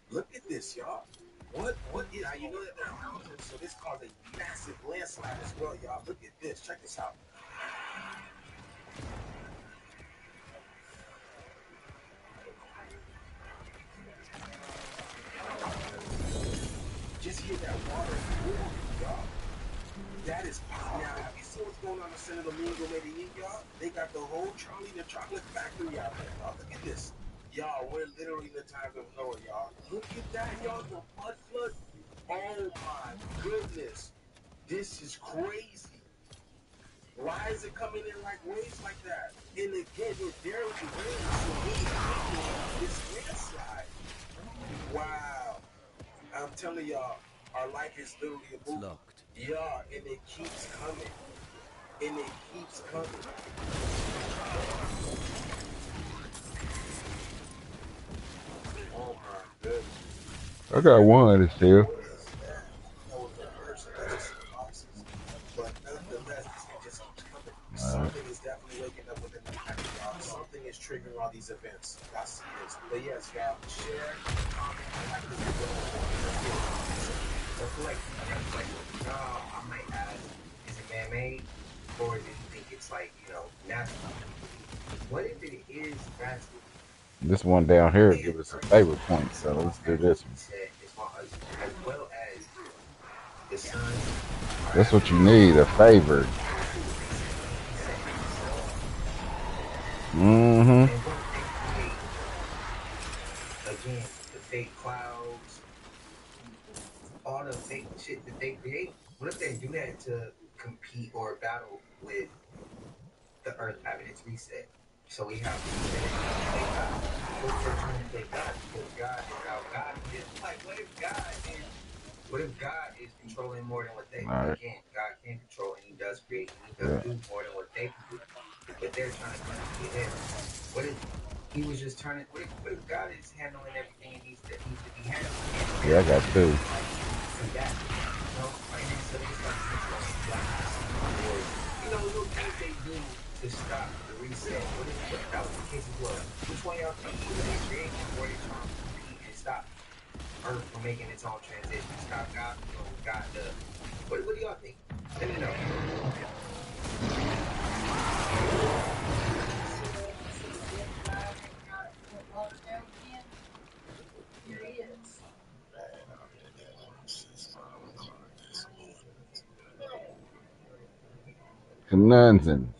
Look at this, y'all. What is, now you know that there are mountains, so this caused a massive landslide as well, y'all. Look at this. Check this out. Just hear that water roaring, y'all. That is powerful. Now, have you seen what's going on in Santo Domingo, Medellin, y'all? They got the whole Charlie the Chocolate Factory out there, y'all. Look at this. Y'all, we're literally in the times of Noah, y'all. Look at that, y'all. The mud flood. Oh, my goodness. This is crazy. Why is it coming in like waves like that? And again, it barely rains, so what's happening? This landslide. Wow. I'm telling y'all, our life is literally a movie. Locked. Yeah, and it keeps coming. And it keeps coming. Oh my goodness. I got one still. But nonetheless, this thing just keeps coming. Something is definitely waking up within the country, y'all. Something is triggering all these events. I see this. But yes, y'all, share, comment, and like this video. I might ask, is it man-made, or do you think it's like, natural? What if it is natural? This one down here give us a favorite point, so let's do this one. As well as the sun. That's what you need, a favorite. Mm-hmm. Again, the fake clouds, all the fake shit that they create. What if they do that to compete or battle with the Earth having its reset? So we have reset. What if they're trying to play God? Because God is our God. Like, what if God is controlling more than what they do? Right. Again, God can control, and He does create, and He does do more than what they can do. But they're trying to compete with Him. What if He was just turning? What if God is handling everything that needs to be handled? Yeah, I got two. Little things they do to stop the reset. What if that was the case as well? Which one y'all think was they create or they trying to compete and stop Earth from making its own transition? Stop God from doing what God does. What do y'all think? Let me know. Conundrum.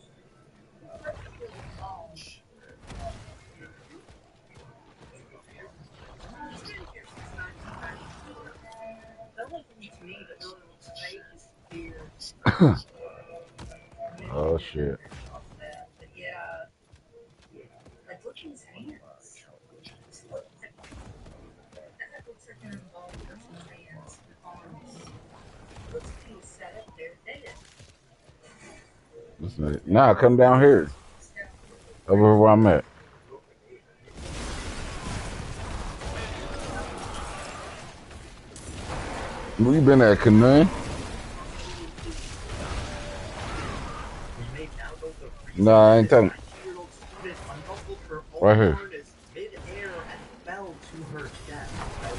Oh shit. Like, look at his hands. That looks like an involved person's hands and arms. It looks like he was set up there dead. Nah, come down here. Over where I'm at. We been at Canoe? Nah, I ain't talking. Right here. Mid-air and fell to her death.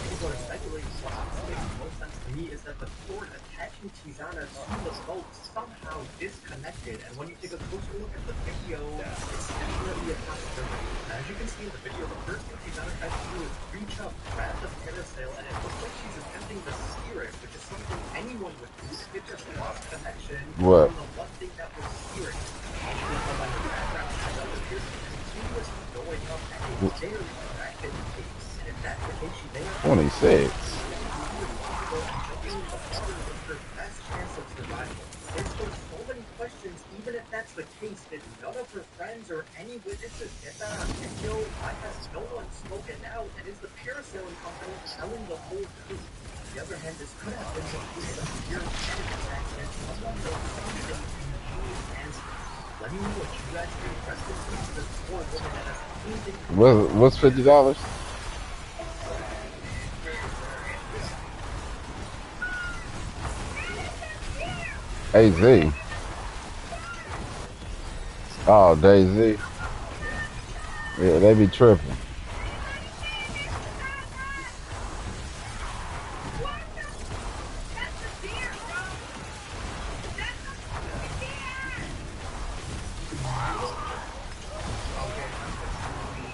People are speculating what makes the most sense to me is that the cord attaching Tizana to the boat somehow disconnected. And when you take a closer look at the video, it's definitely a possibility. As you can see in the video, the first thing Tizana tries to do is reach up, grab the parasail, and it looks like she's attempting to steer it, which is something anyone would do if it just lost connection. What? From the one thing that was steering. Also, by the background, that appears to continue very that could be the case. And if that's the case, she may have 26. and jumping in the water was her best chance of survival. There's still so many questions, even if that's the case. Did none of her friends or any witnesses get that on video? Why has no one spoken out? And is the Paraceiling company telling the whole truth? On the other hand, this could have been the case of a pure innocence accident. Someone knows something, and you need answers. Let me know what you guys think. Rest in peace to this poor woman that has anything. What's $50? AZ. Oh, Daisy. Yeah, they be tripping.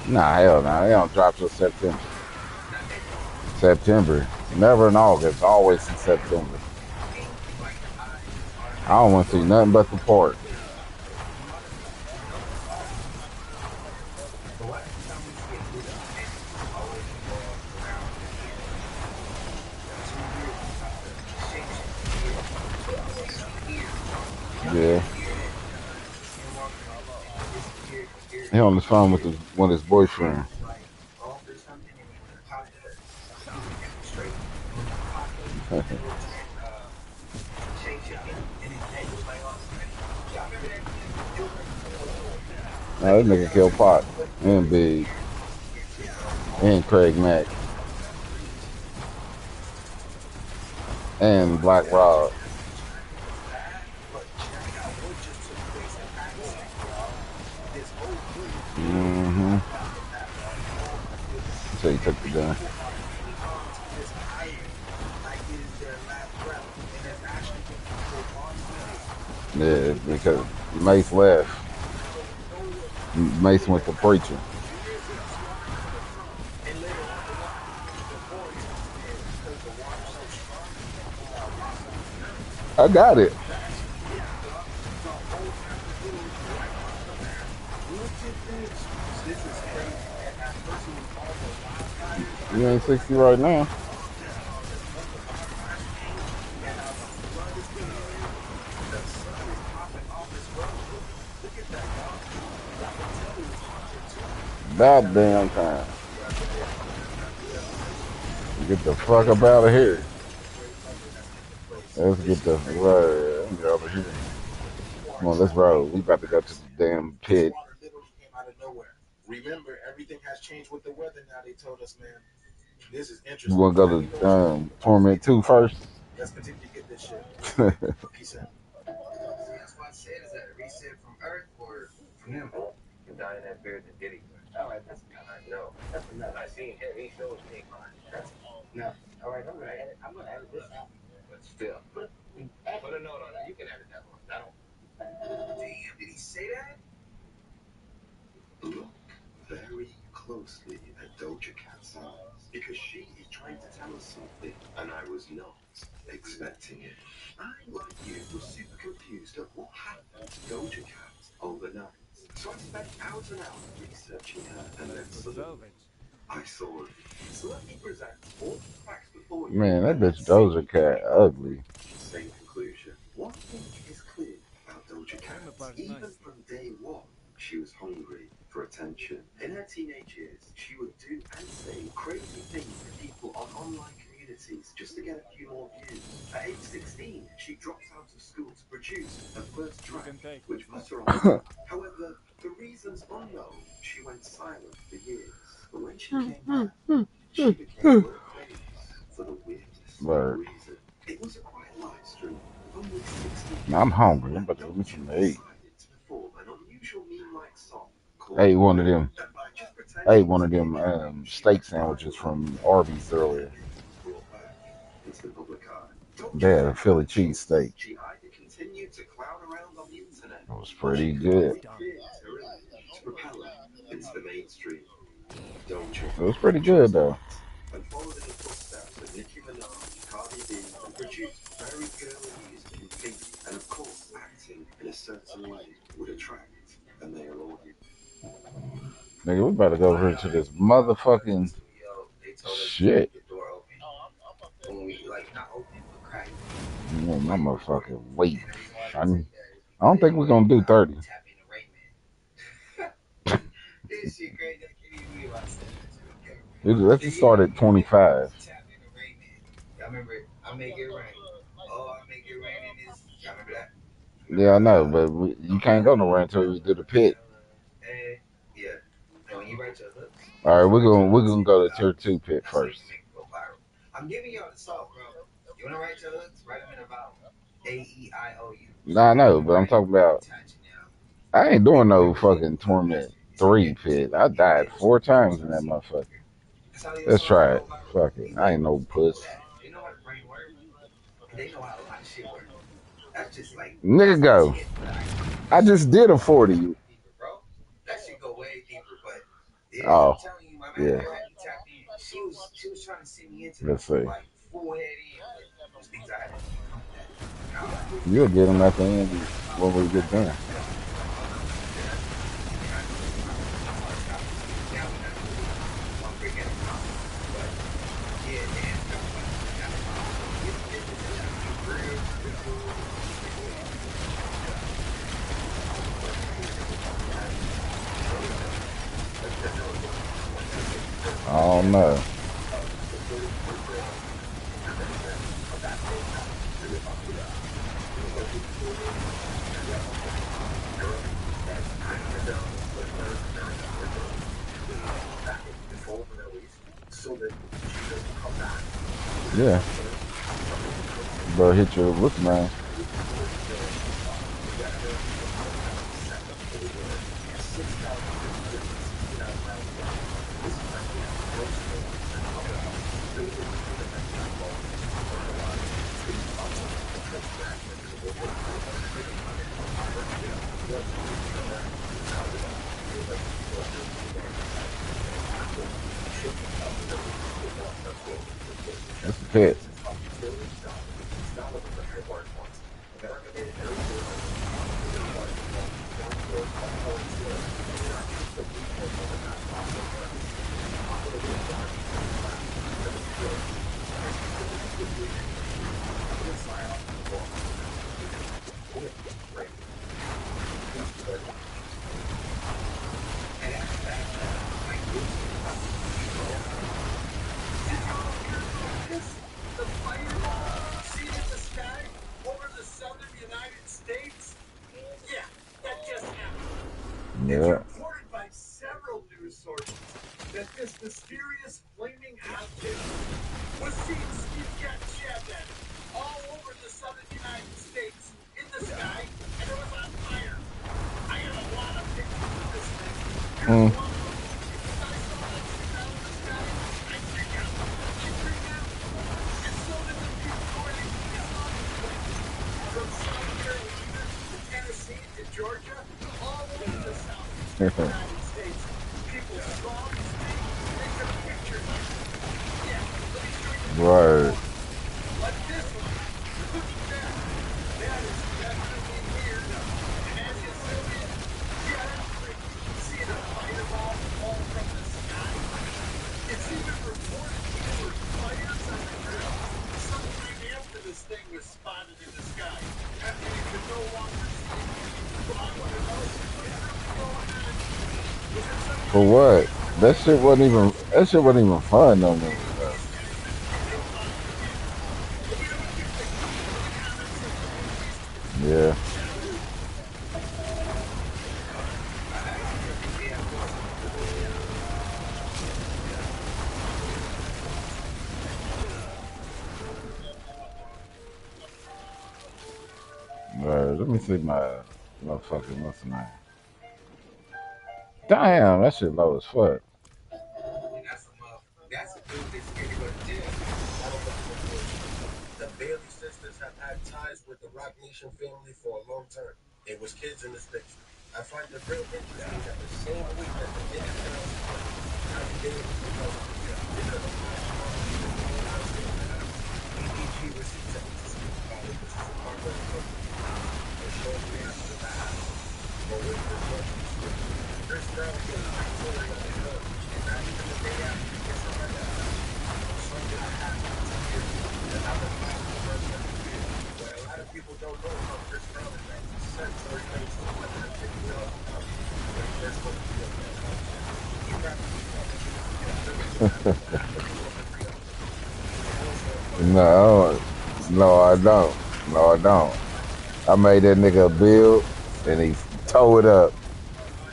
Nah, hell nah. They don't drop till September. September. Never in August. Always in September. I don't want to see nothing but the port. Yeah. He on the phone with his boyfriend. Nah, this nigga killed Pot and Big and Craig Mack and Black Rob. Mm-hmm. So he took the gun. Yeah, because Mace left. Mace went to preaching. I got it. You ain't 60 right now. About damn time. Get the fuck up out of here. Let's get the right get over here. Come on, let's roll. We about to go to the damn pit. Remember, everything has changed with the weather now. They told us, man. This is You interesting. want to go to Torment 2 first? Let's continue to get this shit. Peace out. That's why I said, is that a reset from Earth or from them? You dying that beard that did it. All right, that's enough. I know. That's enough. I seen him. He shows me mine. That's enough. All right, I'm gonna edit this out. But still. Put a note on it. You can edit that one. I don't. Damn, did he say that? Look very closely at Doja Cat's eyes, because she is trying to tell us something, and I was not expecting it. I, like you, was super confused at what happened to Doja Cat overnight. So I spent hours and hours researching her, and then suddenly I saw it. So let me present all the facts before you. Man, that bitch Doja Cat ugly. Same conclusion. One thing is clear about Doja Cat. Even from day one, she was hungry for attention. In her teenage years, she would do and say crazy things to people on online communities just to get a few more views. At age 16, she dropped out of school to produce her first track, which put her on the map. However, for reasons unknown, she went silent for years. But when she came back, she became world famous for the weirdest reason. It was a quiet live stream with only 60 views. I'm hungry. I'm about to give me some to eat. To perform an unusual meme-like song called Ate one of them steak sandwiches from Arby's earlier. into the public eye. They had a Philly cheesesteak. She either continued to clown around on the internet, It was pretty good. to propel her into the mainstream. Doja It was pretty good though. and followed in the footsteps of Nicki Minaj, Cardi B, and produced very girly music in Pink. And of course, acting in a certain way would attract a male audience. Nigga, we better go over to this motherfucking shit. When we like not open but crack. My motherfucking weight. I don't think we're gonna do 30. Tap into Rayman. This shit crazy. I can't even believe I said that shit. Okay. Let's just start at 25. Tap into Rayman. Y'all remember I Make It Rain. Oh, I Make It Rain in this. Y'all remember that? Yeah, I know, but you can't go nowhere until we do the pit. Yeah. And when you write your hooks. All right, we're gonna go to tier 2 pit first. I'm giving y'all the salt, bro. You wanna write your hooks? Write them in a vowel. AEIOU. Nah, I know, but I'm talking about. I ain't doing no fucking Torment 3 pit. I died 4 times in that motherfucker. Let's try it. Fuck it. I ain't no puss. They know how the brain works. They know how a lot of shit works. That's just like Nigga, go. I just did a 40. Bro, that should go way deeper, but yeah, Oh, I'm telling you, my man yeah. had me tap in. She was trying to send me into Let's this, see. like full head in, but those things I had to come with that. You'll get them at the end when we get done. I don't know. Yeah. Bro, hit your what's man. That's a pit. It's Yeah. reported by several news sources that this mysterious flaming object was seen cat jabbed at all over the southern United States in the sky, and it was on fire. I got a lot of pictures of this thing. Here's one of them. If I saw that shit out of the sky, I'd freak out. And so did the people who are making this thing. From South Carolina to Tennessee to Georgia, all over the South. United States. People saw this thing, they took pictures of it. Yeah, let me show you. Right. Like this one. Look at that. That is definitely weird. And as you zoom in, see the fireball fall from the sky? It's even reported there were fires on the ground sometime after this thing was spotted in the sky. After you could no longer see it. So I want to know what's really going on. For what? That shit wasn't even fun no more. Yeah. Let me see my motherfucking what's the name? Damn, that shit low as fuck. That's a dude that's scared to go to jail. The Bailey sisters have had ties with the Rock Nation family for a long time. They was kids in the States. I find it real interesting that the same week that the Niggas girls have dated because BBG was sentenced. This is a part of the book. It shows me after the house. But with the Chris Brown getting don't know how Chris Brown is actually set, so everybody still like to take his album out. But he is supposed to be up there. He rapped his fuck. No, no, I don't. No, I don't. I made that nigga a build, and he tore it up.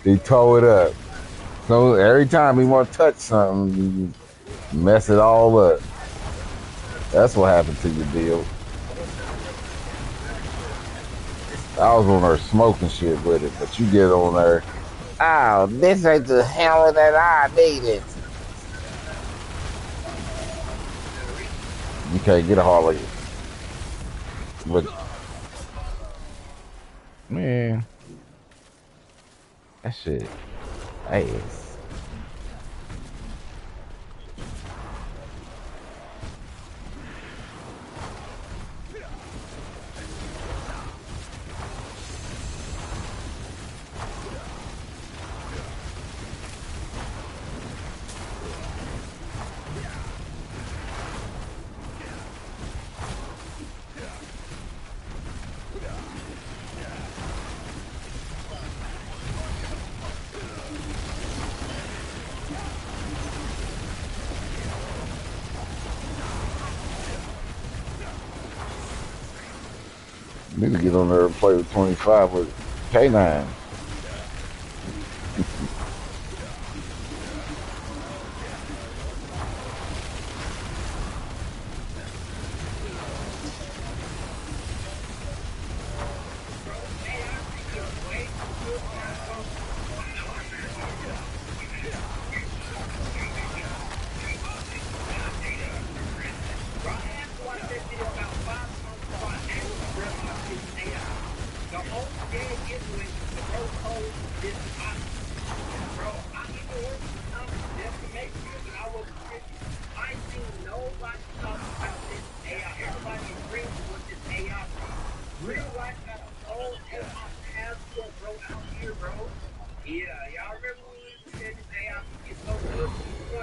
He tore it up. So every time he want to touch something, he mess it all up. That's what happened to your build. I was on there smoking shit with it, but you get on there. Oh, this ain't the hell that I needed. You can't get a Harley. But man, that shit ass. Need to get on there and play with 25 with K9.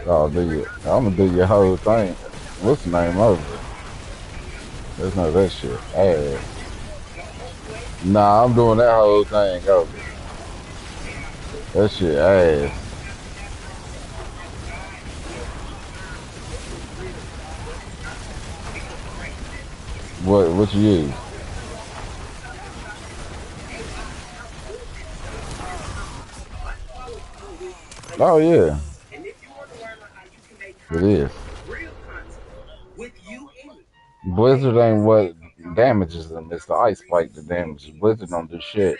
Oh, I'm gonna do your whole thing. What's the name of it? There's no that shit. Ass. Nah, I'm doing that whole thing over. That shit ass. What you use? Oh yeah. It is. Blizzard ain't what damages them. It's the ice spike that damages. Blizzard don't do shit.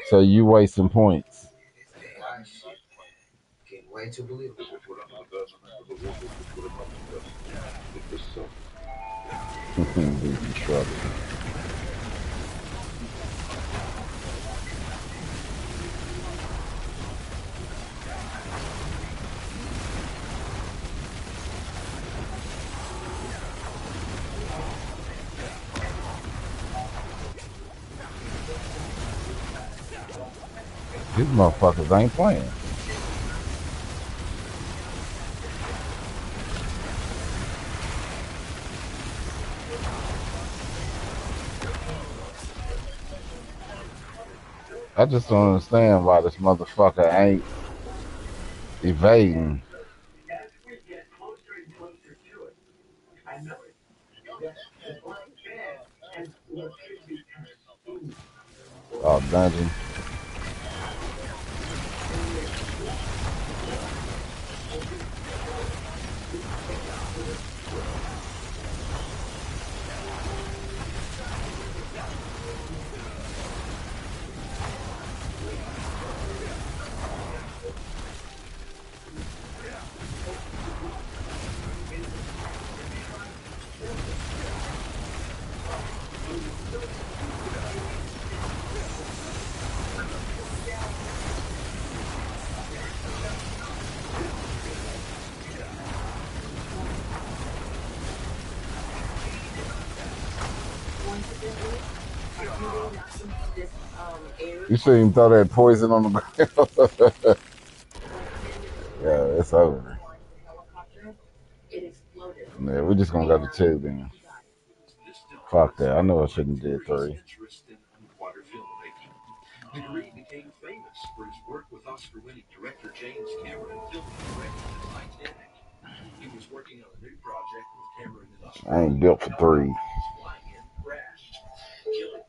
So you wasting points. Way too believable. Deconstructed. These motherfuckers ain't playing. I just don't understand why this motherfucker ain't evading. Oh, dungeon. You see him throw that poison on the ground. Yeah, it's over. Yeah, we're just gonna go to 2 then. Fuck that. I know I shouldn't have did 3. Interest in underwater filmmaking. McRae became famous for his work with Oscar-winning director James Cameron, filming and directing the Titanic. He was working on a new project with Cameron in I ain't Australia. built for 3. Flying in, crashed, killing.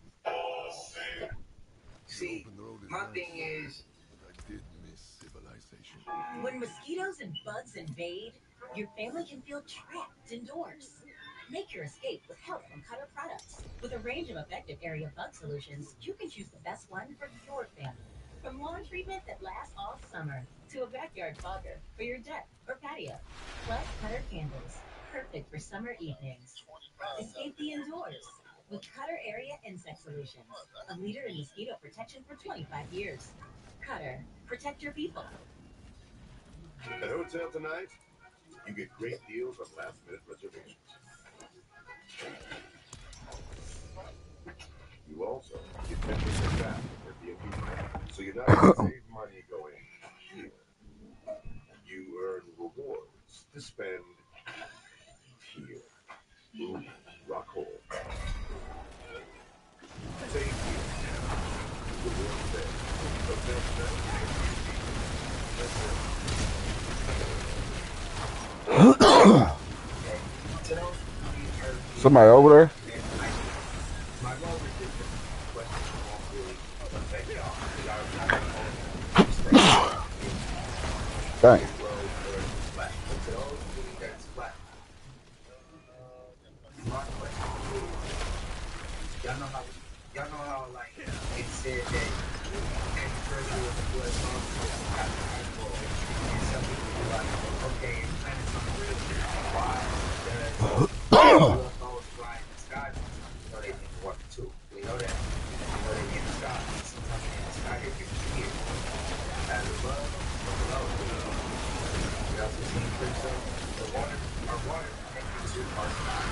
See, my thing is, but I did miss civilization. When mosquitoes and bugs invade, your family can feel trapped indoors. Make your escape with help from Cutter products. With a range of effective area bug solutions, you can choose the best one for your family. From lawn treatment that lasts all summer to a backyard fogger for your deck or patio. Plus Cutter candles, perfect for summer evenings. Escape the indoors with Cutter Area Insect Solutions, a leader in mosquito protection for 25 years. Cutter, protect your people. At Hotel Tonight, you get great deals on last-minute reservations. You also get 10% back on Airbnb. So you're not going to save money going here. You earn rewards to spend here. Ooh, rock hole. Save here. Rewards there. Hotel Tonight, Airbnb. That's Somebody over there? my role is just to question won't really affect y'all. Dang. That's flat. My question is, y'all know how like it said that any further was on after April, and some people were like, okay, if planets on the real, why does UFOs fly in the sky sometimes? We know they've been warped too. We know that. We know they're in the sky. Sometimes they're in the sky, they're different here. As above, below. We also see the water, our water connected to our sky.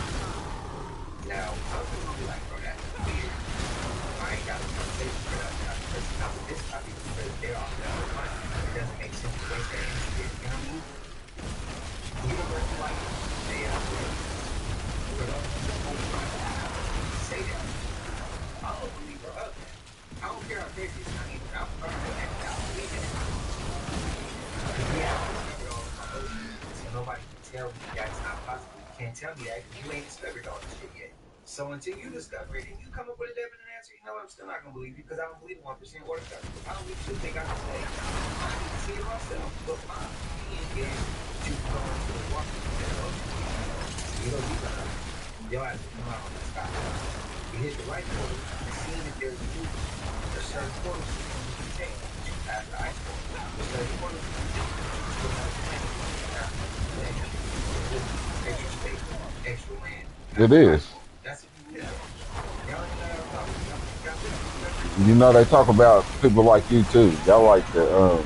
Now, some people will be like, bro, that's weird. I ain't got a conversation with that person not with this topic because they're off the other line. It doesn't make sense to waste their energy. You know what I mean? Universal life, they have ways. For those who say that, I'm a believer of that. I don't care how crazy it sounds. I'm connected. I believe in it. We have discovered all of our oceans, so nobody can tell me that it's not possible. You can't tell me that because you ain't discovered all this shit yet. So until you discover it and you come up with a definite answer, you know what? I'm still not gonna believe you because I don't believe in 1% or the government. I don't really think I can say I need to see it myself. But my opinion is to go into the water and the ocean. You'll have to come out on the sky. You hit the right portal and seeing if there's a movement. There's certain portals you can take to pass the ice portal. There's certain portals you can take to still have the land. Extra space, extra land. It is. That's if you live. You know they talk about people like you too. Y'all like the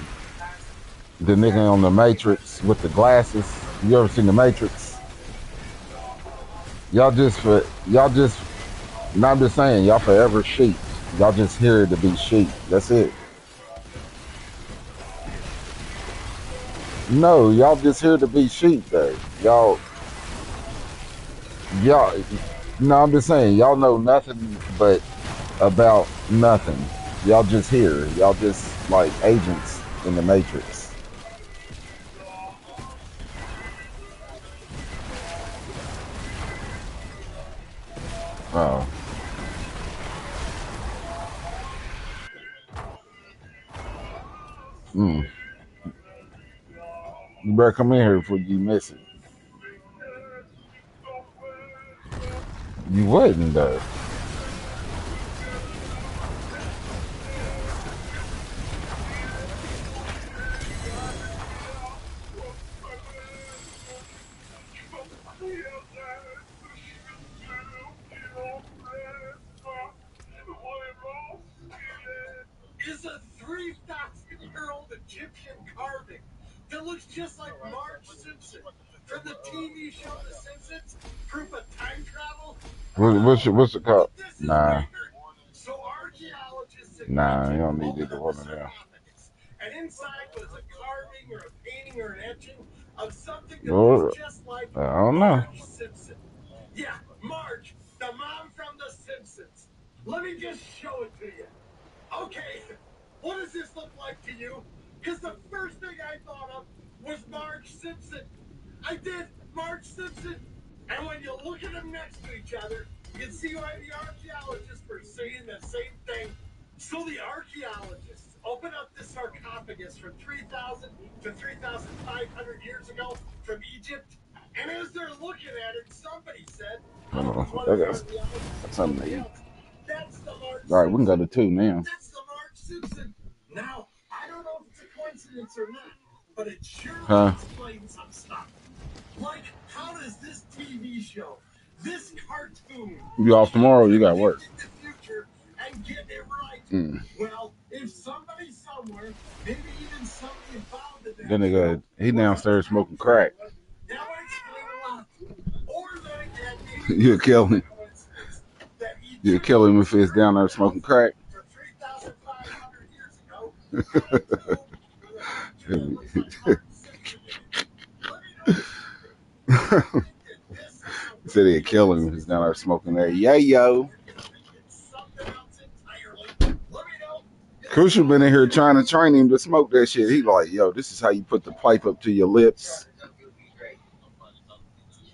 nigga on the Matrix with the glasses. You ever seen the Matrix? Y'all just, no, I'm just saying, y'all forever sheep. Y'all just here to be sheep. That's it. No, y'all just here to be sheep though. Y'all, no, I'm just saying, y'all know nothing but about nothing. Y'all just here. Y'all just like agents in the Matrix. Oh. You better come in here before you miss it. You wouldn't though. Is a 3,000-year-old Egyptian carving that looks just like Marge Simpson from the TV show The Simpsons. Proof of time travel. What's it called? Nah. So archaeologists Nah, you don't need either one of them. and inside was a carving or a painting or an etching of something that Well, looks just like I don't know. Marge Simpson. Yeah, Marge, the mom from was Marge Simpson. I did Marge Simpson. And when you look at them next to each other, you can see why the archaeologists were saying the same thing. So the archaeologists open up the sarcophagus from 3,000 to 3,500 years ago from Egypt. And as they're looking at it, somebody said, That's something to eat. that's the Marge All right, we can go to 2 now. That's the Marge Simpson. Now, I don't know if it's a coincidence or not, but it sure explains some stuff. Like, how does this TV show, this cartoon, You off tomorrow? You got work. the future and get it right? Well, if somebody somewhere, maybe even somebody found it. Then they go. He downstairs smoking crack. That would explain a lot. Or then again, You'll kill him. You'll kill him if he's down there smoking crack. For 3,500 years ago. He said he'd kill him if he's down there smoking there. Yeah, yo. Crucial been in here trying to train him to smoke that shit. He like, yo, this is how you put the pipe up to your lips.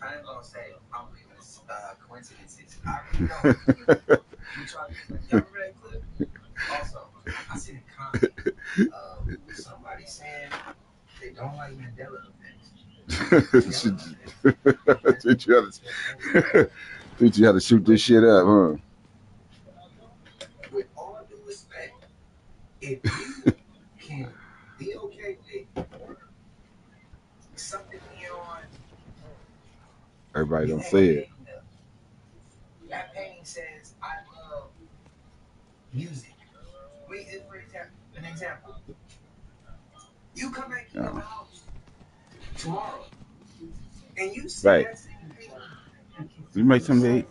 I ain't gonna say I don't believe in coincidences. I really don't. Y'all remember that clip? Also, I seen a comment. Somebody saying they don't like Mandela effects. Teach you how to shoot this shit up, huh? With all due respect, if you can be okay with something beyond, everybody don't say it. That painting says, I love music. Wait, for an example. You come back to your house tomorrow and you see that same painting. You make something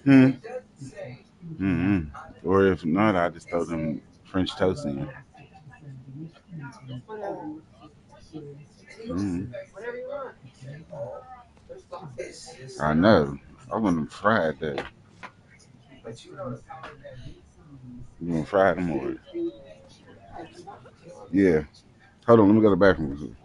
to eat? Or if not, I just throw them French toast in. I know. I want them fried though. You want to fry them or? Yeah. Hold on, let me go to the bathroom.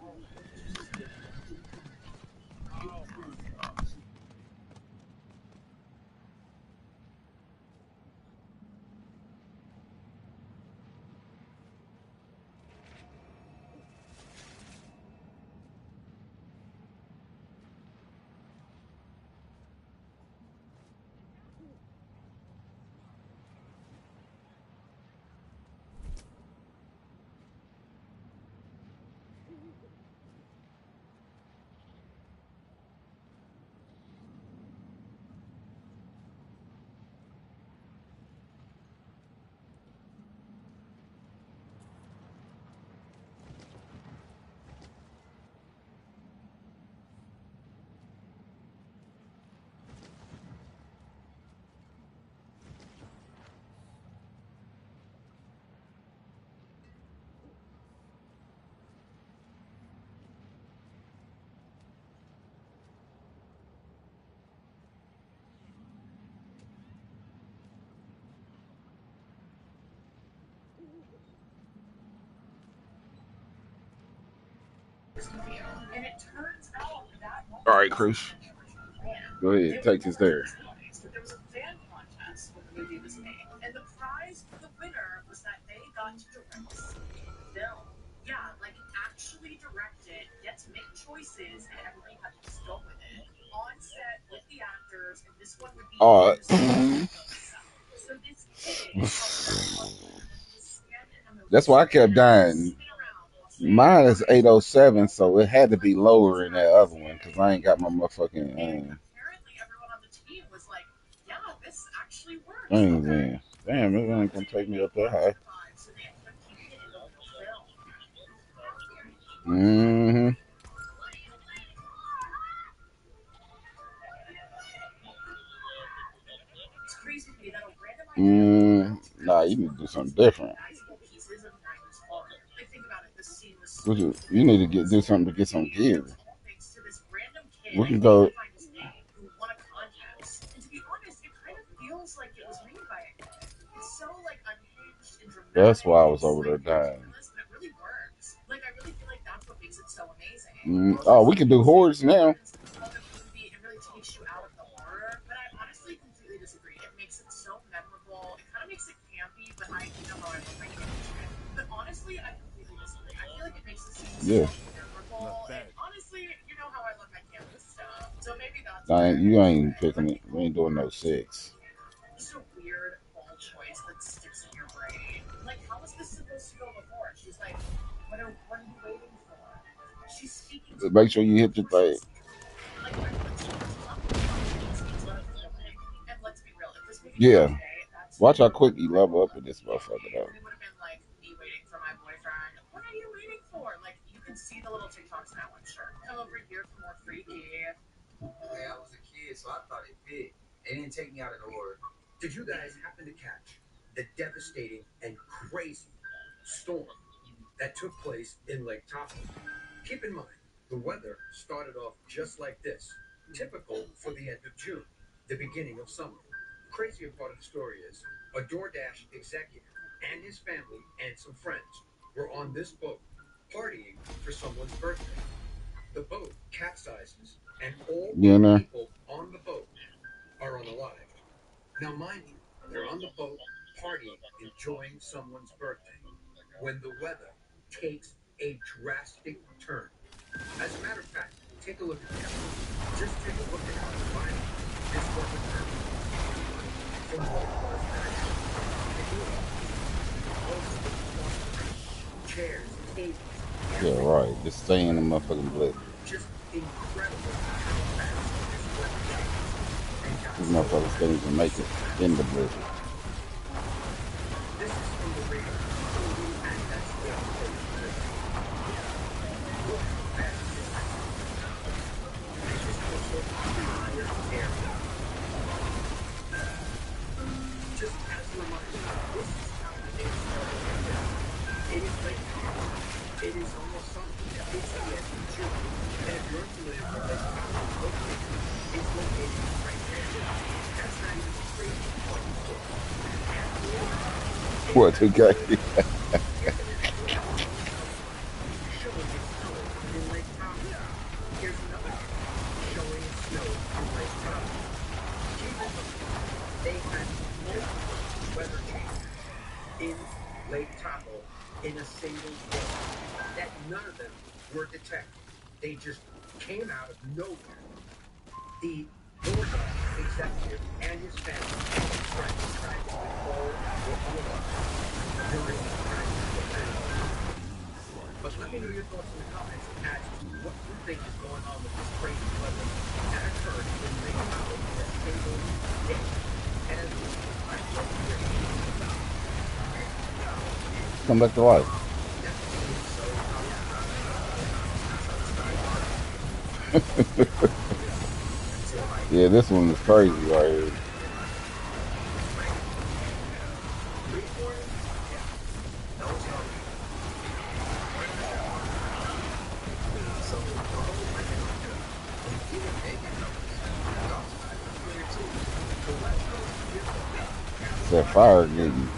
All right, Chris. Go ahead, take us there. There was a fan contest when the movie was made, and the prize for the winner was that they got to direct the film. Yeah, like actually direct it, get to make choices, and everybody had to just go with it. On set with the actors, and this one would be so this kid that's why I kept dying. Mine is 807, so it had to be lower in that other one because I ain't got my motherfucking apparently everyone on the team was like, yeah, this actually works. things in. Damn, it ain't gonna take me up that high. So they ended up keeping it in the film. It's crazy to me that a random Nah, you need to do something different. You need to do something to get some gear. We can go. That's why I was over there dying. Oh, we can do hordes now. Of the movie, it really takes you out of the horror. But I honestly completely disagree. It makes it so memorable. It kind of makes it campy, but you know how I love my campy shit. But honestly, I completely disagree. I feel like it makes the scene Yeah. so memorable. And honestly, you know how I love my campy stuff. So maybe that's Nah, where you ain't picking it. We ain't doing no 6. just a weird, bold choice that sticks in your brain. Like, how was this supposed to go before? She's like, what are you waiting for? She's speaking to Make sure you hit the thing. like let's talk about these scenes when it's filming. And let's be real, if this movie Yeah. came today, that's Watch how quick you level up in this motherfucker, though. it would have been like me waiting for my boyfriend. What are you waiting for? Like, you can see the little TikToks now, I'm sure. Come over here for more freaky. Hey, I was a kid, so I thought it fit. They didn't take me out of the order. Did you guys happen to catch the devastating and crazy storm that took place in Lake Tahoe? Keep in mind, the weather started off just like this, typical for the end of June, the beginning of summer. The crazier part of the story is a DoorDash executive and his family and some friends were on this boat partying for someone's birthday. The boat capsizes and all the people on the boat are unalived. Now, mind you, they're on the boat partying, enjoying someone's birthday, when the weather takes a drastic turn. As a matter of fact, take a look at this. Just take a look at how violent this weather turned from what it was that I chairs, tables. Yeah, right. Just stay in the motherfucking blitz. Just incredible how fast this weather changed. These motherfuckers can't even make it in the blitz. This is from the radar, and that's where the boat is. Look how fast this happened. And this was the entire area. Just as a reminder, this is how the day started. It is late. It is almost summer. It's the end of June. And if you're familiar with Lake Tahoe, it's located right there. That's not even the crazy part of the story. What, 2K? Here's another showing it snowed in Lake Tahoe. Keep in mind, they had multiple weather changes in Lake Tahoe in a single day. That none of them were detected. They just came out of nowhere. The DoorDash executive and his family and friends tragically all were unalive during the tragic event. But let me know your thoughts in the comments as to what you think is going on with this crazy weather that occurred in Lake Tahoe in a single day. And as usual, I'd love to hear your Come back to life. Yeah, this one is crazy right here. It's that fire getting.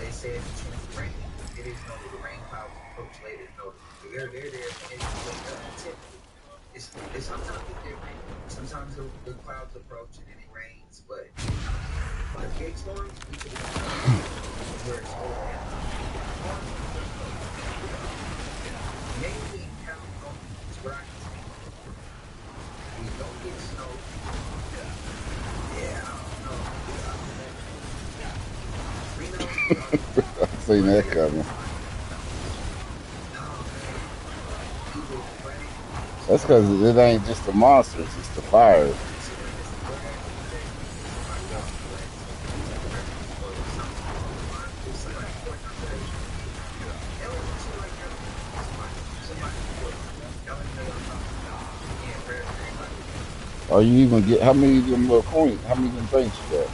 They say it's a chance of rain. It is known that the rain clouds approach later than noted. They're there, and it's wake up. Typically, it's sometimes it's different. Sometimes the clouds approach and then it rains, but on the big storms, we can where it's over. Mainly in California is where I can see. We don't get snow. Yeah, I don't know. I seen that coming. That's because it ain't just the monsters, it's the fire. Are you even get how many of them little coins? How many of them things you got?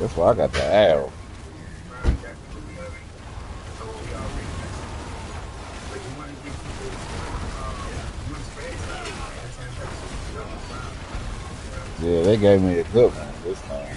That's why I got the L. Yeah, they gave me a good one this time.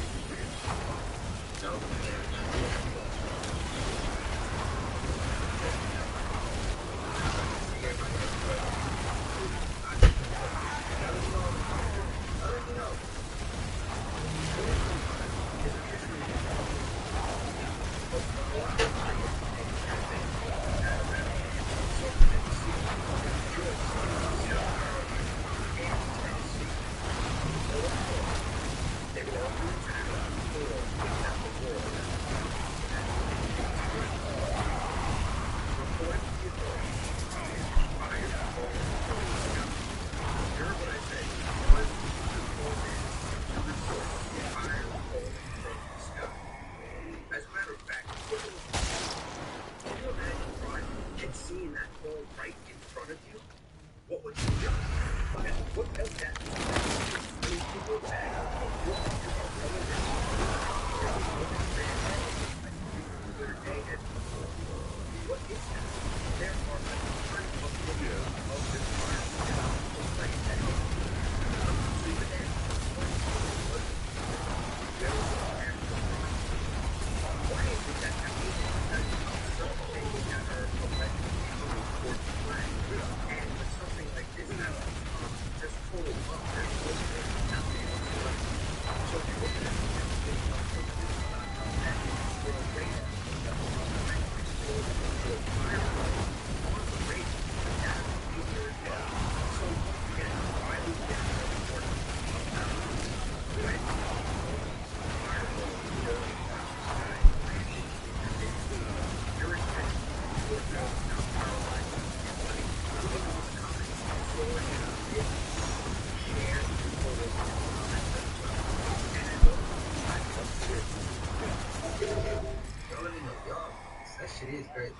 That shit is great.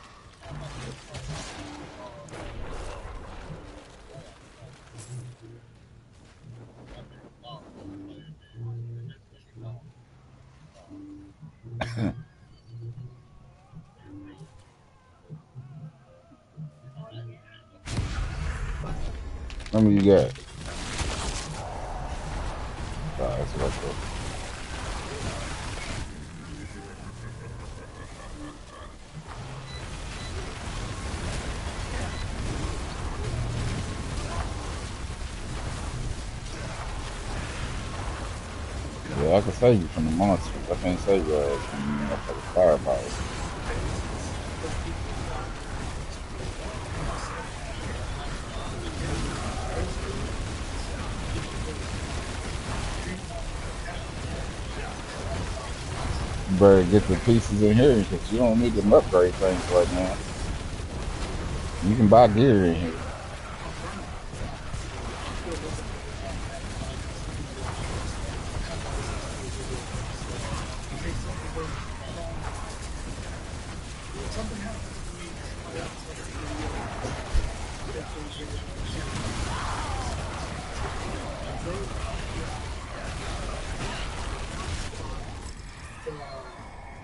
How many you got? Oh, that's what I thought. Yeah, I can save you from the monsters. I can't save you from the motherfucking fireballs. You better get the pieces in here because you don't need them upgrade things right now. You can buy gear in here.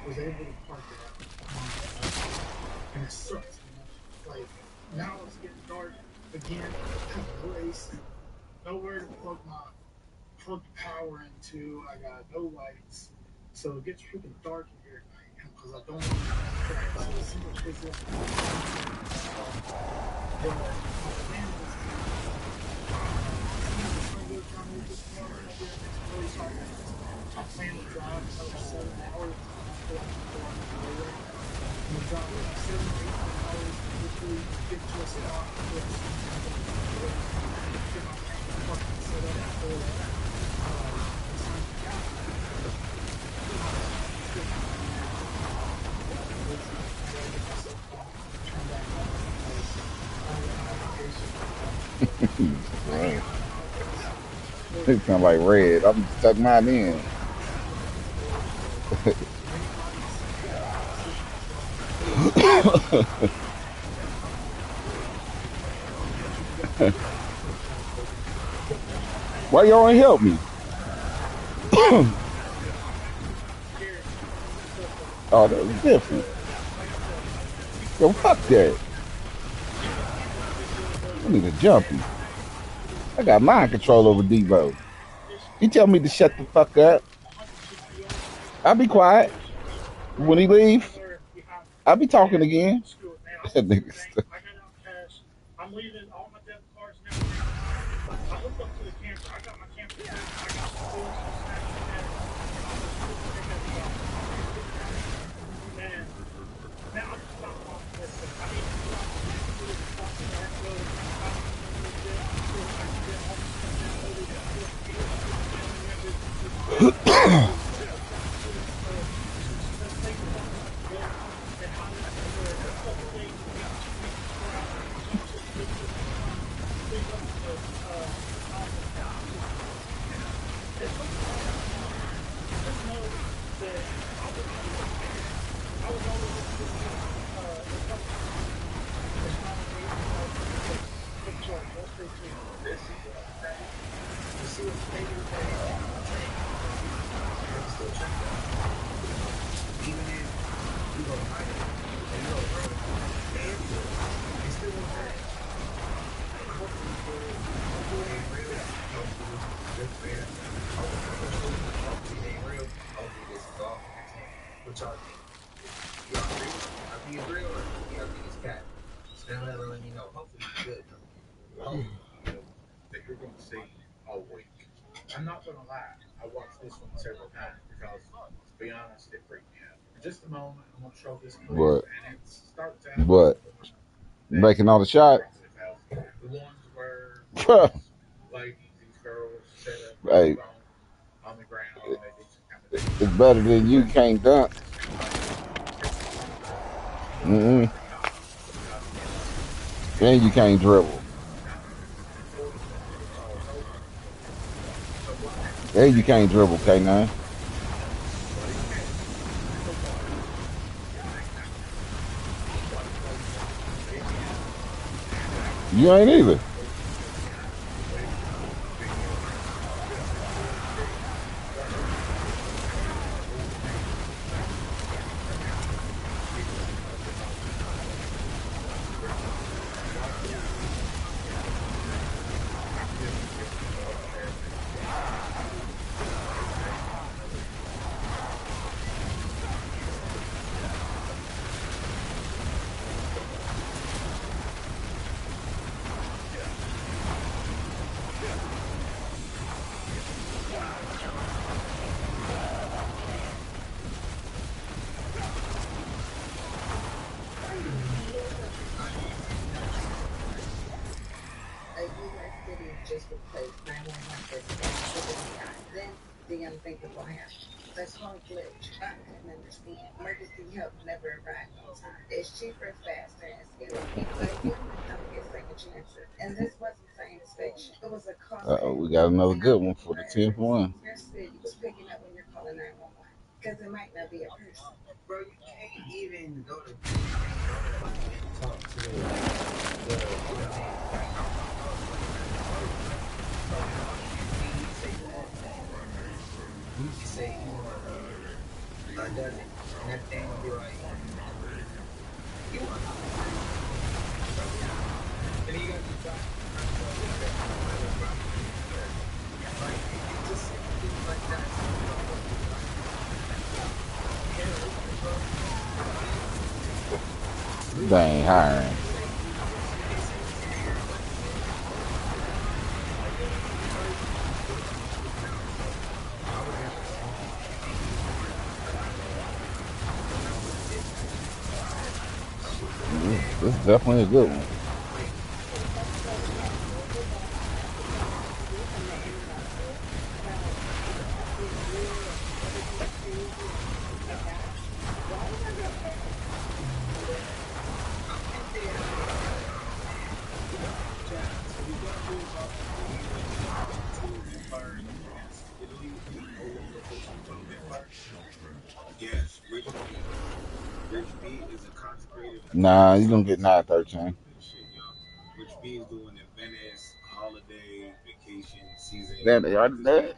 Was able to park it out. And it sucks, you know. Like, now it's getting dark again. I have no AC, nowhere to plug the power into. I got no lights. So it gets freaking dark in here at night. And because I don't want to be trapped. So as soon as it gets up, but my plan was to, as soon as the sun goes down here this morning, I'll be at the next place. I plan to drive another 7 hours. I'm gonna drive about 7 to 8 hours to hopefully get to a spot where it's get my fucking set up for Right. It sound like red. I'm stuck mine in. Why y'all ain't help me? Oh, that was different. Yo, fuck that. I need a jumpy. I got mind control over Debo. He tell me to shut the fuck up. I'll be quiet. When he leave, I'll be talking again. That nigga stuff. I'm leaving all my debit cards and everything. I hooked up to the camper. I got my camper. I got some food, some snacks in there. Man, man, I'm just not confident. I mean, What y'all think? Y'all agree? Y'all think it's real or y'all think it's cat? Stand there and let me know. Hopefully it's good though. how that you're going to see all week. I'm not going to lie. I watched this one several times because, to be honest, it freaked me out. In just a moment, I'm going to show this clip, What? and it starts out What? Making all the shots? the ones where ladies, these girls set up Hey, on the ground and they do some kind of it's better than you can't dunk. Mm-mm. And you can't dribble. And you can't dribble, K9. You ain't either. Just replace 911 dispatch with an AI. Then the unthinkable happened. The phone glitch. I couldn't understand. Emergency help never arrived on time. It's cheaper, faster, and scalable. But humans don't get second chances. And this wasn't science fiction. It was a cost. We got another good one for the 10th one. Your city was picking up when you're calling 911. Because it might not be a person. Bro, you can't even go to and talk to the you know what I mean? Like, I don't know if like he say does it, and that thing will be like, you want to, and he got to try. Like, it's just things like that. They ain't hiring. This is definitely a good one. Yes, Rich B is a consecrated. Nah, you gonna get 913. Rich B is doing the Venice holiday vacation season. That they already dead?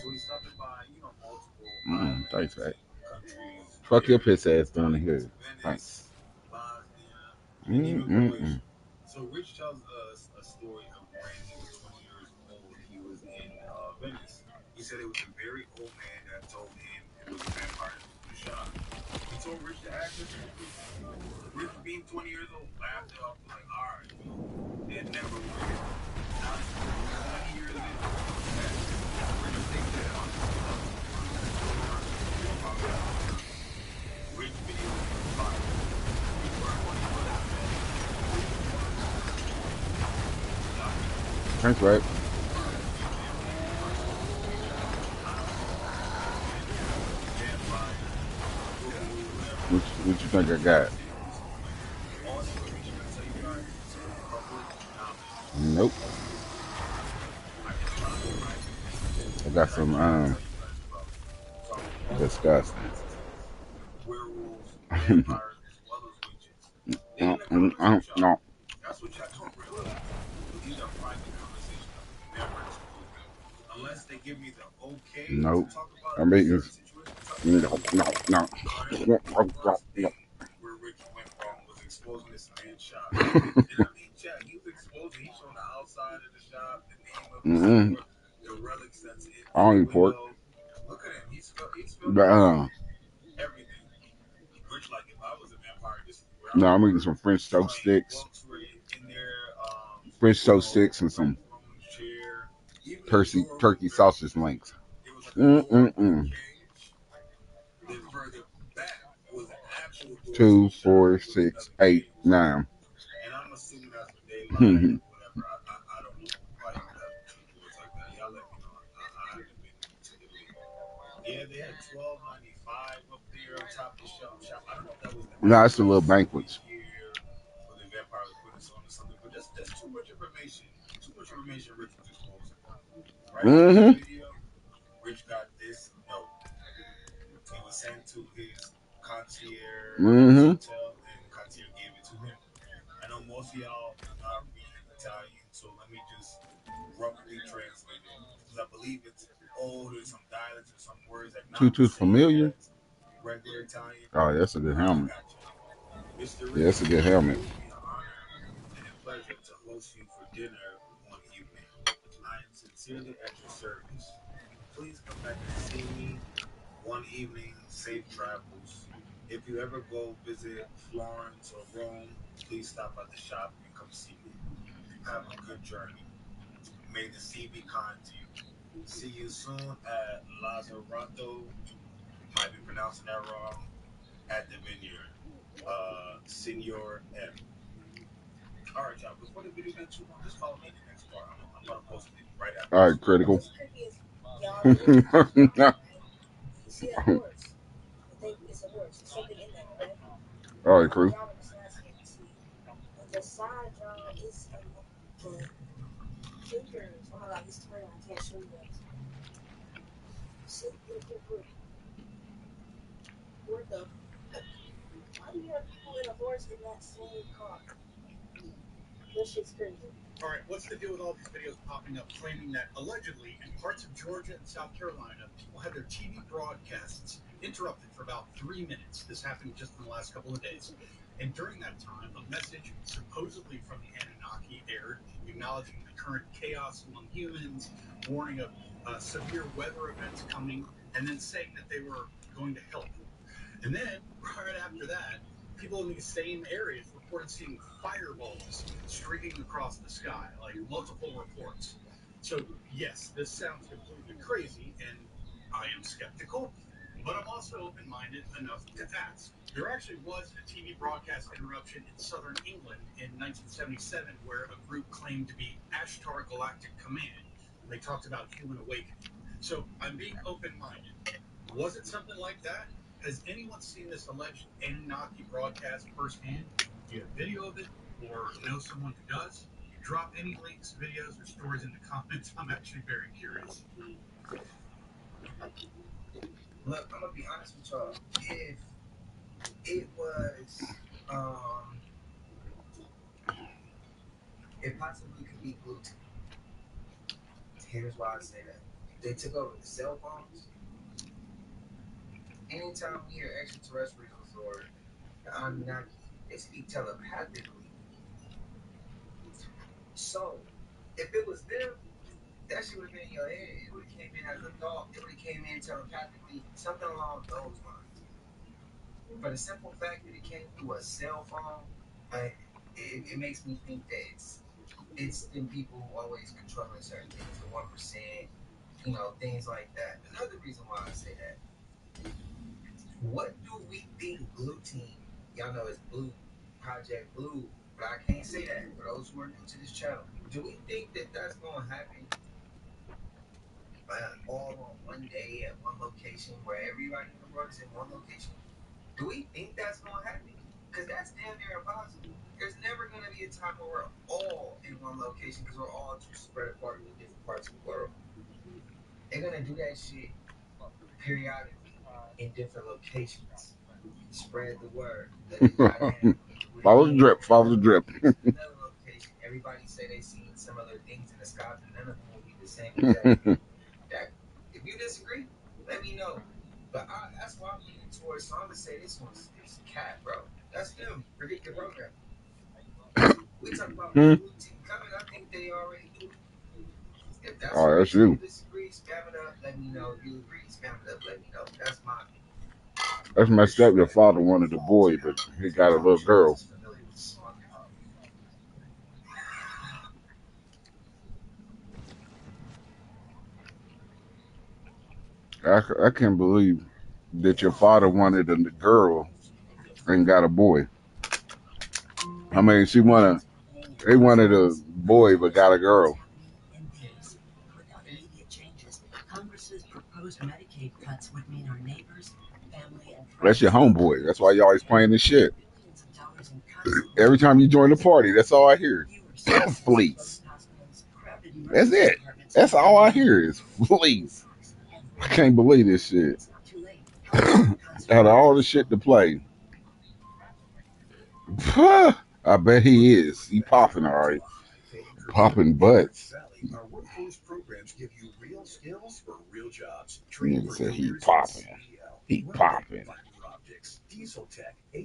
So he's stopping by, multiple Thanks, right. countries Fuck your piss ass down here. Thanks. Venice, Bosnia, and even Mm-mm-mm. Croatia. So Rich tells us a story of when he was 20 years old. He was in Venice. He said it was a very old man that told him it was a vampire that was in the shop. He told Rich to ask this stupid. Rich, being 20 years old, laughed it off. Was like, all right, dude. Then never forget. Fast forward 20 years in, man. Rich takes his money, tells him to run to the store and get probably out of town. Rich videotapes fire. Before money runs, man. Rich runs to the store. Documents. Thanks, right? Confirms the event in person. House, Venice, vampires, boo-boo, whatever. What you think I got? Timestamps. All the information I tell you guys is public knowledge. Nope. I get a lot of private things I got that I some can't tell you guys about. So I'm disgusting. multifaceted. Werewolves, vampires, as well as witches. Then in the comics book shop, No. that's what y'all don't realize. But these are private conversations I would never disclose them. Unless they give me the okay to Nope. talk about I'm making certain situations, I'll tell no, you. no, no. Right? No, The no, no, first no. thing where Rich went wrong was exposing this man's shop. And I mean, Chad, he was exposing, he's showing the outside of the shop, the name of the Mm-mm. store, the relics that's I in don't the eat pork. window. Look at him. He's spilled But, everything. Everything. Rich, like, if I was a vampire, this is where I no, would I'm eating work. some French toast Drawing sticks. books were in there, French toast sticks and Red some Throne's chair. Even the door was turkey very sausage unique. links. It was like a door with a Mm-mm-mm. cage. Then further back was an actual door to Two, the shop four, with 6, another 8, cage. 9. And I'm assuming that's where they lied or whatever. I don't know why you would have two doors like that. Y'all let me know. I haven't been to Italy. Yeah, they had $12.95 up there on top of the shop. I don't know if that was the No, it's the little address for the banquets. year where the vampire was putting this on or something. But that's too much information. Too much information Rich was exposing. Right after that Mm-hmm. video, Rich got this note. It was sent to his concierge at his Mm-hmm. hotel, and the concierge gave it to him. I know most of y'all do not read Italian, so let me just roughly translate it because I believe it's old and some dialects and some words are not the Too same familiar. as regular Italian. Oh, that's a good I helmet. got you. Mr. Yeah, that's a Rich, good helmet. it would be an honor and a pleasure to host you for dinner one evening. I am sincerely at your service. Please come back and see me one evening. Safe travels. If you ever go visit Florence or Rome, please stop at the shop and come see me. Have a good journey. May the sea be kind to you. See you soon at Lazzarato. Might be pronouncing that wrong. At the vineyard. Senor M. All right, y'all. Before the video gets too long, just follow me in the next part. I'm gonna post it right after All this. right, critical. What's creepy is y'all live in a right? You see that horse? You think it's a horse. There's something in that, right? All right, crew. Driving the side so you can see. And the side, y'all, is the fingers. Oh my god, he's turning. I can't show you guys. See? Look, look, look. What the? Why do you have people in a horse in that same car? That shit's crazy. All right, what's the deal with all these videos popping up claiming that allegedly in parts of Georgia and South Carolina, people had their TV broadcasts interrupted for about 3 minutes? This happened just in the last couple of days. And during that time, a message supposedly from the Anunnaki aired, acknowledging the current chaos among humans, warning of severe weather events coming, and then saying that they were going to help. And then, right after that, people in these same areas reported seeing fireballs streaking across the sky, like multiple reports. So, yes, this sounds completely crazy, and I am skeptical, but I'm also open minded enough to ask. There actually was a TV broadcast interruption in southern England in 1977 where a group claimed to be Ashtar Galactic Command, and they talked about human awakening. So, I'm being open minded. Was it something like that? Has anyone seen this alleged Anunnaki broadcast firsthand? Do you have video of it or know someone who does? Drop any links, videos, or stories in the comments. I'm actually very curious. Look, I'm gonna be honest with y'all. If it was, it possibly could be gluten. Here's why I say that. They took over the cell phones, anytime we hear extraterrestrials or the Anunnaki, they speak telepathically. So, if it was them, that shit would have been in your head. It would have came in as a thought. It would have came in telepathically, something along those lines. For the simple fact that it came through a cell phone, it makes me think that it's them people who always controlling certain things, the 1%, things like that. Another reason why I say that. What do we think Blue Team? Y'all know it's Blue, Project Blue, but I can't say that for those who are new to this channel. Do we think that that's going to happen all on one day at one location where everybody in the world is in one location? Do we think that's going to happen? Because that's damn near impossible. There's never going to be a time where we're all in one location because we're all too spread apart in different parts of the world. They're going to do that shit periodically in different locations. Spread the word. Let it die down. Follow the drip. Follow the drip. Another location. Everybody say they seen similar things in the sky, but none of them will be the same exact thing. If you disagree, let me know. But that's why I'm leaning towards. So I'm gonna say this one's is cat, bro. That's them. Predictive programming. We talk about blue team coming. I think they already knew. If that's That's you. Disagree, spam it up. Let me know. If you agree, spam it up. Let me know. That's my opinion. That's messed up. Your father wanted a boy, but he got a little girl. I can't believe that your father wanted a girl and got a boy. I mean, they wanted a boy but got a girl. Without immediate changes, Congress's proposed Medicaid cuts would mean our neighbors, family, and friends. That's your homeboy. That's why you always playing this shit. Every time you join the party, that's all I hear. Fleece. That's it. That's all I hear is fleece. I can't believe this shit. Out of all the shit to play. I bet he is. He popping all right. Popping butts. Our workforce programs give you real skills for real jobs. Nigga said he popping. He popping. Fiber optics, diesel tech,